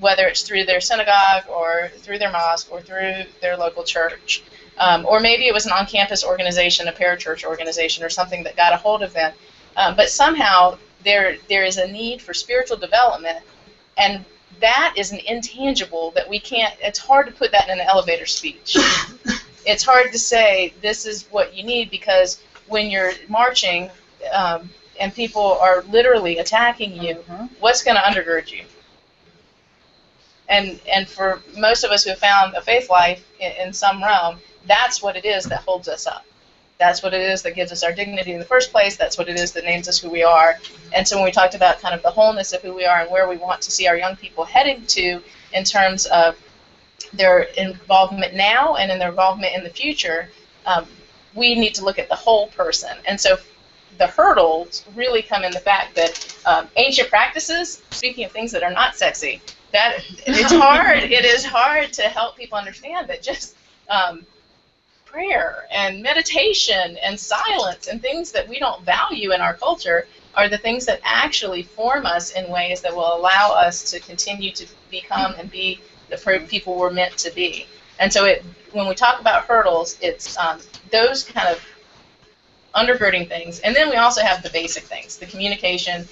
Whether it's through their synagogue or through their mosque or through their local church. Or maybe it was an on-campus organization, a parachurch organization, or something that got a hold of them. But somehow there is a need for spiritual development, and that is an intangible that we can't, it's hard to put that in an elevator speech. It's hard to say this is what you need, because when you're marching and people are literally attacking you, what's going to undergird you? And for most of us who have found a faith life in some realm, that's what it is that holds us up. That's what it is that gives us our dignity in the first place. That's what it is that names us who we are. And so when we talked about kind of the wholeness of who we are and where we want to see our young people heading to in terms of their involvement now and in their involvement in the future, we need to look at the whole person. And so the hurdles really come in the fact that ancient practices, speaking of things that are not sexy, that it's hard. It is hard to help people understand that just prayer and meditation and silence and things that we don't value in our culture are the things that actually form us in ways that will allow us to continue to become and be the people we're meant to be. And so when we talk about hurdles, it's those kind of undergirding things. And then we also have the basic things, the communication.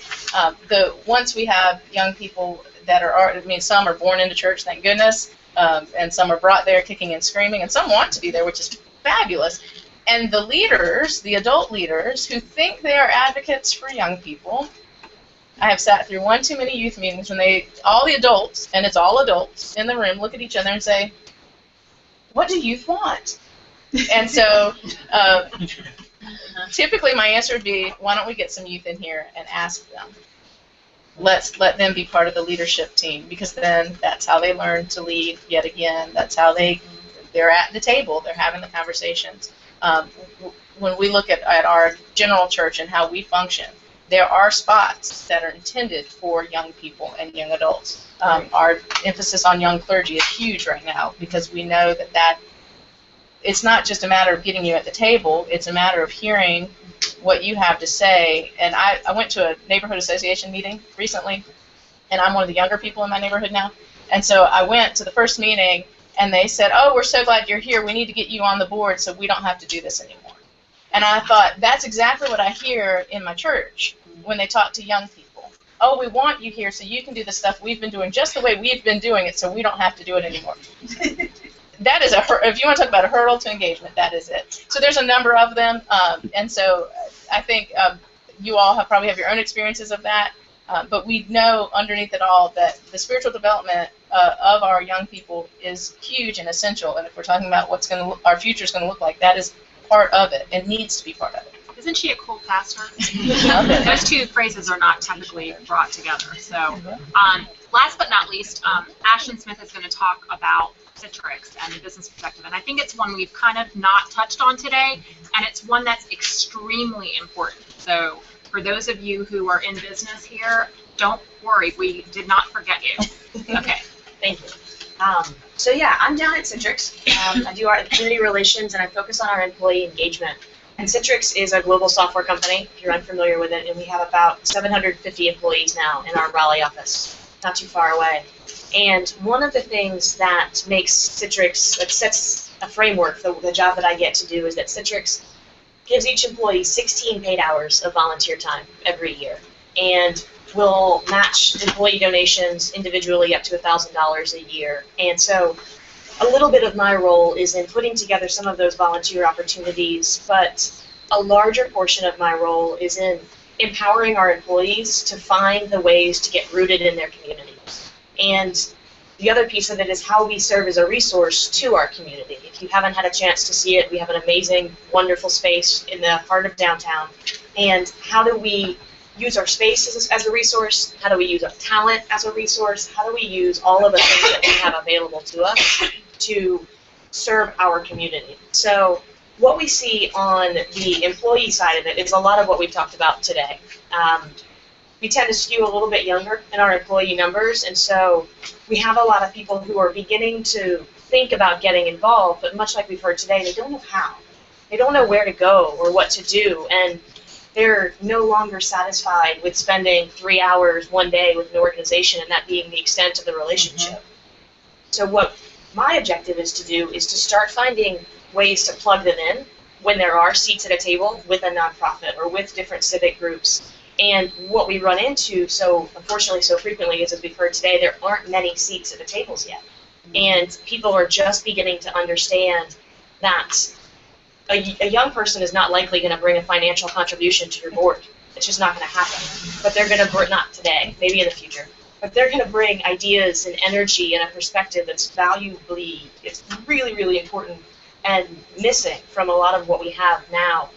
Once we have young people that are, some are born into church, thank goodness, and some are brought there kicking and screaming, and some want to be there, which is fabulous. And the leaders, the adult leaders, who think they are advocates for young people, I have sat through one too many youth meetings when all the adults, and it's all adults in the room, look at each other and say, what do youth want? And so typically my answer would be, why don't we get some youth in here and ask them? Let's let them be part of the leadership team, because then that's how they learn to lead yet again. That's how they're at the table. They're having the conversations. When we look at our general church and how we function, there are spots that are intended for young people and young adults. Our emphasis on young clergy is huge right now, because we know that it's not just a matter of getting you at the table, it's a matter of hearing what you have to say. And I went to a neighborhood association meeting recently, and I'm one of the younger people in my neighborhood now. And so I went to the first meeting, and they said, oh, we're so glad you're here. We need to get you on the board so we don't have to do this anymore. And I thought, that's exactly what I hear in my church when they talk to young people. Oh, we want you here so you can do the stuff we've been doing just the way we've been doing it, so we don't have to do it anymore. that is if you want to talk about a hurdle to engagement, that is it. So there's a number of them, and so I think you all probably have your own experiences of that, but we know underneath it all that the spiritual development of our young people is huge and essential, and if we're talking about our future is going to look like, that is part of it. It needs to be part of it. Isn't she a cool pastor? Those two phrases are not typically brought together. So, last but not least, Ashton Smith is going to talk about Citrix and the business perspective. And I think it's one we've kind of not touched on today, and it's one that's extremely important. So, for those of you who are in business here, don't worry, we did not forget you. Okay. Thank you. So yeah, I'm down at Citrix. I do our community relations, and I focus on our employee engagement. And Citrix is a global software company, if you're unfamiliar with it, and we have about 750 employees now in our Raleigh office, not too far away. And one of the things that makes Citrix, that sets a framework, the job that I get to do, is that Citrix gives each employee 16 paid hours of volunteer time every year. And will match employee donations individually up to $1,000 a year. And so a little bit of my role is in putting together some of those volunteer opportunities, but a larger portion of my role is in empowering our employees to find the ways to get rooted in their communities. And the other piece of it is how we serve as a resource to our community. If you haven't had a chance to see it, we have an amazing, wonderful space in the heart of downtown. And how do we use our space as a resource? How do we use our talent as a resource? How do we use all of the things that we have available to us to serve our community? So what we see on the employee side of it is a lot of what we've talked about today. We tend to skew a little bit younger in our employee numbers, and so we have a lot of people who are beginning to think about getting involved, but much like we've heard today, they don't know how. They don't know where to go or what to do, and they're no longer satisfied with spending 3 hours one day with an organization and that being the extent of the relationship. So what my objective is to do is to start finding ways to plug them in when there are seats at a table with a nonprofit or with different civic groups. And what we run into, so unfortunately so frequently, is as we've heard today, there aren't many seats at the tables yet. And people are just beginning to understand that a young person is not likely going to bring a financial contribution to your board. It's just not going to happen. But they're going to, not today, maybe in the future, but they're going to bring ideas and energy and a perspective that's valuably, it's really, really important and missing from a lot of what we have now.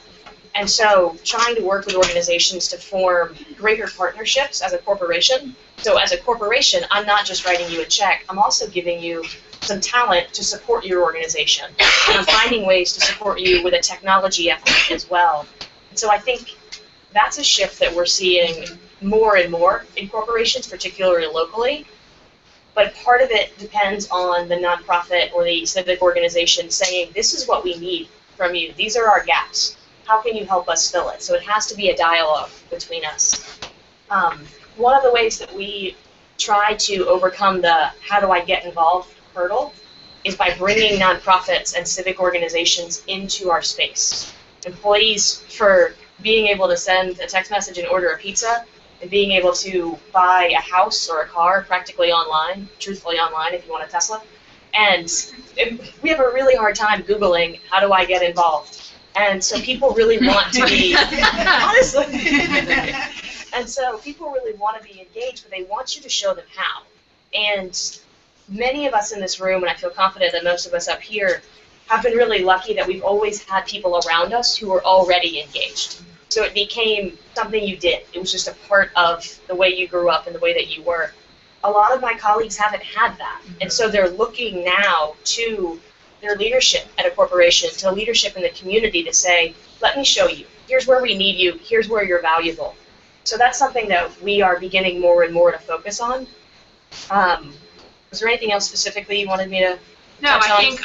And so trying to work with organizations to form greater partnerships as a corporation. So as a corporation, I'm not just writing you a check, I'm also giving you some talent to support your organization. And I'm finding ways to support you with a technology effort as well. And so I think that's a shift that we're seeing more and more in corporations, particularly locally. But part of it depends on the nonprofit or the civic organization saying, this is what we need from you. These are our gaps. How can you help us fill it? So it has to be a dialogue between us. One of the ways that we try to overcome the how do I get involved hurdle is by bringing nonprofits and civic organizations into our space. Employees, for being able to send a text message and order a pizza, and being able to buy a house or a car practically online, truthfully online if you want a Tesla. And we have a really hard time Googling, how do I get involved? And so people really want to be, honestly, and so people really want to be engaged, but they want you to show them how. And many of us in this room, and I feel confident that most of us up here, have been really lucky that we've always had people around us who were already engaged. So it became something you did. It was just a part of the way you grew up and the way that you were. A lot of my colleagues haven't had that. And so they're looking now to their leadership at a corporation, to leadership in the community to say, let me show you. Here's where we need you. Here's where you're valuable. So that's something that we are beginning more and more to focus on. Was there anything else specifically you wanted me to touch on?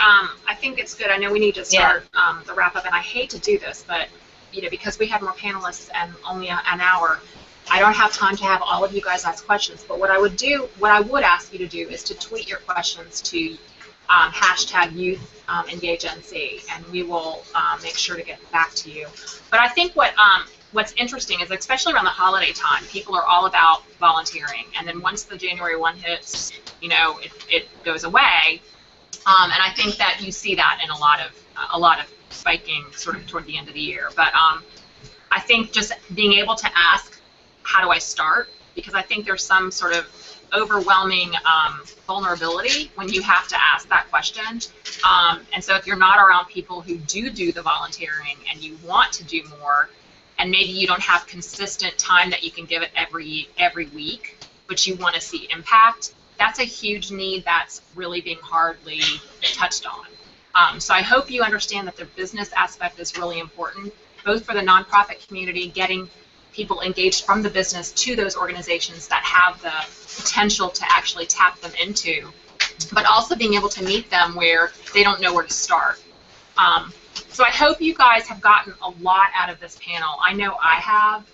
I think it's good. I know we need to start the wrap up, and I hate to do this, but because we have more panelists and only an hour, I don't have time to have all of you guys ask questions. But what I would ask you to do is to tweet your questions to #YouthEngageNC, and we will make sure to get back to you. But I think what's interesting is, especially around the holiday time, people are all about volunteering, and then once the January 1 hits, it goes away. And I think that you see that in a lot of spiking sort of toward the end of the year. But I think just being able to ask, how do I start? Because I think there's some sort of overwhelming vulnerability when you have to ask that question. And so if you're not around people who do the volunteering and you want to do more, and maybe you don't have consistent time that you can give it every week, but you want to see impact, that's a huge need that's really being hardly touched on. So I hope you understand that the business aspect is really important, both for the nonprofit community, getting people engaged from the business to those organizations that have the potential to actually tap them into, but also being able to meet them where they don't know where to start. So I hope you guys have gotten a lot out of this panel. I know I have,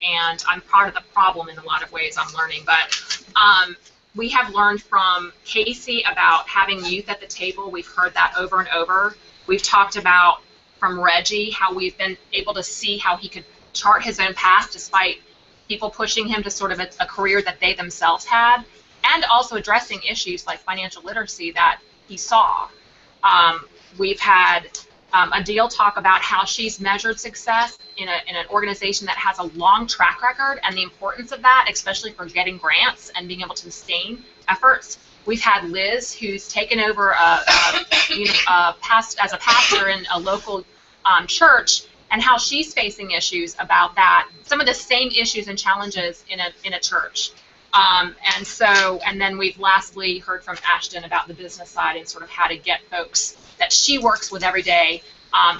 and I'm part of the problem in a lot of ways. I'm learning, but we have learned from Casey about having youth at the table. We've heard that over and over. We've talked about from Reggie how we've been able to see how he could chart his own path despite people pushing him to sort of a career that they themselves had, and also addressing issues like financial literacy that he saw. We've had Adil talk about how she's measured success in an organization that has a long track record and the importance of that, especially for getting grants and being able to sustain efforts. We've had Liz, who's taken over as a pastor in a local church, and how she's facing issues about that, some of the same issues and challenges in a church. And then we've lastly heard from Ashton about the business side and sort of how to get folks that she works with every day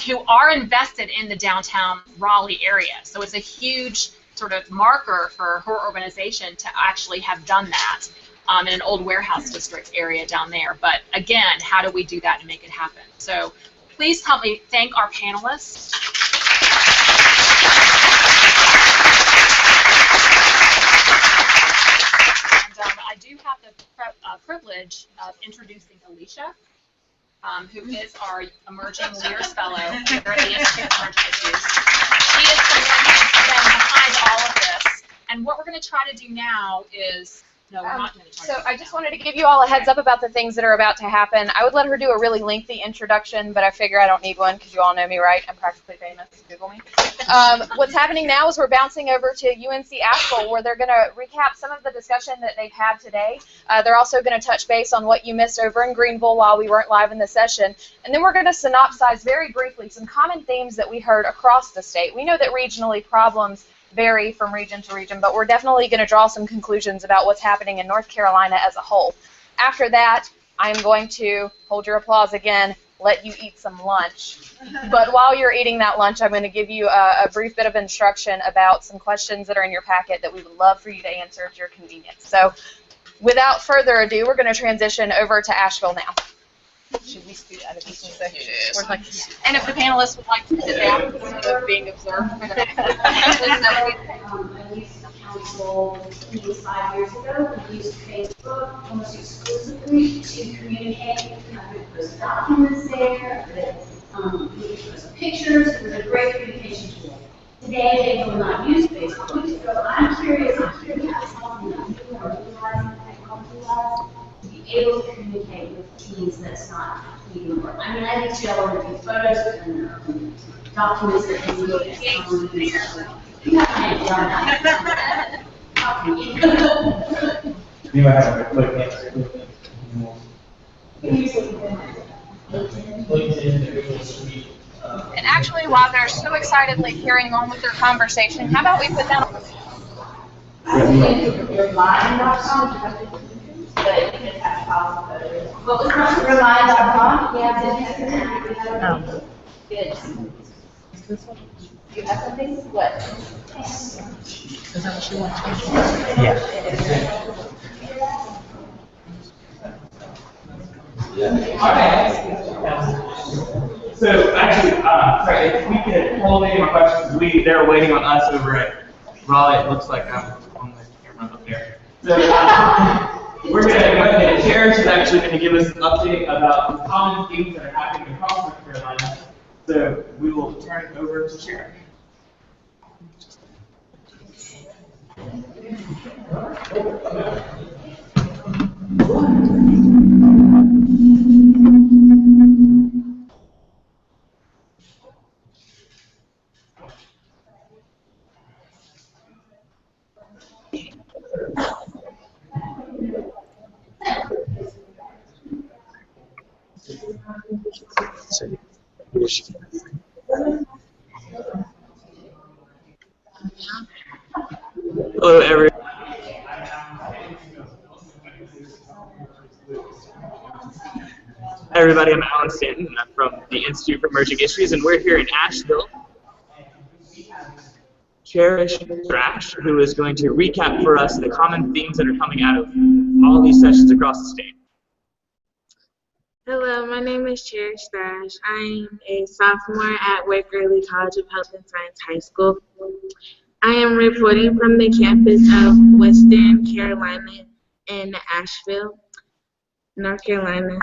who are invested in the downtown Raleigh area. So it's a huge sort of marker for her organization to actually have done that in an old warehouse district area down there. But again, how do we do that and make it happen? So please help me thank our panelists. I do have the privilege of introducing Alicia, who is our Emerging Leaders Fellow here at the Institute of Emerging Issues. She is the one who's been behind all of this. And what we're going to try to do now is, no, we're not going to try to do I just wanted to give you all a heads up about the things that are about to happen. I would let her do a really lengthy introduction, but I figure I don't need one because you all know me, right? I'm practically famous. Google me. What's happening now is we're bouncing over to UNC Asheville, where they're going to recap some of the discussion that they've had today. They're also going to touch base on what you missed over in Greenville while we weren't live in the session. And then we're going to synopsize very briefly some common themes that we heard across the state. We know that regionally problems vary from region to region, but we're definitely going to draw some conclusions about what's happening in North Carolina as a whole. After that, I'm going to, hold your applause again, let you eat some lunch. But while you're eating that lunch, I'm going to give you a brief bit of instruction about some questions that are in your packet that we would love for you to answer at your convenience. So without further ado, we're going to transition over to Asheville now. Should we scoot out of these things? Yes. And if the panelists would like to sit down instead of being observed for the next I used council 5 years ago. We used Facebook almost exclusively to communicate. I could post documents there, we could post pictures. It was a great communication tool. Today, they will not use Facebook. So I'm curious if you have something that you are utilizing, that you utilize, to be able to communicate with teams that's not even work. I mean, I think you all want to do photos and documents that can look at someone who's you haven't done that. You might have a quick answer. And actually, while they're so excitedly carrying on with their conversation, how about we put down What was that? Remind.com? Yeah, good. You have something? What? Is that what you want? Okay. So actually, sorry, if we could hold any more questions, they're waiting on us over at Raleigh. It looks like I'm on the camera up there. So we're going to go ahead and Chair. She's actually going to give us an update about the common themes that are happening across North Carolina. So we will turn it over to Chair. Hello, everyone. Hi, everybody. I'm Alan Stanton, and I'm from the Institute for Emerging Histories, and we're here in Asheville. Cherish Trash, who is going to recap for us the common themes that are coming out of all these sessions across the state. Hello, my name is Cherish Thrash. I'm a sophomore at Raleigh College of Health and Science High School. I am reporting from the campus of Western Carolina in Asheville, North Carolina.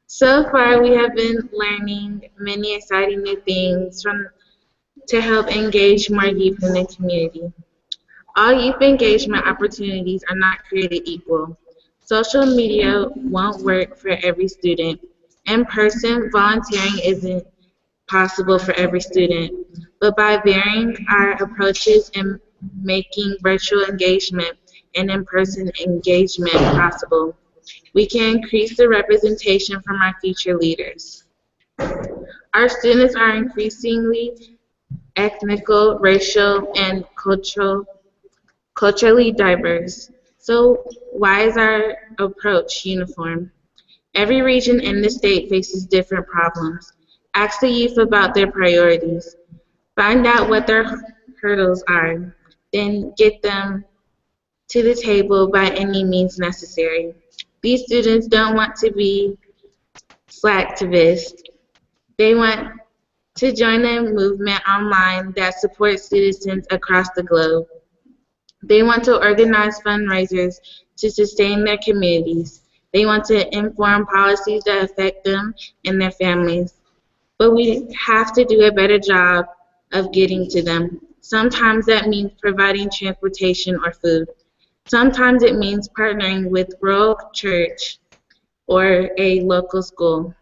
So far, we have been learning many exciting new things to help engage more youth in the community. All youth engagement opportunities are not created equal. Social media won't work for every student. In-person volunteering isn't possible for every student. But by varying our approaches and making virtual engagement and in-person engagement possible, we can increase the representation from our future leaders. Our students are increasingly ethnical, racial, and culturally diverse. So why is our approach uniform? Every region in the state faces different problems. Ask the youth about their priorities. Find out what their hurdles are. Then get them to the table by any means necessary. These students don't want to be slacktivists. They want to join a movement online that supports citizens across the globe. They want to organize fundraisers to sustain their communities. They want to inform policies that affect them and their families. But we have to do a better job of getting to them. Sometimes that means providing transportation or food. Sometimes it means partnering with rural church or a local school.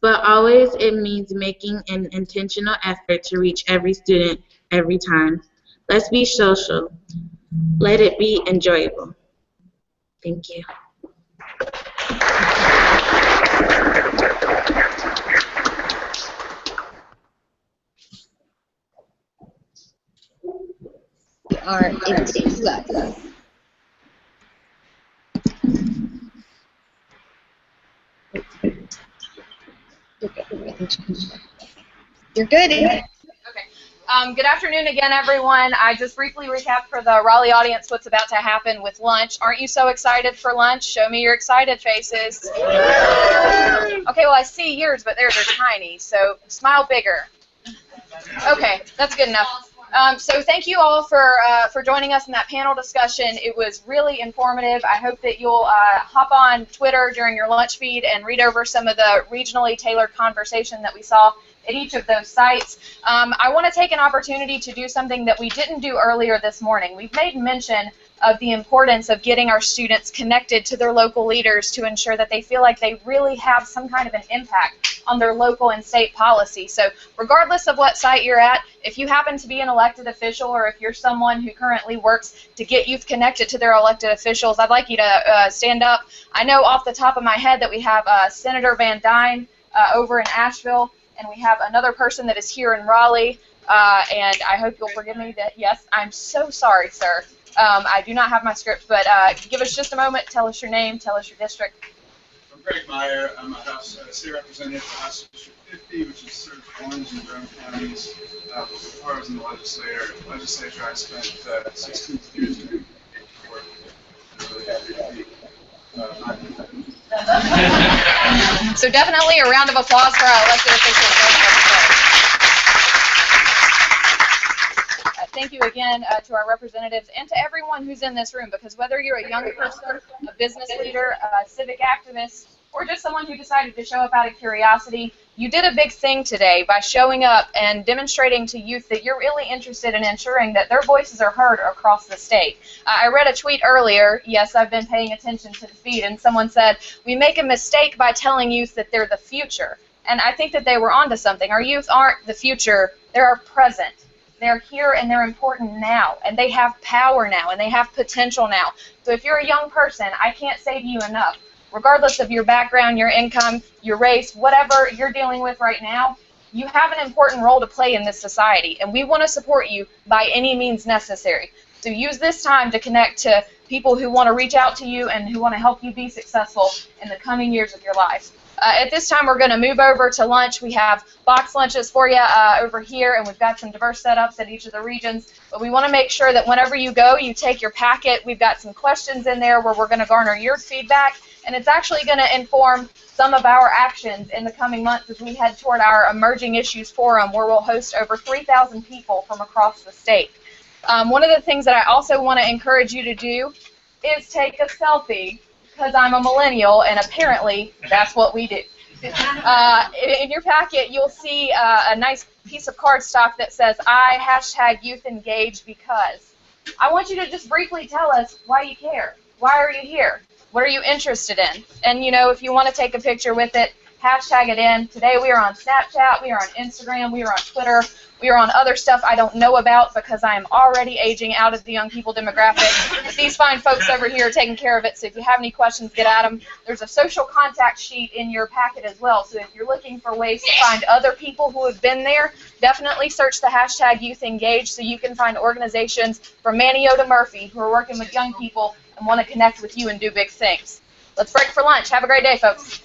But always it means making an intentional effort to reach every student every time. Let's be social. Let it be enjoyable. Thank you. We are in today's class. You're good. Okay. Good afternoon again, everyone. I just briefly recap for the Raleigh audience what's about to happen with lunch. Aren't you so excited for lunch? Show me your excited faces. Okay, well, I see yours, but theirs are tiny, so smile bigger. Okay, that's good enough. So thank you all for joining us in that panel discussion. It was really informative. I hope that you'll hop on Twitter during your lunch feed and read over some of the regionally tailored conversation that we saw at each of those sites. I want to take an opportunity to do something that we didn't do earlier this morning. We've made mention of the importance of getting our students connected to their local leaders to ensure that they feel like they really have some kind of an impact on their local and state policy. So regardless of what site you're at, if you happen to be an elected official or if you're someone who currently works to get youth connected to their elected officials, I'd like you to stand up. I know off the top of my head that we have Senator Van Dyne over in Asheville, and we have another person that is here in Raleigh, and I hope you'll forgive me that, yes, I'm so sorry, sir. I do not have my script, but give us just a moment, tell us your name, tell us your district. I'm Greg Meyer. I'm a state representative for House District 50, which is served Orange and Durham counties. Before I was in the legislature, I spent 16 years doing work. I'm really happy to be So definitely a round of applause for our elected officials. Thank you again to our representatives and to everyone who's in this room, because whether you're a young person, a business leader, a civic activist, or just someone who decided to show up out of curiosity, you did a big thing today by showing up and demonstrating to youth that you're really interested in ensuring that their voices are heard across the state. I read a tweet earlier, yes, I've been paying attention to the feed, and someone said, we make a mistake by telling youth that they're the future. And I think that they were onto something. Our youth aren't the future, they're our present. They're here and they're important now, and they have power now, and they have potential now. So if you're a young person, I can't say to you enough, regardless of your background, your income, your race, whatever you're dealing with right now, you have an important role to play in this society, and we want to support you by any means necessary. So use this time to connect to people who want to reach out to you and who want to help you be successful in the coming years of your life. At this time, we're going to move over to lunch. We have box lunches for you over here, and we've got some diverse setups at each of the regions. But we want to make sure that whenever you go, you take your packet. We've got some questions in there where we're going to garner your feedback, and it's actually going to inform some of our actions in the coming months as we head toward our Emerging Issues Forum, where we'll host over 3,000 people from across the state. One of the things that I also want to encourage you to do is take a selfie, because I'm a millennial, and apparently that's what we do. In your packet, you'll see a nice piece of cardstock that says, #YouthEngage because. I want you to just briefly tell us why you care. Why are you here? What are you interested in? And, you know, if you want to take a picture with it, hashtag it in. Today we are on Snapchat, we are on Instagram, we are on Twitter, we are on other stuff I don't know about because I am already aging out of the young people demographic. But these fine folks over here are taking care of it, so if you have any questions, get at them. There's a social contact sheet in your packet as well, so if you're looking for ways to find other people who have been there, definitely search the #YouthEngage so you can find organizations from Manio to Murphy who are working with young people and want to connect with you and do big things. Let's break for lunch. Have a great day, folks.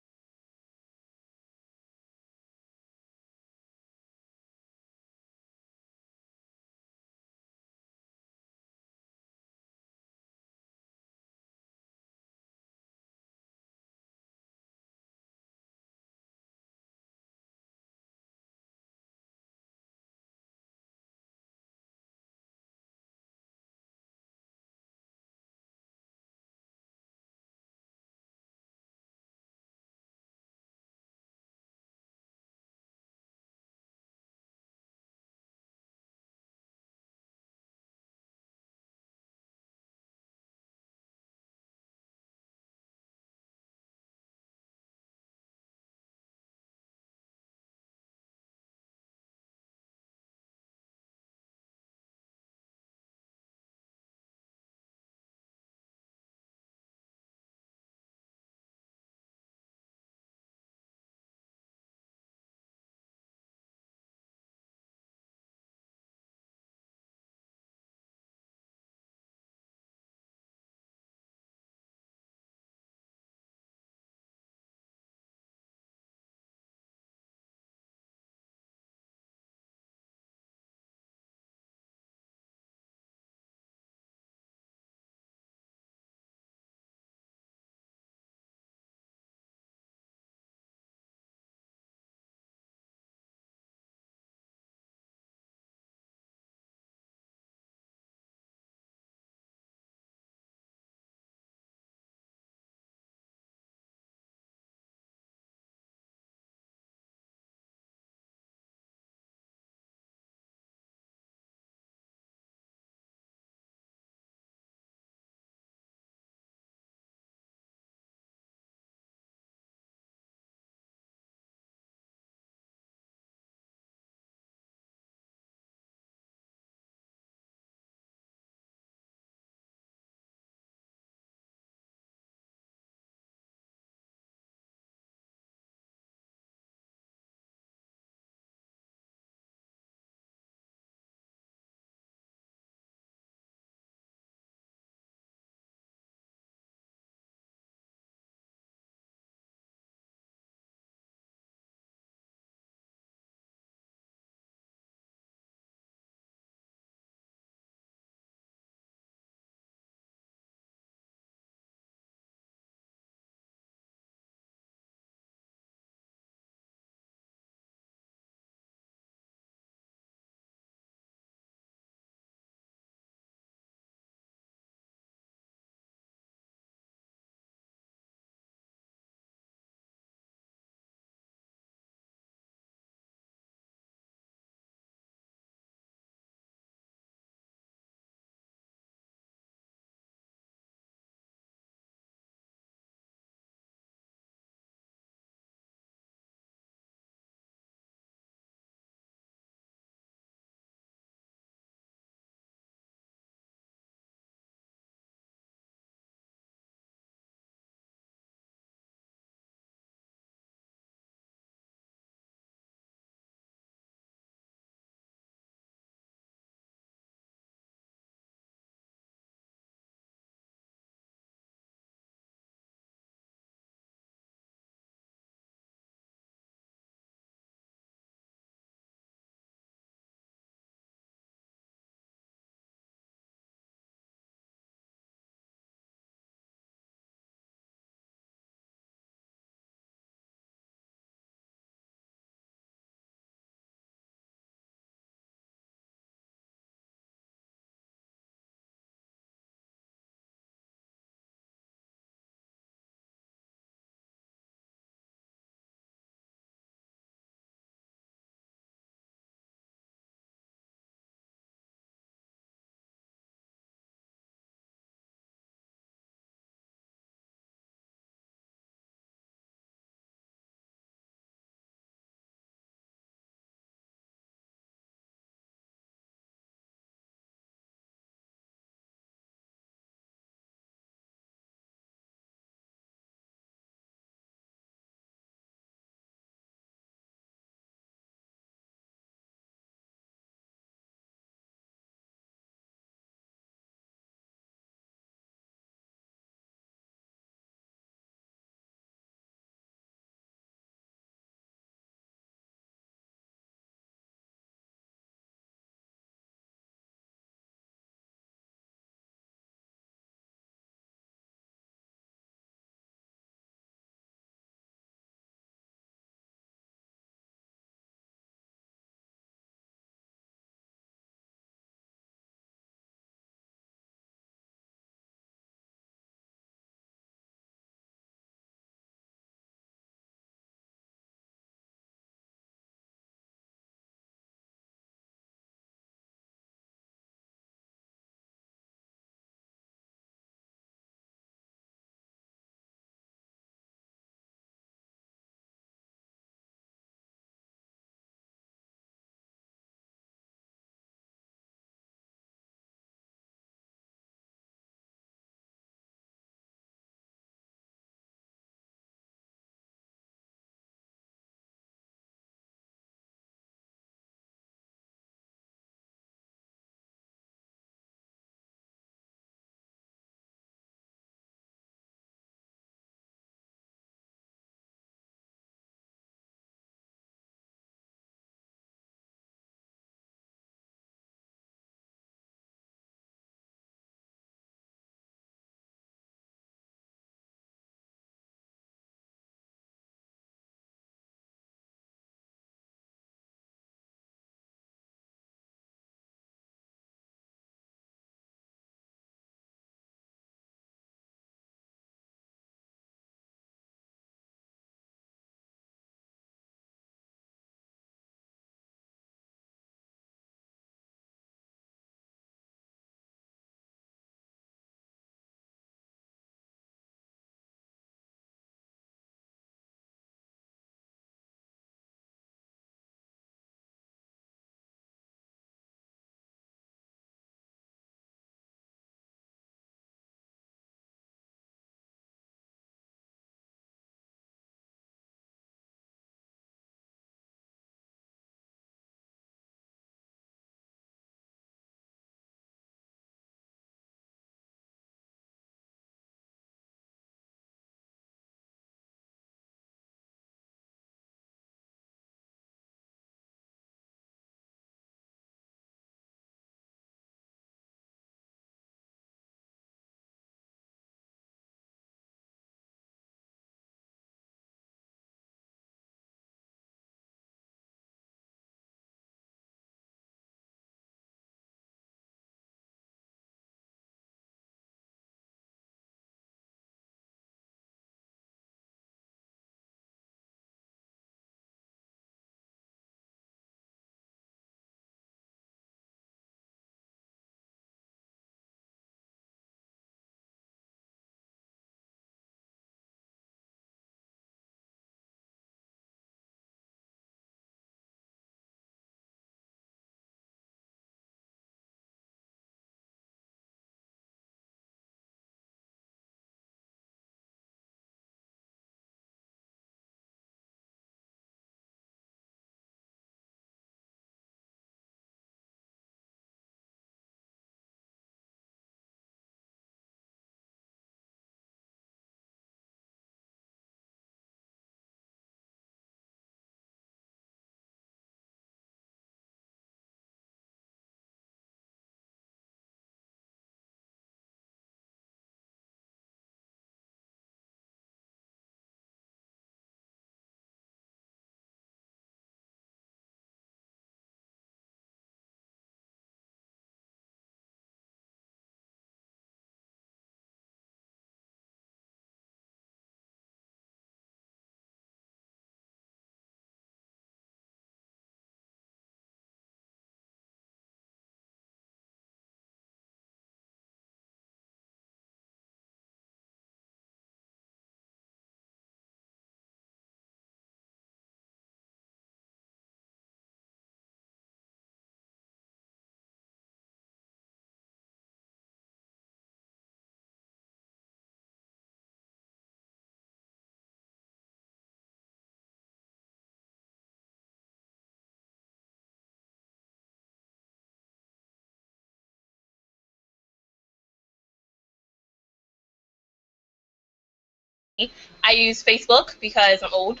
I use Facebook because I'm old.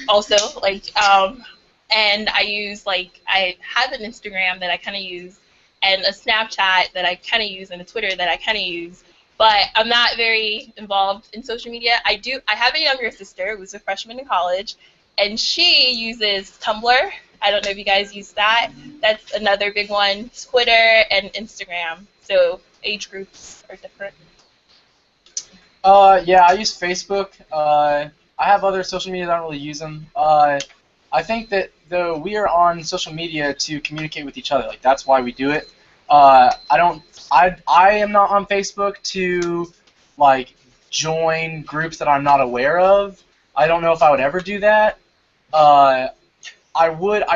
Also, and I have an Instagram that I kind of use, and a Snapchat that I kind of use, and a Twitter that I kind of use. But I'm not very involved in social media. I have a younger sister who's a freshman in college, and she uses Tumblr. I don't know if you guys use that. That's another big one. Twitter and Instagram. So age groups are different. Yeah, I use Facebook. I have other social media that I don't really use them. I think that though we are on social media to communicate with each other, like that's why we do it. I am not on Facebook to like join groups that I'm not aware of. I don't know if I would ever do that. I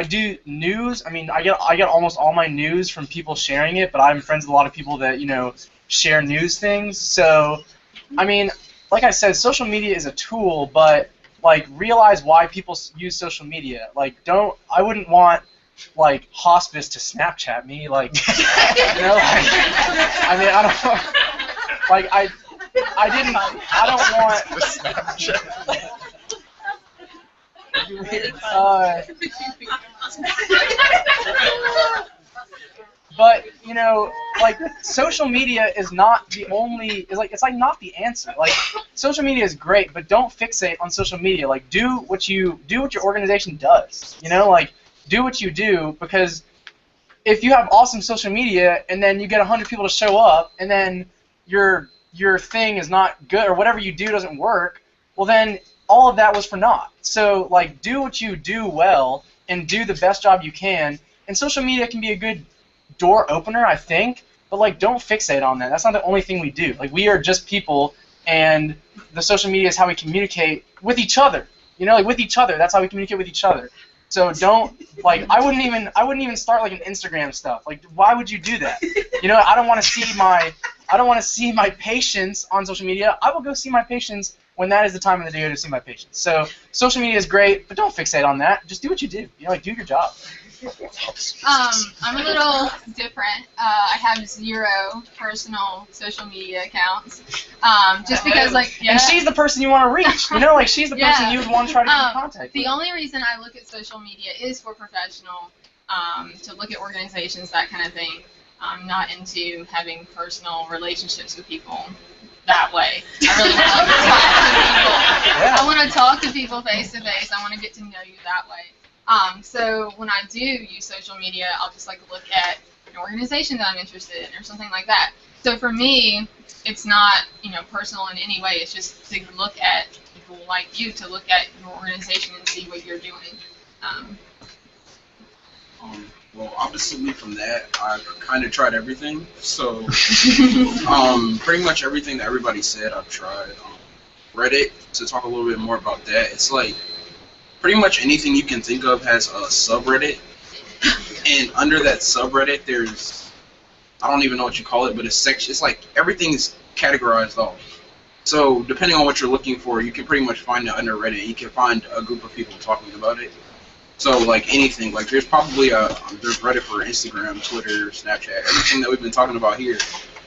do news. I mean, I get almost all my news from people sharing it, but I'm friends with a lot of people that, share news things. So, I mean, like I said, social media is a tool, but like realize why people use social media. Like I wouldn't want like hospice to Snapchat me, like I mean, I don't like I don't want Snapchat. But like social media is not the only. It's not the answer. Like social media is great, but don't fixate on social media. Like do what your organization does. Like do what you do, because if you have awesome social media and then you get 100 people to show up and then your thing is not good or whatever you do doesn't work, well then all of that was for naught. So like do what you do well and do the best job you can. And social media can be a good door opener, I think, but like don't fixate on that. That's not the only thing we do. Like we are just people, and the social media is how we communicate with each other. Like with each other. That's how we communicate with each other. So don't I wouldn't even start like an Instagram stuff. Like why would you do that? I don't want to see my patients on social media. I will go see my patients when that is the time of the day to see my patients. So social media is great, but don't fixate on that. Just do what you do. Do your job. I'm a little different. I have 0 personal social media accounts. Just because, yeah. And she's the person you want to reach. She's the person you would want to try to get in contact with. The only reason I look at social media is for professional, to look at organizations, that kind of thing. I'm not into having personal relationships with people that way. I really want to talk to people. I want to talk to people face to face. I want to get to know you that way. So when I do use social media, I'll just look at an organization that I'm interested in or something like that. So for me, it's not personal in any way. It's just to look at people like you, to look at your organization and see what you're doing. Well, oppositely from that, I kind of tried everything. So pretty much everything that everybody said, I've tried. Reddit, to talk a little bit more about that, it's like pretty much anything you can think of has a subreddit, and under that subreddit there's, I don't even know what you call it, but it's section. It's like everything's categorized off. So depending on what you're looking for, you can pretty much find it under Reddit. You can find a group of people talking about it. So like anything, like there's probably there's Reddit for Instagram, Twitter, Snapchat, everything that we've been talking about here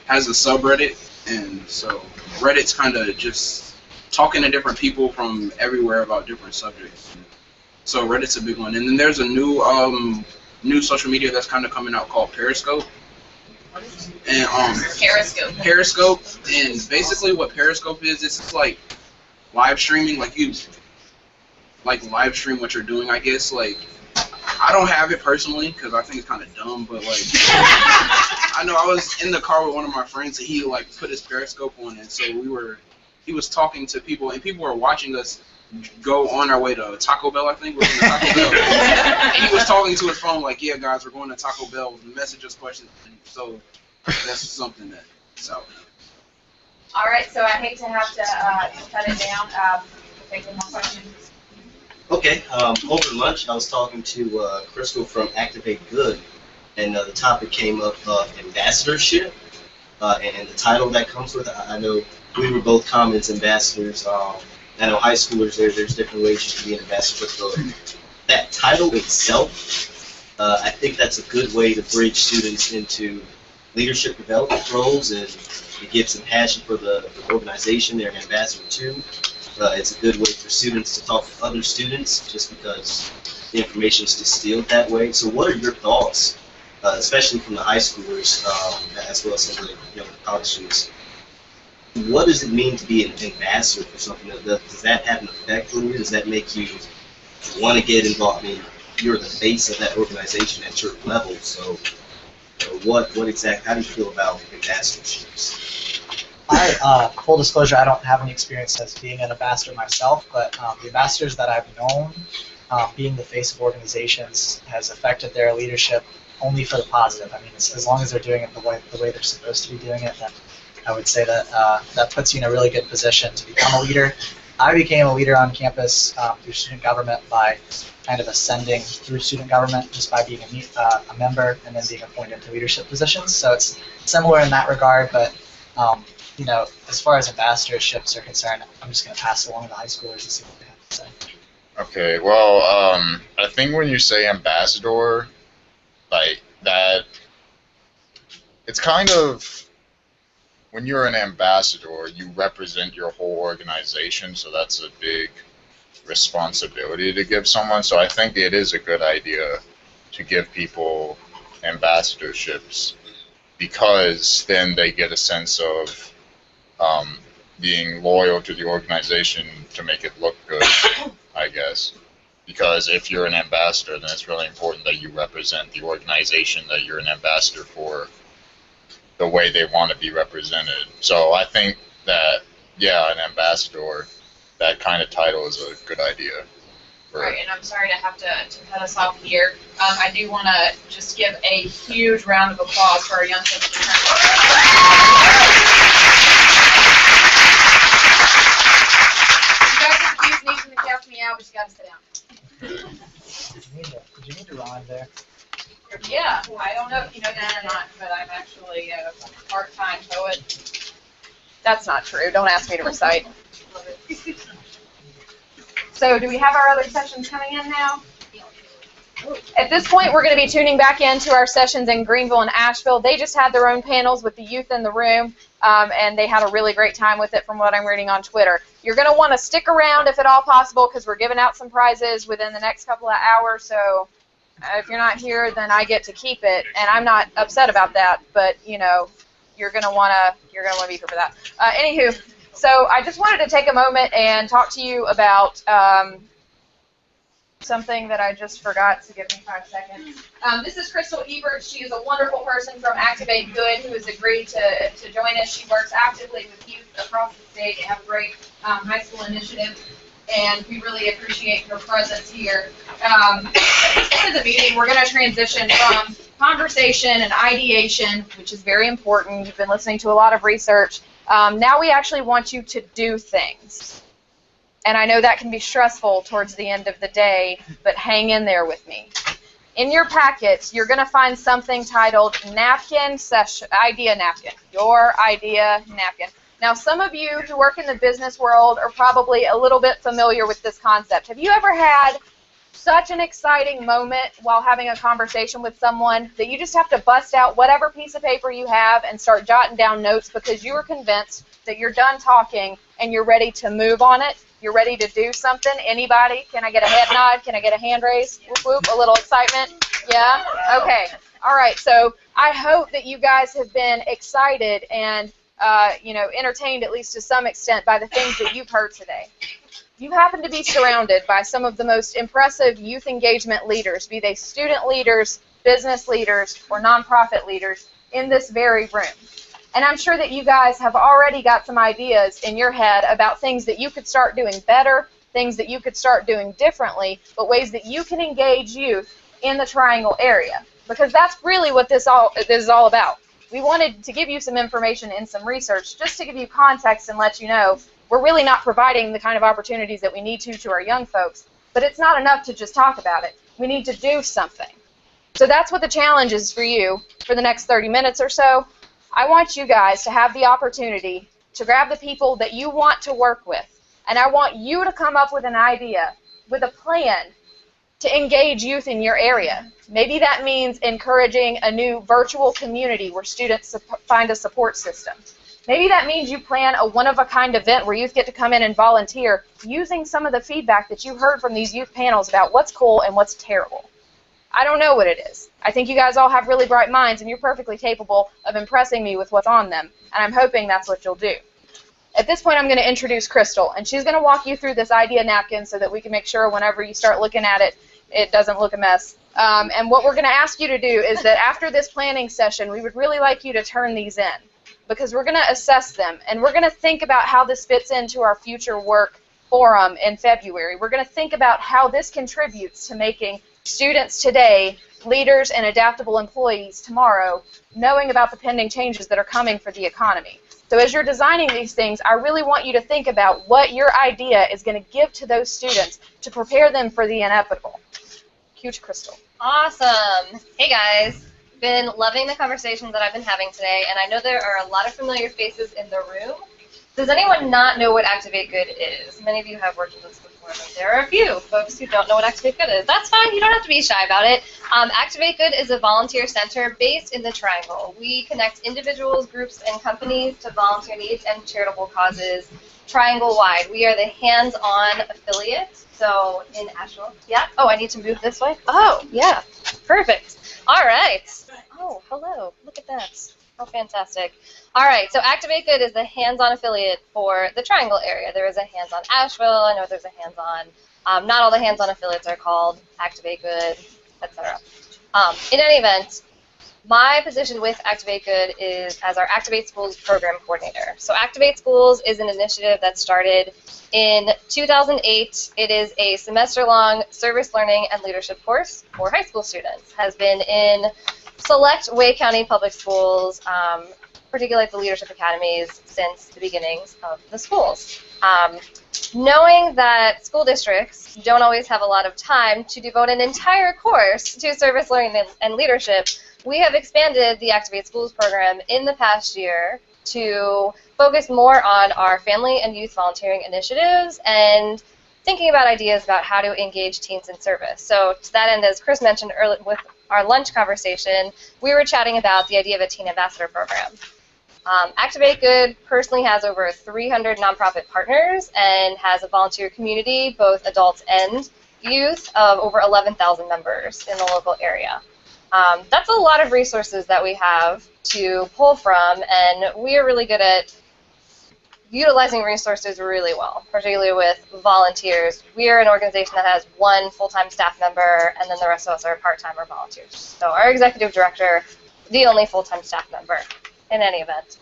has a subreddit, and so Reddit's kind of just talking to different people from everywhere about different subjects. So Reddit's a big one, and then there's a new social media that's kind of coming out called Periscope. And Periscope, and basically what Periscope is, it's just like live streaming, like you live stream what you're doing, I guess. Like I don't have it personally because I think it's kind of dumb, but like I know I was in the car with one of my friends and he put his Periscope on, and so he was talking to people, and people were watching us go on our way to Taco Bell, I think. We're going to Taco Bell. And he was talking to his phone like, yeah, guys, we're going to Taco Bell. Message us questions. And so that's something that, so. All right, so I hate to have to cut it down. Take more questions. Okay, over lunch, I was talking to Crystal from Activate Good, and the topic came up of ambassadorship and the title that comes with it. I know we were both Commons ambassadors. I know high schoolers, there's different ways you can be an ambassador, but that title itself, I think that's a good way to bridge students into leadership development roles, and it gives them passion for the organization they're an ambassador to. It's a good way for students to talk to other students just because the information is distilled that way. So what are your thoughts, especially from the high schoolers as well as some of the young college students? What does it mean to be an ambassador for something? Does that have an effect on you? Does that make you want to get involved? I mean, you're the face of that organization at your level, so what exactly, how do you feel about ambassadorships? Full disclosure, I don't have any experience as being an ambassador myself, but the ambassadors that I've known, being the face of organizations, has affected their leadership only for the positive. I mean, as long as they're doing it the way they're supposed to be doing it, then I would say that that puts you in a really good position to become a leader. I became a leader on campus through student government by kind of ascending through student government just by being a member and then being appointed to leadership positions. So it's similar in that regard, but you know, as far as ambassadorships are concerned, I'm just going to pass it along to the high schoolers and see what they have to say. Okay, well, I think when you say ambassador, like that, it's kind of, when you're an ambassador, you represent your whole organization, so that's a big responsibility to give someone. So I think it is a good idea to give people ambassadorships because then they get a sense of being loyal to the organization to make it look good, I guess. Because if you're an ambassador, then it's really important that you represent the organization that you're an ambassador for the way they want to be represented. So I think that, yeah, an ambassador, that kind of title is a good idea. Right, and I'm sorry to have to cut us off here. I do want to just give a huge round of applause for our young folks. You guys are confused, Nathan to count me out, but you got to sit down. Did you need to rhyme there? Yeah, I don't know if you know that or not, but I'm actually a part-time poet. That's not true. Don't ask me to recite. So do we have our other sessions coming in now? At this point, we're going to be tuning back into our sessions in Greenville and Asheville. They just had their own panels with the youth in the room, and they had a really great time with it from what I'm reading on Twitter. You're going to want to stick around if at all possible because we're giving out some prizes within the next couple of hours, so if you're not here, then I get to keep it, and I'm not upset about that, but, you know, you're going to want to be here for that. Anywho, so I just wanted to take a moment and talk to you about something that I just forgot, so give me 5 seconds. This is Crystal Ebert. She is a wonderful person from Activate Good who has agreed to join us. She works actively with youth across the state. They have a great high school initiative, and we really appreciate her presence here. At this point of the meeting, we're going to transition from conversation and ideation, which is very important. You've been listening to a lot of research. Now we actually want you to do things. And I know that can be stressful towards the end of the day, but hang in there with me. In your packets, you're going to find something titled Napkin Session, Idea Napkin, Your Idea Napkin. Now, some of you who work in the business world are probably a little bit familiar with this concept. Have you ever had such an exciting moment while having a conversation with someone that you just have to bust out whatever piece of paper you have and start jotting down notes because you are convinced that you're done talking and you're ready to move on it? You're ready to do something? Anybody? Can I get a head nod? Can I get a hand raise? Whoop, whoop, a little excitement? Yeah? Okay. All right. So I hope that you guys have been excited and entertained at least to some extent by the things that you've heard today. You happen to be surrounded by some of the most impressive youth engagement leaders, be they student leaders, business leaders, or nonprofit leaders, in this very room. And I'm sure that you guys have already got some ideas in your head about things that you could start doing better, things that you could start doing differently, but ways that you can engage youth in the Triangle area. Because that's really what this is all about. We wanted to give you some information and some research just to give you context and let you know we're really not providing the kind of opportunities that we need to our young folks. But it's not enough to just talk about it. We need to do something. So that's what the challenge is for you for the next 30 minutes or so. I want you guys to have the opportunity to grab the people that you want to work with, and I want you to come up with an idea, with a plan to engage youth in your area. Maybe that means encouraging a new virtual community where students find a support system. Maybe that means you plan a one-of-a-kind event where youth get to come in and volunteer using some of the feedback that you heard from these youth panels about what's cool and what's terrible. I don't know what it is. I think you guys all have really bright minds, and you're perfectly capable of impressing me with what's on them, and I'm hoping that's what you'll do. At this point, I'm going to introduce Crystal, and she's going to walk you through this idea napkin so that we can make sure whenever you start looking at it, it doesn't look a mess. And what we're going to ask you to do is that after this planning session, we would really like you to turn these in, because we're going to assess them, and we're going to think about how this fits into our future work forum in February. We're going to think about how this contributes to making students today leaders and adaptable employees tomorrow, knowing about the pending changes that are coming for the economy. So as you're designing these things, I really want you to think about what your idea is going to give to those students to prepare them for the inevitable. Cue to Crystal. Awesome. Hey guys. Been loving the conversation that I've been having today, and I know there are a lot of familiar faces in the room. Does anyone not know what Activate Good is? Many of you have worked with this before, but there are a few folks who don't know what Activate Good is. That's fine. You don't have to be shy about it. Activate Good is a volunteer center based in the Triangle. We connect individuals, groups, and companies to volunteer needs and charitable causes Triangle-wide. We are the hands-on affiliate. So in Asheville. Yeah. Oh, I need to move this way? Oh, yeah. Perfect. All right. Oh, hello. Look at that. Oh, fantastic. All right. So Activate Good is the hands-on affiliate for the Triangle area. There is a hands-on Asheville. I know there's a hands-on. Not all the hands-on affiliates are called Activate Good, etc. In any event, my position with Activate Good is as our Activate Schools program coordinator. So Activate Schools is an initiative that started in 2008. It is a semester-long service learning and leadership course for high school students. Has been in select Wake County public schools, particularly the leadership academies, since the beginnings of the schools. Knowing that school districts don't always have a lot of time to devote an entire course to service learning and leadership, we have expanded the Activate Schools program in the past year to focus more on our family and youth volunteering initiatives and thinking about ideas about how to engage teens in service. So to that end, as Chris mentioned earlier with our lunch conversation, we were chatting about the idea of a teen ambassador program. Activate Good personally has over 300 nonprofit partners and has a volunteer community, both adults and youth, of over 11,000 members in the local area. That's a lot of resources that we have to pull from, and we are really good at utilizing resources really well, particularly with volunteers. We are an organization that has one full-time staff member, and then the rest of us are part-time or volunteers. So our executive director, the only full-time staff member in any event.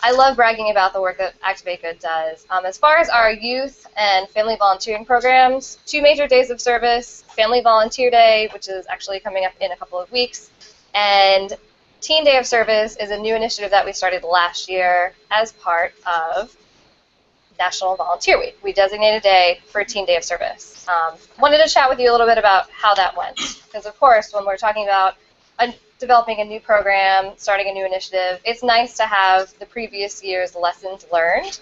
I love bragging about the work that Activate Good does. As far as our youth and family volunteering programs, 2 major days of service, Family Volunteer Day, which is actually coming up in a couple of weeks, and Teen Day of Service is a new initiative that we started last year as part of National Volunteer Week. We designated a day for Teen Day of Service. Wanted to chat with you a little bit about how that went, because of course when we're talking about developing a new program, starting a new initiative, it's nice to have the previous year's lessons learned,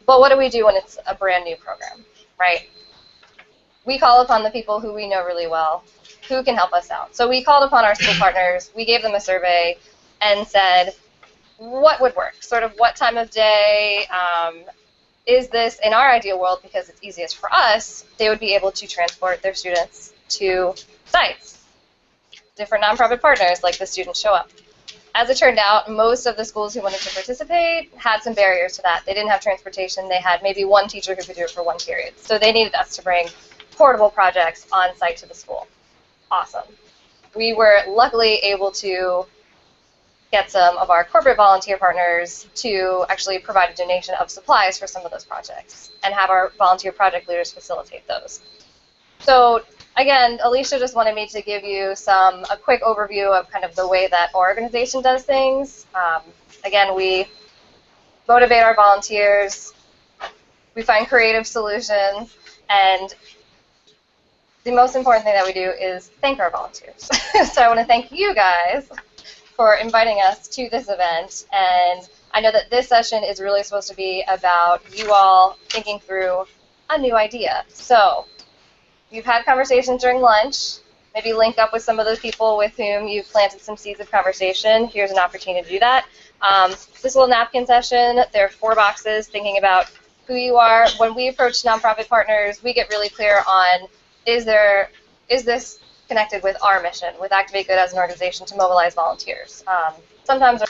but what do we do when it's a brand new program, right? We call upon the people who we know really well, who can help us out. So we called upon our school partners, we gave them a survey, and said, what would work? Sort of what time of day, is this in our ideal world, because it's easiest for us, they would be able to transport their students to sites. Different nonprofit partners, like the students show up. As it turned out, most of the schools who wanted to participate had some barriers to that. They didn't have transportation. They had maybe one teacher who could do it for one period. So they needed us to bring portable projects on site to the school. Awesome. We were luckily able to get some of our corporate volunteer partners to actually provide a donation of supplies for some of those projects and have our volunteer project leaders facilitate those. So again, Alicia just wanted me to give you a quick overview of kind of the way that our organization does things. Again, we motivate our volunteers, we find creative solutions, and the most important thing that we do is thank our volunteers. So I want to thank you guys for inviting us to this event, and I know that this session is really supposed to be about you all thinking through a new idea. So you've had conversations during lunch, maybe link up with some of those people with whom you've planted some seeds of conversation. Here's an opportunity to do that. This little napkin session, there are 4 boxes thinking about who you are. When we approach nonprofit partners, we get really clear on is this connected with our mission, with Activate Good as an organization to mobilize volunteers. Sometimes,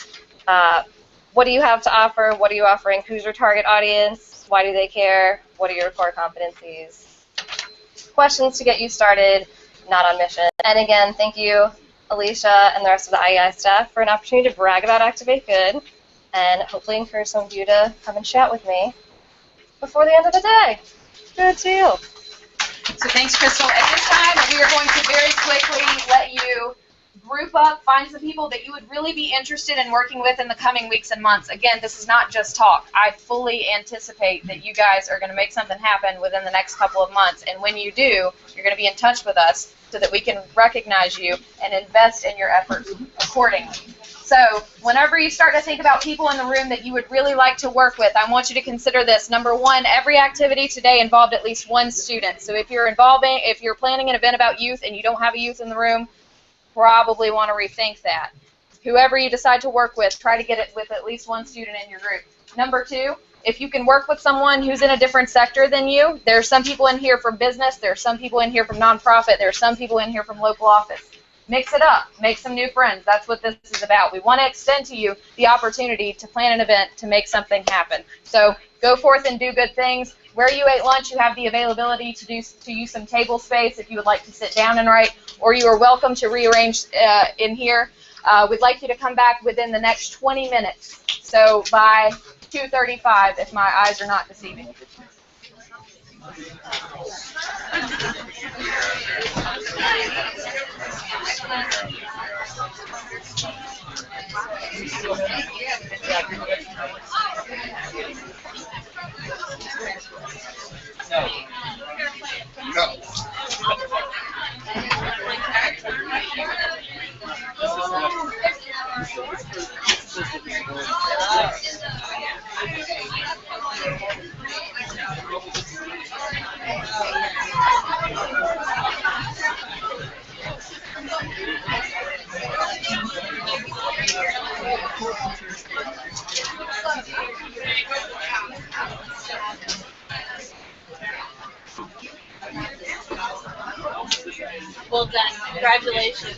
what do you have to offer? What are you offering? Who's your target audience? Why do they care? What are your core competencies? Questions to get you started, not on mission. And again, thank you, Alicia and the rest of the IEI staff, for an opportunity to brag about Activate Good, and hopefully encourage some of you to come and chat with me before the end of the day. Good to you. So thanks, Crystal. At this time, we are going to very quickly let you group up, find some people that you would really be interested in working with in the coming weeks and months. Again, this is not just talk. I fully anticipate that you guys are going to make something happen within the next couple of months. And when you do, you're going to be in touch with us so that we can recognize you and invest in your efforts accordingly. So whenever you start to think about people in the room that you would really like to work with, I want you to consider this. Number 1, every activity today involved at least 1 student. So if you're planning an event about youth and you don't have a youth in the room, probably want to rethink that. Whoever you decide to work with, try to get it with at least 1 student in your group. Number 2, if you can work with someone who's in a different sector than you, there are some people in here from business, there are some people in here from nonprofit, there are some people in here from local office. Mix it up. Make some new friends. That's what this is about. We want to extend to you the opportunity to plan an event to make something happen. So go forth and do good things. Where you ate lunch, you have the availability to use some table space if you would like to sit down and write, or you are welcome to rearrange in here. We'd like you to come back within the next 20 minutes. So by 2:35, if my eyes are not deceiving. Well done. Congratulations.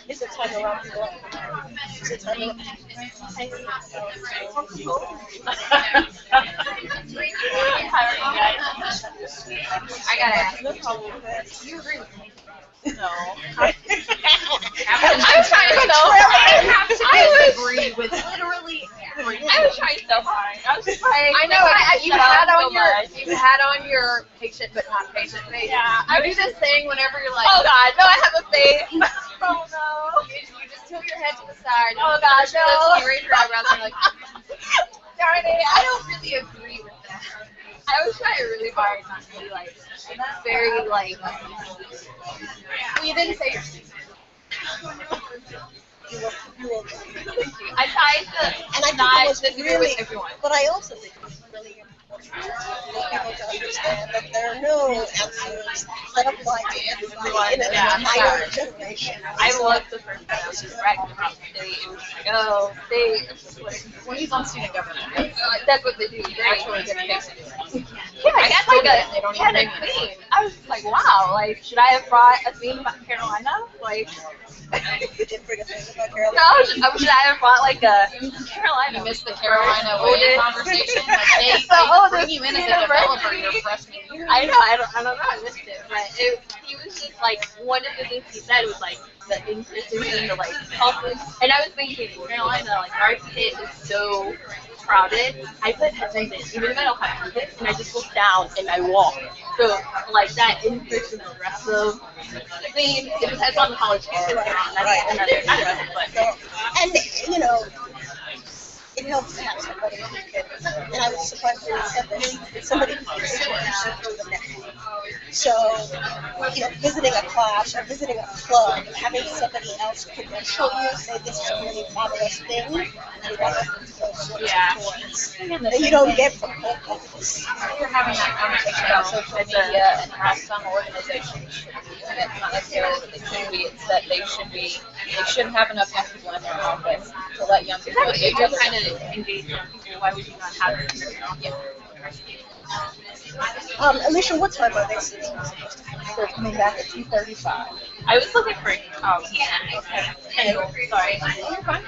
Is it time to round people up? Is it time to... I gotta ask. No problem with that. Do you agree with me? No. I'm trying to know. I It's literally. I was trying so hard. I was just like, I know. You had on your patient but not patient face. Yeah. I do this thing whenever you're like. Oh God, no, I have a face. Oh no. You just tilt your head to the side. Oh God, no. You raise your eyebrows and you're like. Darn it. I don't really agree with that. I was trying really hard not to be like very like. Well, you didn't say. I tried to And I not think it was disagree really, with everyone. but I also think it was really important for people to understand that there are no answers that apply to everybody in an entire generation. I love the first time I was just bragging about state. It was like, oh, state. When he's on student government. That's what they do. They actually get paid. Yeah, I got like a theme. I was just like, wow, like, should I have brought a theme about Carolina? Like, You did bring a thing about Carolina. no, should I have brought like a Carolina? You missed the Carolina way conversation. Like they bring you in as a developer your freshman year. I know, I don't know, I missed it, but he was just like, one of the things he said was like, the increases in the like health, and I was thinking, Carolina, like, our pit is so crowded. I put headphones in, even if I don't have tickets, and I just look down and I walk. So, like, that increase in the rest of, I mean, it depends on the college campus you're on. That's another, I don't know, but. And, you know, it helps to have somebody who can, and I was surprised when you said that, somebody who can sit through the next one. So, you know, visiting a class or visiting a club, having somebody else who can show you, say, this is a really fabulous thing, and those sorts of toys that you don't get from home office. You're having that conversation about social media and how some organizations should be doing it, not necessarily that they can be, it's that they shouldn't have enough young people in their office to let young people Exactly. engage If other you're trying to engage young people, why would you not have it? Yeah. Alicia, what time are they sitting? They're coming back at 2:35. I was looking for, sorry. You're fine.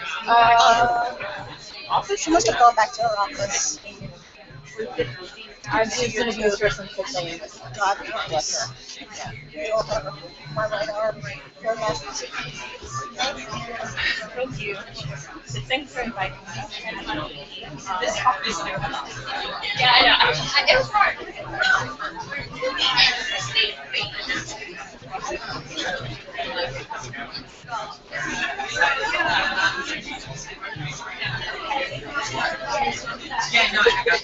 Office? She must have gone back to her office. I'm just going to use her some 6 a.m. God bless her. Yeah. My right arm. Your left. Thank you. Thanks for inviting me. This office. Yeah, I know. It's hard. Yeah, no, I got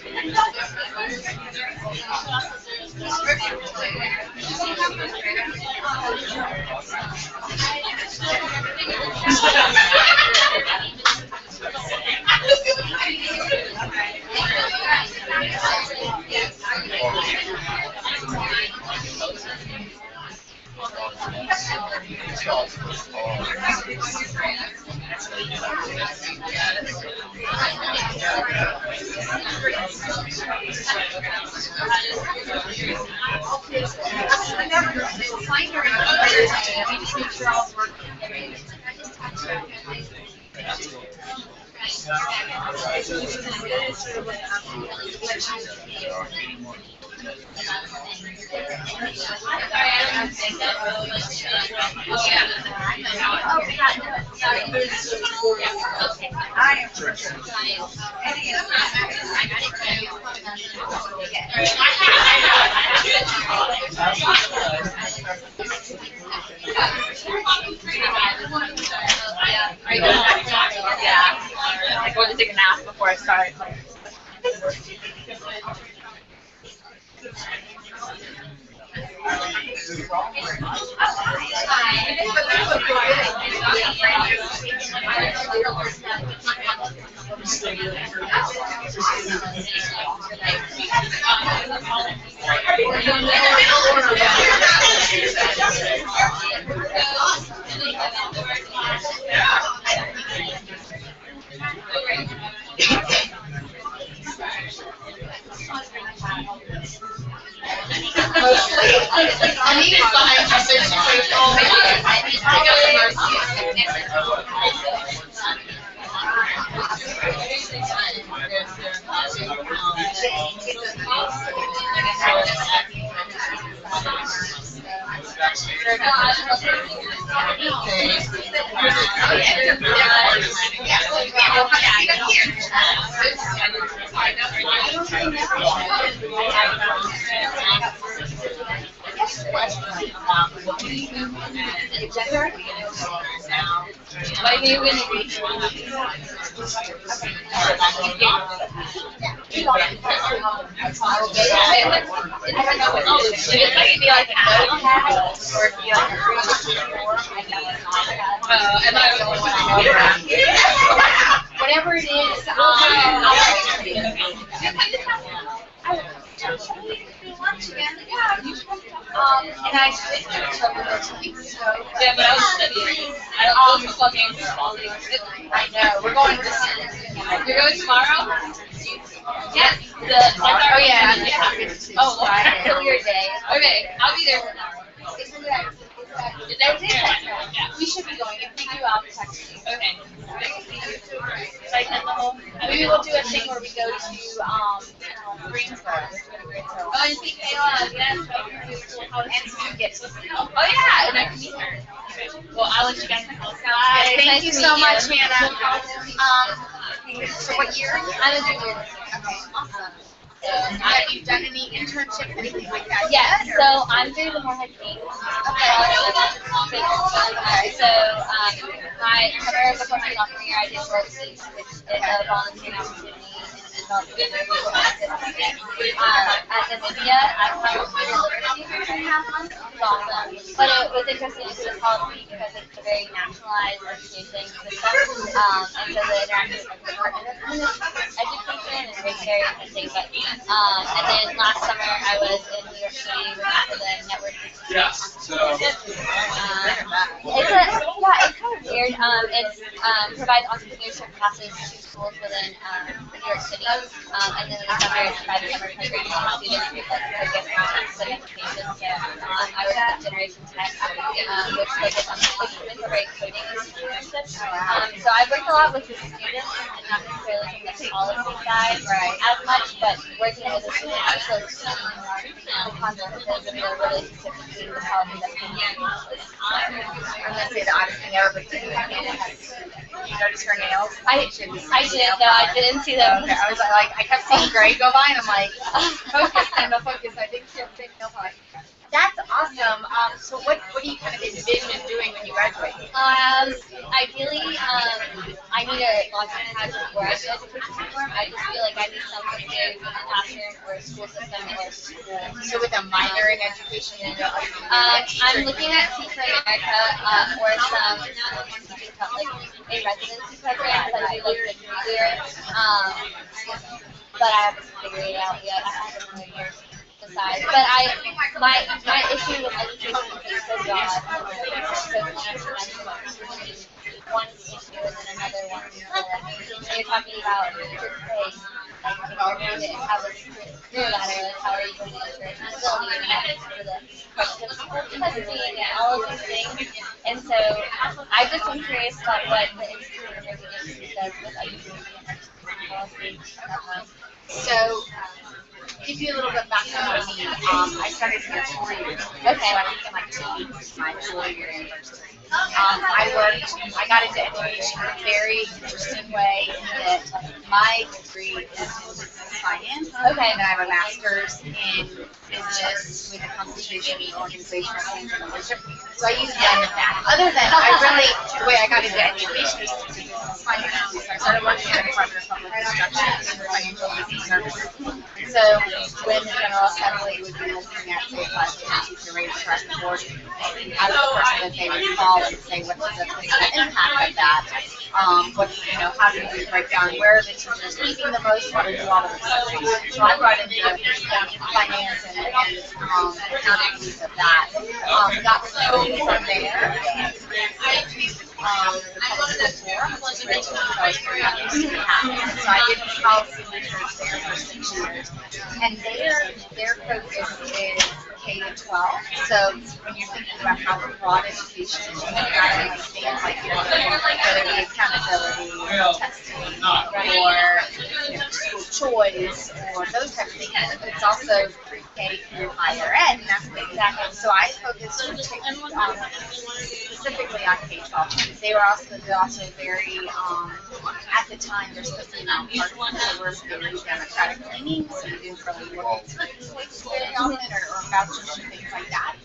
I'm going to take a nap before I start. Whatever it is, and I switched to over 2 weeks ago. Yeah, but I was studying. I was fucking. I know. We're going to. You're going tomorrow? Yes. Oh yeah. Oh, Friday. Friday. Your day. Okay, I'll be there tomorrow. We should be going. If we do, I'll text you. Okay. Maybe we'll do a thing where we go to Greensboro. Oh, and see Kayla. Yes. And get to Oh yeah, and I can meet her. Well, I'll let you guys know. Bye. Thank you so much, Manna. So what year? I'm a junior. Okay, awesome. So, have you done any internships, anything like that Yes, yet? so I'm through the Morehead Team. Okay. So, my career before my sophomore year, I did World Seas, which is a volunteering opportunity in developing visual activities. At Namibia, I was in literacy for 2.5 months. It was awesome. But it was interesting to do policy because it's a very nationalized education system. And so the interaction with the Department of Education is very interesting. But and then last summer I was in New York City with the network. Yes. So. It's kind of weird. It provides entrepreneurship classes to schools within New York City, and then in the summer it provides summer programs for students with like focus on certification. So I was at Generation Tech, which focused on incorporate coding internships. So I've worked a lot with the students, and not necessarily from the policy side as much, but working with the students, so the consequences of the relationship between the policy that's being used. I'm gonna say the oddest thing ever, but you notice her nails? I did. No, I didn't see them. Okay, I was like, I kept seeing Gray go by, and I'm like, focus, Kendall, focus. I think she has big nail polish. That's awesome. So what do you kind of envision doing when you graduate? Ideally, I need a long-term graduate where I do education reform. I just feel like I need something to do with the classroom or school system or school. So with a minor in education, I'm looking at Teach for America or some like a residency program that I do like the career. But I haven't figured it out yet. I haven't really decide. But my issue with education is so broad. So one issue and then another one. You're talking about just pay. Like, if you're going to have a career ladder, like how are you going to ensure accessibility for the question of testing and all of these things. And so I just am curious about what the Institute of Emerging Industries does with education policy. So, give you a little bit background on me. I started here 4 years ago. Okay. So I think in like 2 weeks is my 4-year anniversary. I got into education in a very interesting way that my degree is in business finance. Okay. And then I have a master's in business with a concentration in organizational change and leadership. So I use none of that. Other than the way I got into education is through business finance. So I started working at the Department of Public Instruction and financial business services. So when the General Assembly would be looking at, say, class teacher rates across the board, I was the person that they would call and say, what's the impact of that? How do you break down where are the teachers leaving the most? What are you all of the So I brought in finance and accounting piece of that. Got started from there. I was at forum, which is Richmond, so I was very happy. So I did policy research there for 6 years. And their focus is K-12. So when you're thinking about how to broad education, you got to understand whether it be accountability or testing or school choice or those types of things. But it's also pre-K through higher ed, and that's what exactly. So I focused specifically specifically on K-12. They're also very, at the time, there's the female part of them that were very Democratic leaning, so you didn't really look at very often or vouchers and things like that.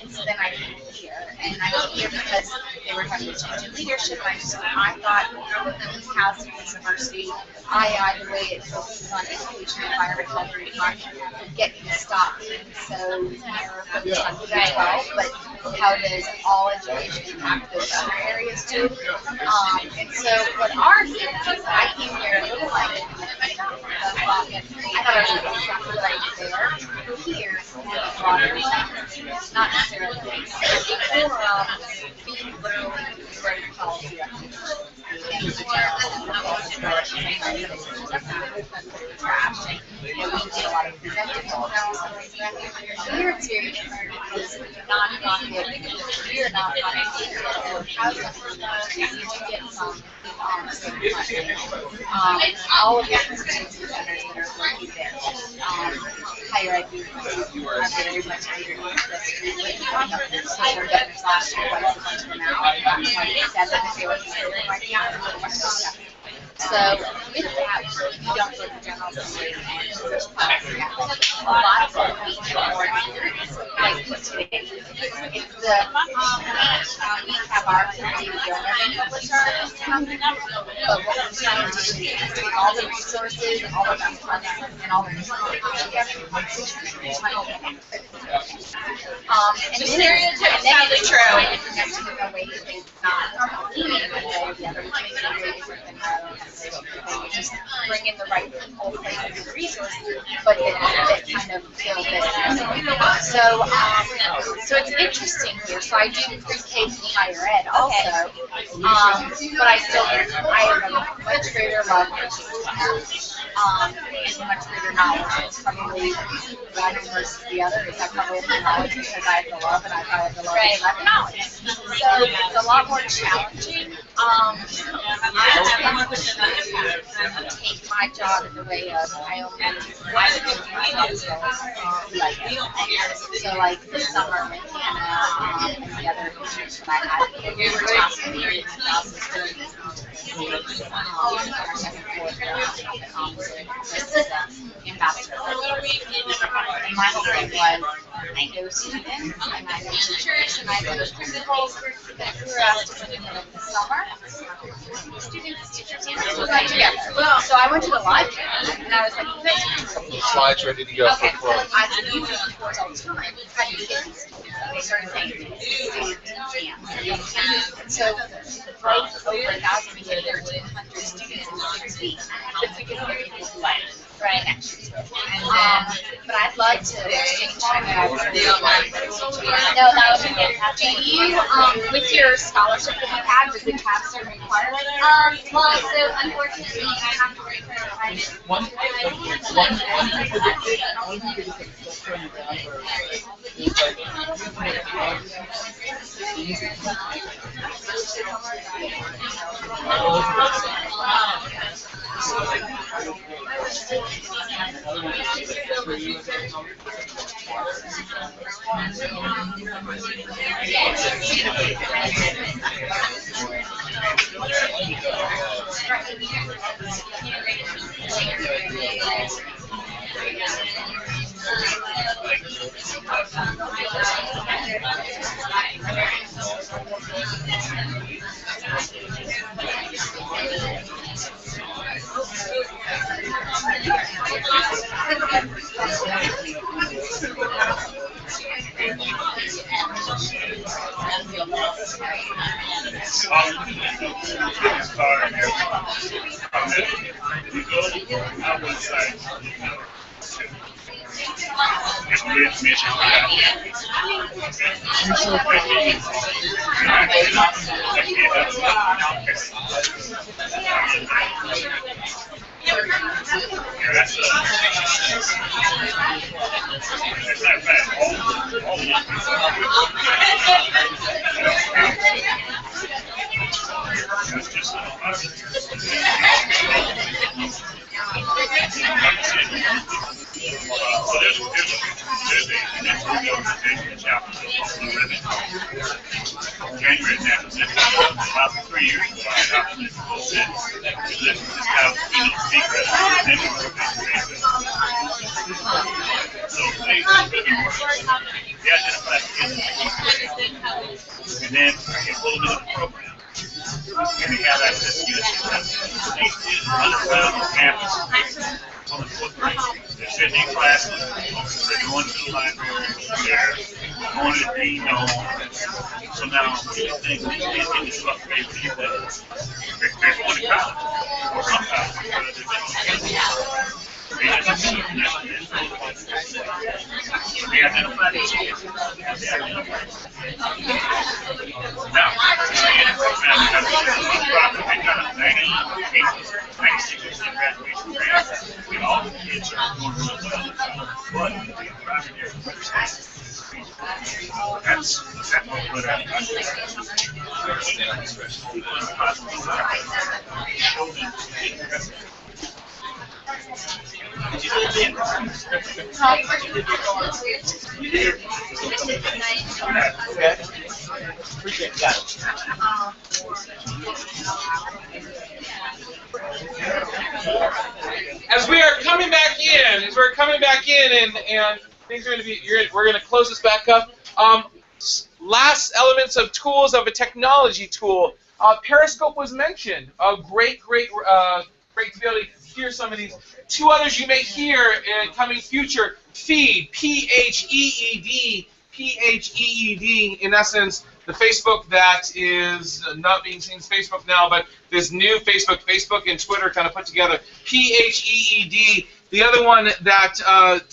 And so then I came here, and I came here because they were having a change in leadership, and I thought, House University, IEI, the way it focuses on education environment, health, and fun, would get you to stop being so narrow focused on K-12, but how does all education impact those other areas too? And so what ours is, I came here a little like I thought I was exactly right there. Here, not necessarily or being literally very policy here it's very different because non-profit, you're not funded, you get some all of your institutions that are working there. Higher ed are very much under we're getting last year, but it's a bunch of them out. So with that, you don't go to general assembly and there's policy. A lot of what we do more like today, it's the we have our committee, we don't have any public service, but what we're trying to do is take all the resources, all of the funds, and all the resources together. And stereotypes sounded true. In a way that it's not leaning one way or the other, which makes it really different than they just bring in the right people, places, and resources, but that kind of fill this. So it's interesting here. So I do pre-K to higher ed also, but I have a much greater love and much greater knowledge. It's probably one versus the other. Is I probably have the knowledge because I have the love, and I probably have the love because I have the knowledge. So it's a lot more challenging. I take my job in the way of I so like this summer with Hannah and the other teachers that I had, we were tasked with in 2013 our second floor ambassador. And my whole thing was I know students and I know teachers and I know principals that were asked to put in the summer. Students, teachers, and we got together. So I went to the library and I was like, Slides ready to go. okay, I said, you do reports all the time. How do you get these students? They started saying students and so right over 1,000 here, there were 200 students in 6 weeks. It's because there are people who like right next to it. But I'd love to check out. No, that would be fantastic. Do you, with your scholarship that you have, does it have certain requirements? Well, so unfortunately, I have to Okay? about 3 years ago, I adopted this position to just have keynote speakers and so they really work. We identify and then we pull them into the program. And they have access to it. They underground on campus. On the footprint. They're sitting in classes, they're going to the library, they're going to the dean home. So now, anything that is disruptive, they're going to college, or some college, they identify the kids. Now, in the program, they got a 96% graduation rate. And all the kids are doing really well. But they're driving their that's what we're good at. Appreciate it. Got it. As we are coming back in, and things are going to be, we're going to close this back up. Last elements of tools of a technology tool. Periscope was mentioned. Great to be able to hear some of these. Two others you may hear in coming future. Feed, P-H-E-E-D, P-H-E-E-D. In essence, the Facebook that is not being seen as Facebook now, but this new Facebook and Twitter kind of put together. P-H-E-E-D. The other one that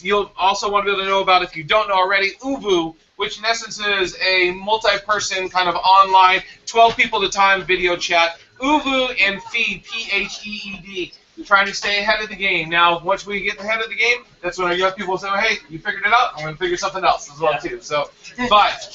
you'll also want to be able to know about if you don't know already, Uvu, which in essence is a multi-person kind of online, 12 people at a time video chat. Uvu and Feed, P-H-E-E-D. You're trying to stay ahead of the game. Now, once we get ahead of the game, that's when our young people say, hey, you figured it out, I'm going to figure something else as well, too. But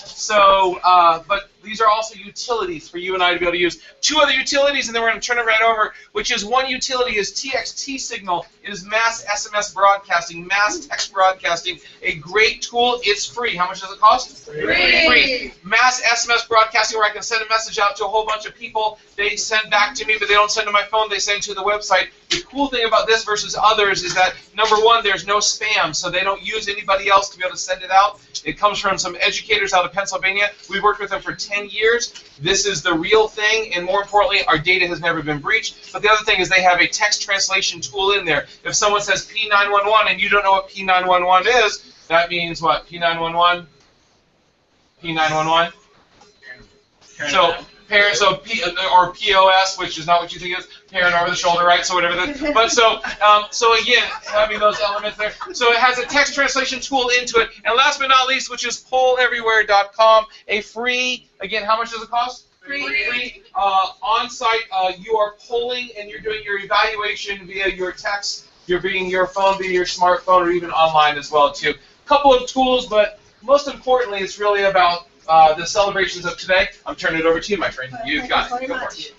these are also utilities for you and I to be able to use. Two other utilities, and then we're going to turn it right over, which is one utility is TXT Signal. It is mass SMS broadcasting, mass text broadcasting, a great tool. It's free. How much does it cost? Free. Mass SMS broadcasting where I can send a message out to a whole bunch of people. They send back to me, but they don't send to my phone. They send to the website. The cool thing about this versus others is that, number one, there's no spam, so they don't use anybody else to be able to send it out. It comes from some educators out of Pennsylvania. We've worked with them for 10 years. This is the real thing, and more importantly, our data has never been breached. But the other thing is they have a text translation tool in there. If someone says P911 and you don't know what P911 is, that means what? P911? P911? So or POS, which is not what you think it is, parent over the shoulder, right? So whatever that. But so again, having those elements there. So it has a text translation tool into it. And last but not least, which is polleverywhere.com, a free. Again, how much does it cost? Free. On-site, you are polling and you're doing your evaluation via your text, your phone, via your smartphone, or even online as well too. A couple of tools, but most importantly, it's really about the celebrations of today. I'm turning it over to you, my friend. You've got it. Go for it.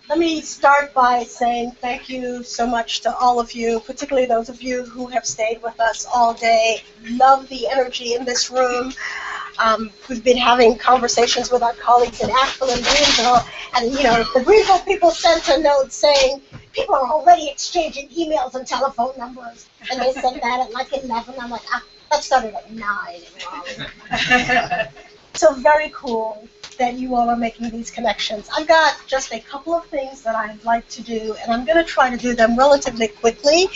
Let me start by saying thank you so much to all of you, particularly those of you who have stayed with us all day. Love the energy in this room. We've been having conversations with our colleagues in Asheville and Greenville, and the Greenville people sent a note saying people are already exchanging emails and telephone numbers, and they sent that at like 11. I'm like, that started at 9 in Raleigh. So very cool that you all are making these connections. I've got just a couple of things that I'd like to do, and I'm going to try to do them relatively quickly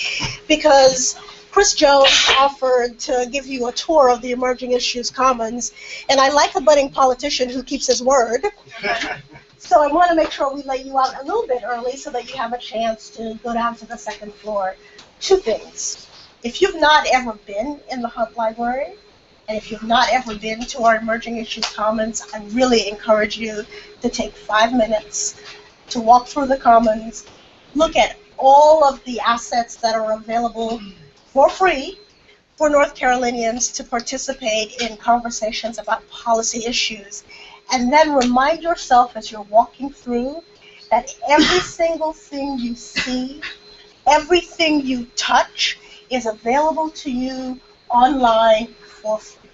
because Chris Jones offered to give you a tour of the Emerging Issues Commons, and I like a budding politician who keeps his word. So I want to make sure we lay you out a little bit early so that you have a chance to go down to the second floor. Two things. If you've not ever been in the Hunt Library, and if you've not ever been to our Emerging Issues Commons, I really encourage you to take 5 minutes to walk through the Commons, look at all of the assets that are available for free for North Carolinians to participate in conversations about policy issues. And then remind yourself as you're walking through that every single thing you see, everything you touch is available to you online for free.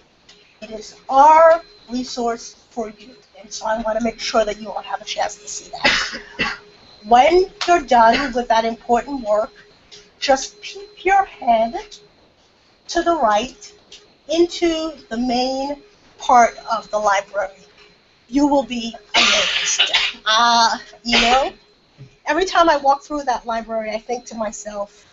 It is our resource for youth. And so I want to make sure that you all have a chance to see that. When you're done with that important work, just peep your head to the right into the main part of the library. You will be amazed. Every time I walk through that library, I think to myself,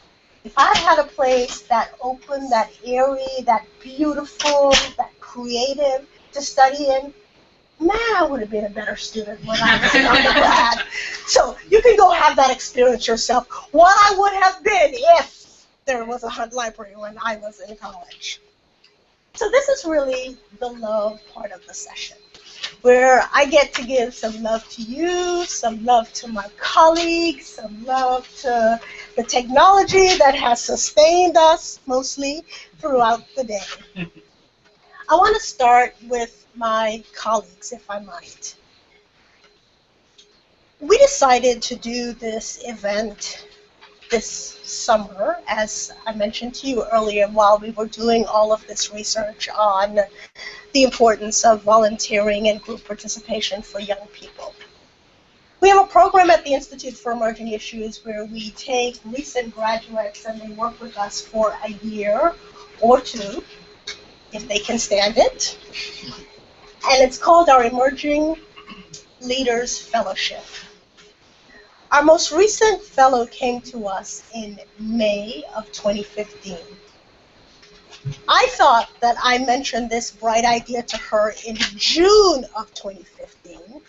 if I had a place that open, that airy, that beautiful, that creative to study in, man, I would have been a better student when I was an undergrad. So you can go have that experience yourself. What I would have been if there was a Hunt Library when I was in college. So this is really the love part of the session, where I get to give some love to you, some love to my colleagues, some love to the technology that has sustained us mostly throughout the day. I want to start with my colleagues, if I might. We decided to do this event this summer, as I mentioned to you earlier, while we were doing all of this research on the importance of volunteering and group participation for young people. We have a program at the Institute for Emerging Issues where we take recent graduates and they work with us for a year or two, if they can stand it. And it's called our Emerging Leaders Fellowship. Our most recent fellow came to us in May of 2015. I thought that I mentioned this bright idea to her in June of 2015,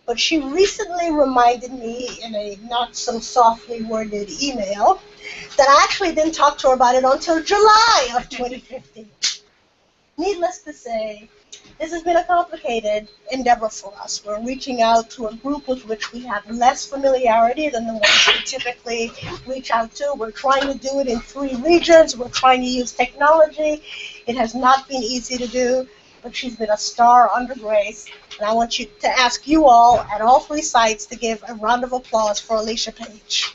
but she recently reminded me in a not so softly worded email that I actually didn't talk to her about it until July of 2015. Needless to say, this has been a complicated endeavor for us. We're reaching out to a group with which we have less familiarity than the ones we typically reach out to. We're trying to do it in 3 regions. We're trying to use technology. It has not been easy to do, but she's been a star under grace. And I want to ask you all at all 3 sites to give a round of applause for Alicia Page.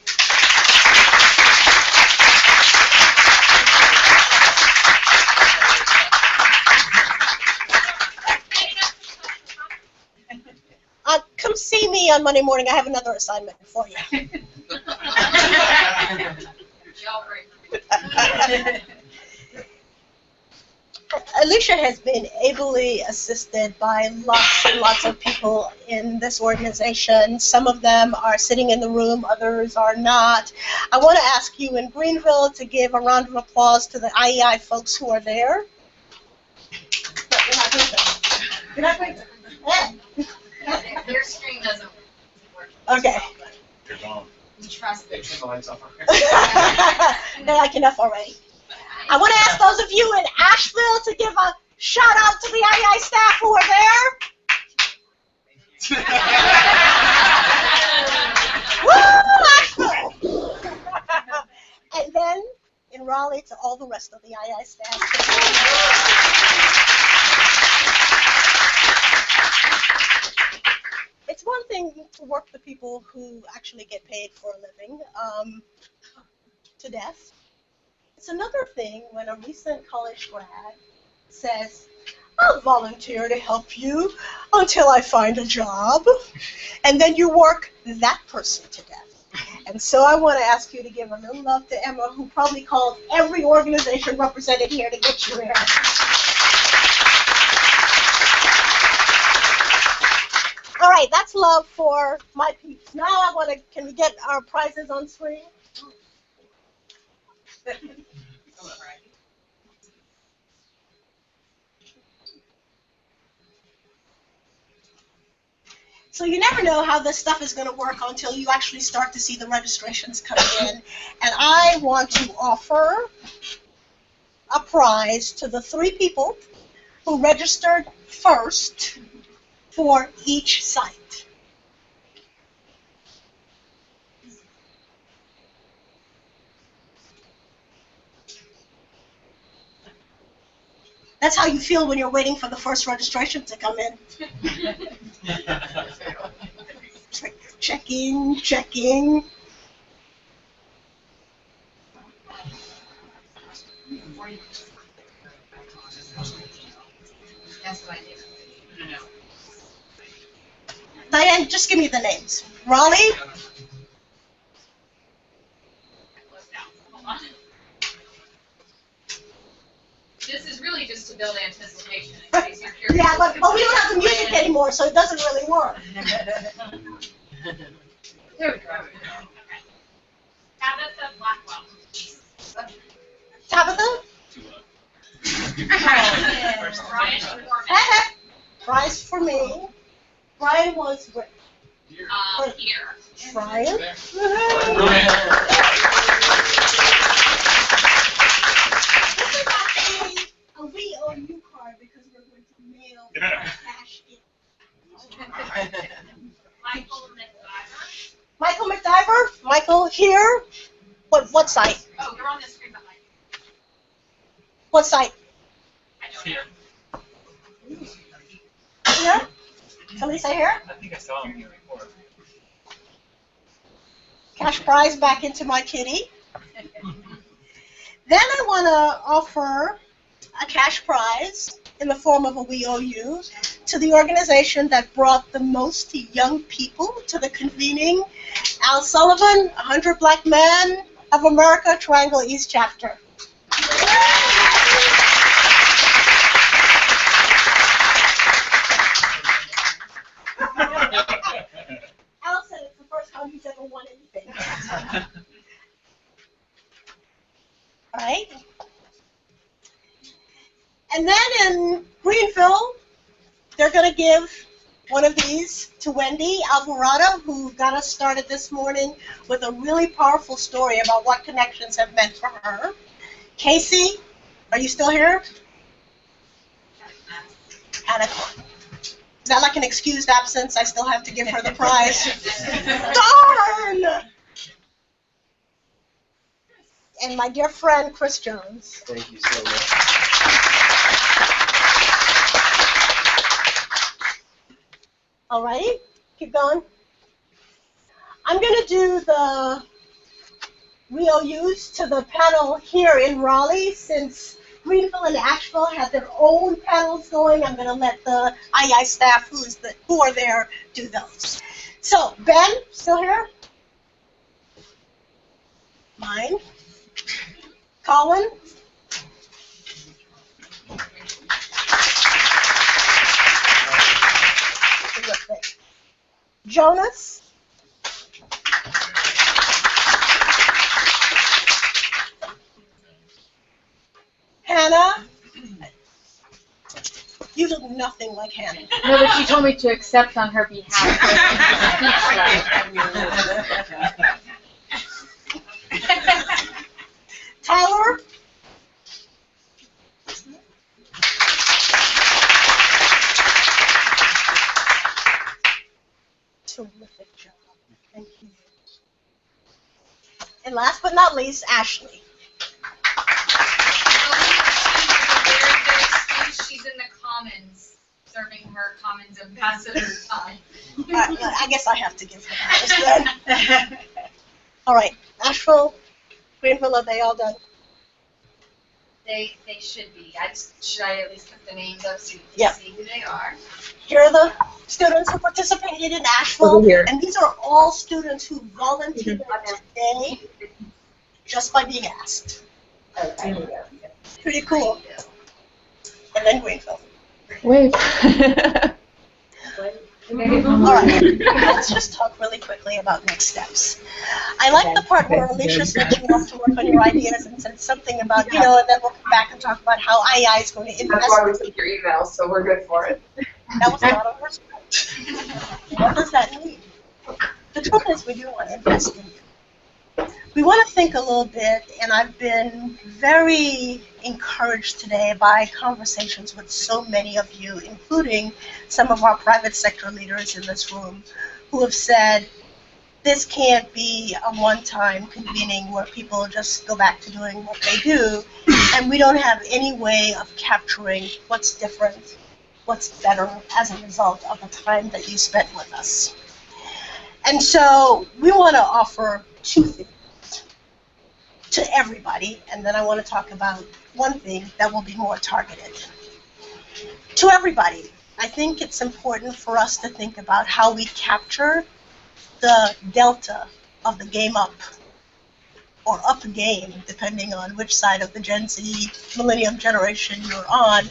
Come see me on Monday morning. I have another assignment for you. Alicia has been ably assisted by lots and lots of people in this organization. Some of them are sitting in the room, others are not. I want to ask you in Greenville to give a round of applause to the IEI folks who are there. You're not going to. Their screen doesn't work. Okay. They're gone. We trust them. Turn the lights off. They like enough already. I want to ask those of you in Asheville to give a shout out to the IEI staff who are there. Woo, Asheville! And then in Raleigh to all the rest of the IEI staff. It's one thing to work with people who actually get paid for a living to death. It's another thing when a recent college grad says, I'll volunteer to help you until I find a job. And then you work that person to death. And so I want to ask you to give a little love to Emma, who probably called every organization represented here to get you there. All right, that's love for my peeps. Now I want to, can we get our prizes on screen? So you never know how this stuff is going to work until you actually start to see the registrations come in. And I want to offer a prize to the 3 people who registered first for each site. That's how you feel when you're waiting for the first registration to come in. Checking, checking. That's what I did. just give me the names. Raleigh. This is really just to build anticipation in case you're curious. Yeah, but we don't have the music anymore, so it doesn't really work. There we go. Tabitha Blackwell. Tabitha? Brian Foreman. Prize for me. Brian was where? Here. Brian? A we owe you card because we're going to mail cash in. Michael McDiver? Michael here? What site? Oh, you're on the screen behind you. What site? Here. Here? Somebody say here? I think I saw him here before. Cash prize back into my kitty. Then I want to offer a cash prize in the form of a We Owe You to the organization that brought the most young people to the convening. Al Sullivan, 100 Black Men of America, Triangle East Chapter. Al said it's the first time he's ever won anything. All right. And then in Greenville, they're going to give one of these to Wendy Alvarado, who got us started this morning with a really powerful story about what connections have meant for her. Casey, are you still here? Hannah. Is that like an excused absence? I still have to give her the prize. Darn! And my dear friend, Chris Jones. Thank you so much. All right, keep going. I'm going to do the We Owe Yous to the panel here in Raleigh. Since Greenville and Asheville have their own panels going, I'm going to let the IEI staff who are there do those. So, Ben, still here? Mine. Colin? Jonas? Hannah? You look nothing like Hannah. No, but she told me to accept on her behalf. Tyler? Terrific job. Thank you. And last but not least, Ashley. She's in the Commons, serving her Commons ambassador time. I guess I have to give her this then. All right, Asheville, Greenville, are they all done? They should be. Should I at least put the names up so you can Yeah. see who they are? Here are the students who participated in Asheville, Over here. and these are all students who volunteered today just by being asked. Pretty cool. And then Greenville. Wait. All right, let's just talk really quickly about next steps. I like the part where Alicia said she wants to work on your ideas and said something about, and then we'll come back and talk about how IEI is going to invest. That's why we took your emails, so we're good for it. That was not on her script. What does that mean? The truth is we do want to invest in you. We want to think a little bit, and I've been very encouraged today by conversations with so many of you, including some of our private sector leaders in this room, who have said, this can't be a one-time convening where people just go back to doing what they do, and we don't have any way of capturing what's different, what's better as a result of the time that you spent with us. And so we want to offer two things to everybody, and then I want to talk about one thing that will be more targeted. To everybody, I think it's important for us to think about how we capture the delta of the game up, or up game, depending on which side of the Gen Z millennium generation you're on,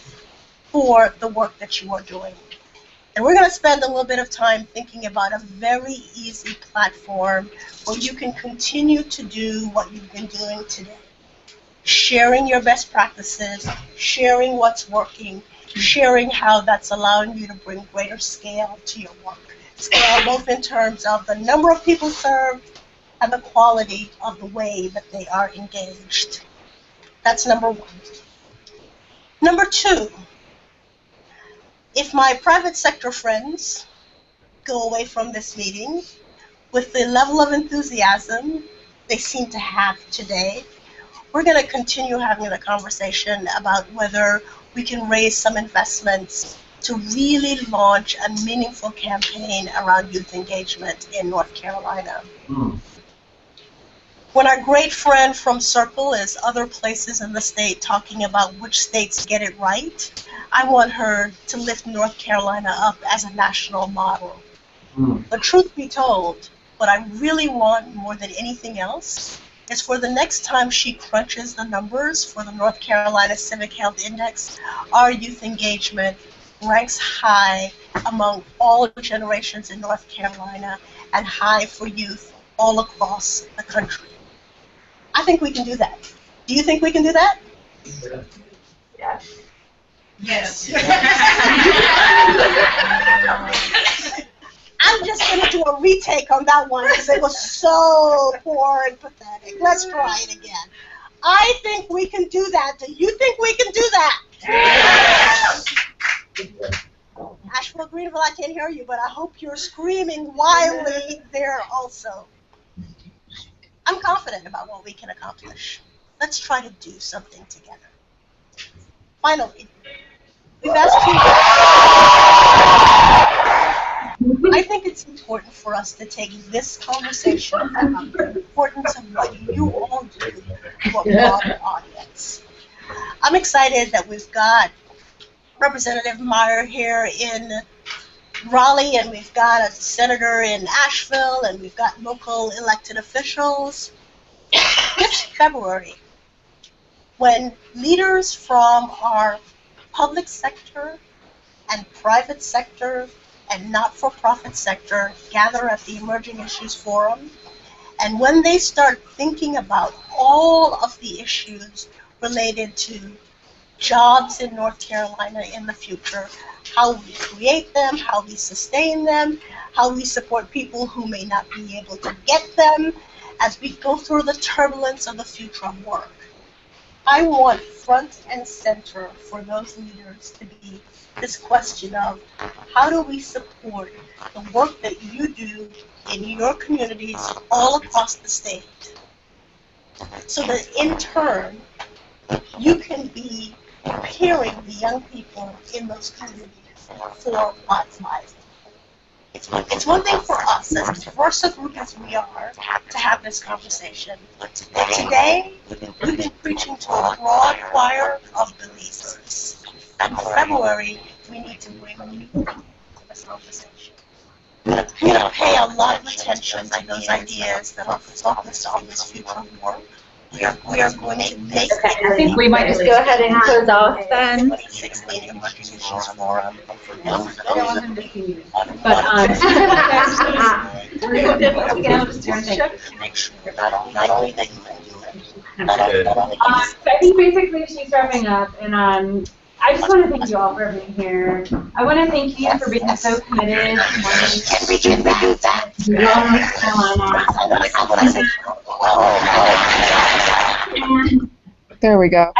for the work that you are doing. And we're going to spend a little bit of time thinking about a very easy platform where you can continue to do what you've been doing today. Sharing your best practices, sharing what's working, sharing how that's allowing you to bring greater scale to your work. Scale both in terms of the number of people served and the quality of the way that they are engaged. That's number one. Number two, if my private sector friends go away from this meeting with the level of enthusiasm they seem to have today, we're going to continue having the conversation about whether we can raise some investments to really launch a meaningful campaign around youth engagement in North Carolina. When our great friend from Circle is other places in the state talking about which states get it right, I want her to lift North Carolina up as a national model. But truth be told, what I really want more than anything else is for the next time she crunches the numbers for the North Carolina Civic Health Index, our youth engagement ranks high among all generations in North Carolina and high for youth all across the country. I think we can do that. Do you think we can do that? Yes. Yes. I'm just going to do a retake on that one because it was so poor and pathetic. Let's try it again. I think we can do that. Do you think we can do that? Yes. Asheville, Greenville, I can't hear you, but I hope you're screaming wildly there also. I'm confident about what we can accomplish. Let's try to do something together. Finally, we've asked you. I think it's important for us to take this conversation about the importance of what you all do to a broader audience. I'm excited that we've got Representative Meyer here in Raleigh, and we've got a senator in Asheville, and we've got local elected officials. This February, when leaders from our public sector and private sector and not-for-profit sector gather at the Emerging Issues Forum, and when they start thinking about all of the issues related to jobs in North Carolina in the future, how we create them, how we sustain them, how we support people who may not be able to get them as we go through the turbulence of the future of work. I want front and center for those leaders to be this question of how do we support the work that you do in your communities all across the state so that in turn you can be preparing the young people in those communities for what's life. It's one thing for us, as diverse a group as we are, to have this conversation. But today, we've been preaching to a broad choir of beliefs. In February, we need to bring new people to this conversation. We're going to pay a lot of attention to those ideas that are focused on this future of work. We are going to make I think we might just go ahead and close off then. But I think basically she's wrapping up, and I just want to thank you all for being here. I want to thank you for being so committed to North Carolina. There we go.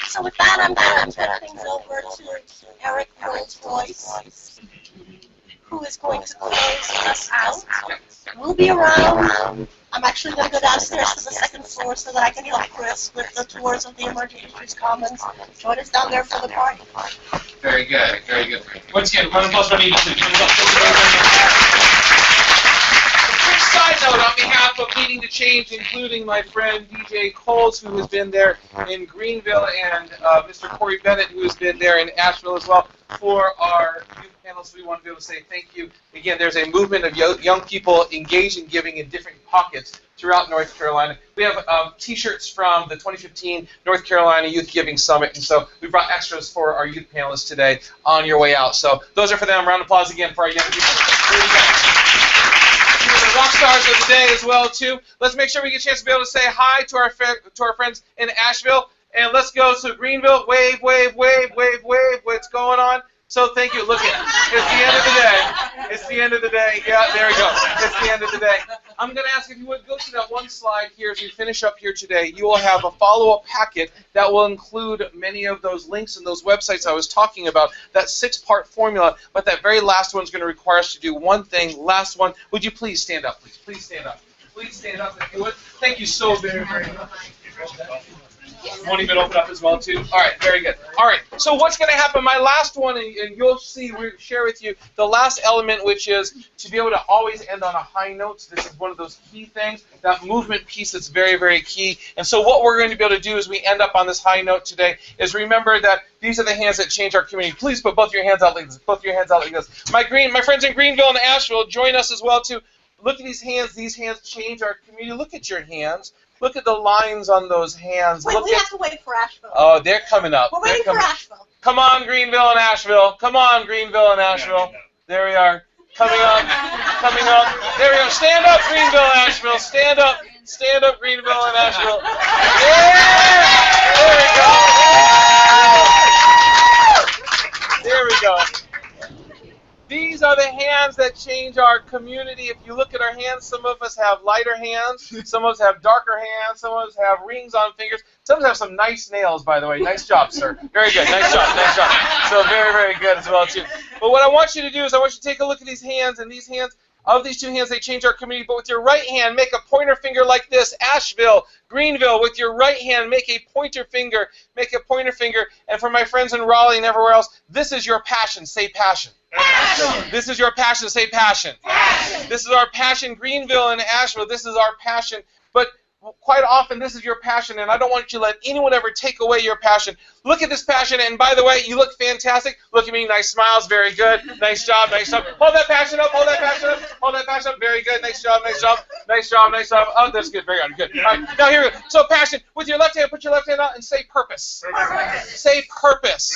So with that, I'm going to turn things over to Eric for his voice. who is going to close us out. We'll be around. I'm actually going to go downstairs to the second floor so that I can help Chris with the tours of the Emerging Issues Commons. Join us down there for the party. Very good, very good. Once again, round of applause for Anita. Quick side note on behalf of Leading to Change, including my friend DJ Coles, who has been there in Greenville, and Mr. Corey Bennett, who has been there in Asheville as well, for our youth panelists. We want to be able to say thank you. Again, there's a movement of young people engaged in giving in different pockets throughout North Carolina. We have T-shirts from the 2015 North Carolina Youth Giving Summit, and so we brought extras for our youth panelists today on your way out. So those are for them. Round of applause again for our young people. The rock stars of the day as well too. Let's make sure we get a chance to be able to say hi to our friends in Asheville, and let's go to Greenville. Wave, wave, wave, wave, wave. What's going on? So thank you. Look at it's the end of the day. It's the end of the day. Yeah, there we go. It's the end of the day. I'm going to ask if you would go to that one slide here as we finish up here today. You will have a follow-up packet that will include many of those links and those websites I was talking about, that 6-part formula, but that very last one is going to require us to do one thing. Last one. Would you please stand up, please? Please stand up. Please stand up if you would. Thank you so very, very much. Won't even open up as well too. All right, very good. All right, so what's going to happen? My last one, and you'll see, we'll share with you the last element, which is to be able to always end on a high note. This is one of those key things, that movement piece that's very, very key. And so what we're going to be able to do as we end up on this high note today is remember that these are the hands that change our community. Please put both your hands out like this. Both your hands out like this. My friends in Greenville and Asheville, join us as well too. Look at these hands. These hands change our community. Look at your hands. Look at the lines on those hands. Wait, we have to wait for Asheville. Oh, they're coming up. We're waiting for Asheville. Come on, Greenville and Asheville. Come on, Greenville and Asheville. There we are. Coming up. Coming up. There we go. Stand up, Greenville and Asheville. Stand up. Stand up, Greenville and Asheville. Yeah! There we go. There we go. These are the hands that change our community. If you look at our hands, some of us have lighter hands, some of us have darker hands, some of us have rings on fingers, some of us have some nice nails, by the way. Nice job, sir. Very good. Nice job. Nice job. So very, very good as well, too. But what I want you to do is I want you to take a look at these hands, and these hands, of these two hands, they change our community. But with your right hand, make a pointer finger like this. Asheville, Greenville, with your right hand, make a pointer finger. Make a pointer finger. And for my friends in Raleigh and everywhere else, this is your passion. Say passion. Passion. This is your passion. Say passion. Passion. This is our passion. Greenville and Asheville, this is our passion. But quite often, this is your passion, and I don't want you to let anyone ever take away your passion. Look at this passion, and by the way, you look fantastic. Look at me, nice smiles, very good. Nice job, nice job. Hold that passion up, hold that passion up, hold that passion up, very good. Nice job, nice job, nice job, nice job. Oh, that's good, very good, good. All right, now here we go. So passion, with your left hand, put your left hand out and say purpose. Say purpose.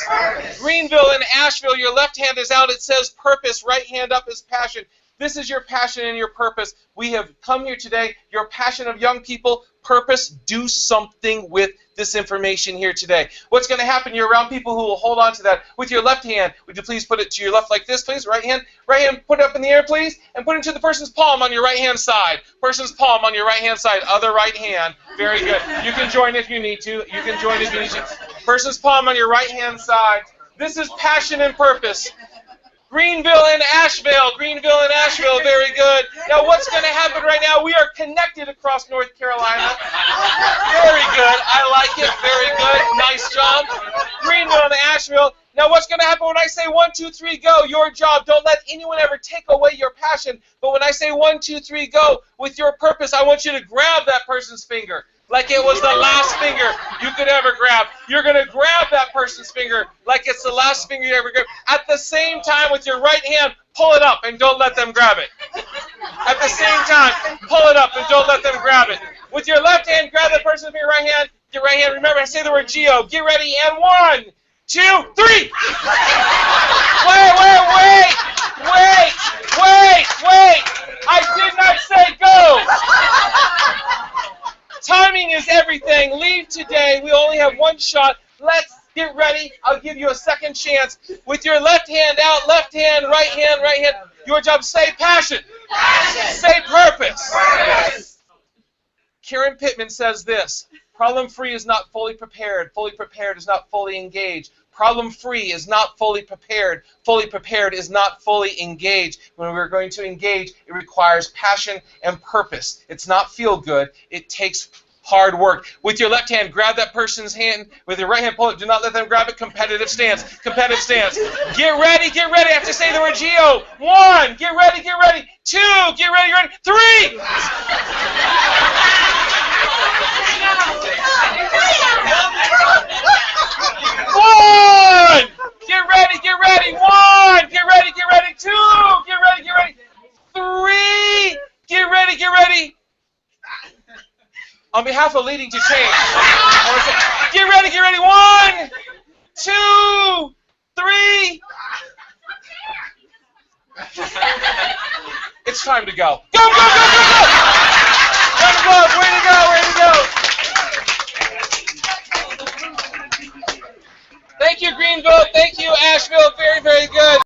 Greenville and Asheville, your left hand is out, it says purpose. Right hand up is passion. This is your passion and your purpose. We have come here today, your passion of young people, purpose, do something with this information here today. What's going to happen? You're around people who will hold on to that. With your left hand, would you please put it to your left like this, please? Right hand, put it up in the air, please, and put it to the person's palm on your right-hand side. Person's palm on your right-hand side, other right hand. Very good. You can join if you need to. You can join if you need to. Person's palm on your right-hand side. This is passion and purpose. Greenville and Asheville. Greenville and Asheville. Very good. Now, what's going to happen right now? We are connected across North Carolina. Very good. I like it. Very good. Nice job. Greenville and Asheville. Now, what's going to happen when I say 1, 2, 3, go? Your job. Don't let anyone ever take away your passion. But when I say 1, 2, 3, go, with your purpose, I want you to grab that person's finger. Like it was the last finger you could ever grab. You're going to grab that person's finger like it's the last finger you ever grab. At the same time, with your right hand, pull it up and don't let them grab it. At the same time, pull it up and don't let them grab it. With your left hand, grab that person's finger, right hand. Your right hand, remember, I say the word Geo. Get ready, and 1, 2, 3. Wait. I did not say go. Timing is everything. Leave today. We only have one shot. Let's get ready. I'll give you a second chance. With your left hand out, left hand, right hand, right hand. Your job, say passion. Passion. Say purpose. Purpose. Karen Pittman says this. Problem-free is not fully prepared. Fully prepared is not fully engaged. Problem-free is not fully prepared. Fully prepared is not fully engaged. When we're going to engage, it requires passion and purpose. It's not feel good. It takes hard work. With your left hand, grab that person's hand. With your right hand, pull it. Do not let them grab it. Competitive stance. Competitive stance. Get ready. Get ready. I have to say the word Geo. 1. Get ready. Get ready. 2. Get ready. Get ready. 3. One. Get ready. Get ready. 1. Get ready. Get ready. 2. Get ready. Get ready. 3. Get ready. Get ready. On behalf of Leading to Change, I want to say, get ready, get ready. 1, 2, 3. It's time to go. Go, go, go, go, go! Round of applause. Way to go, way to go. Thank you, Greenville. Thank you, Asheville. Very, very good.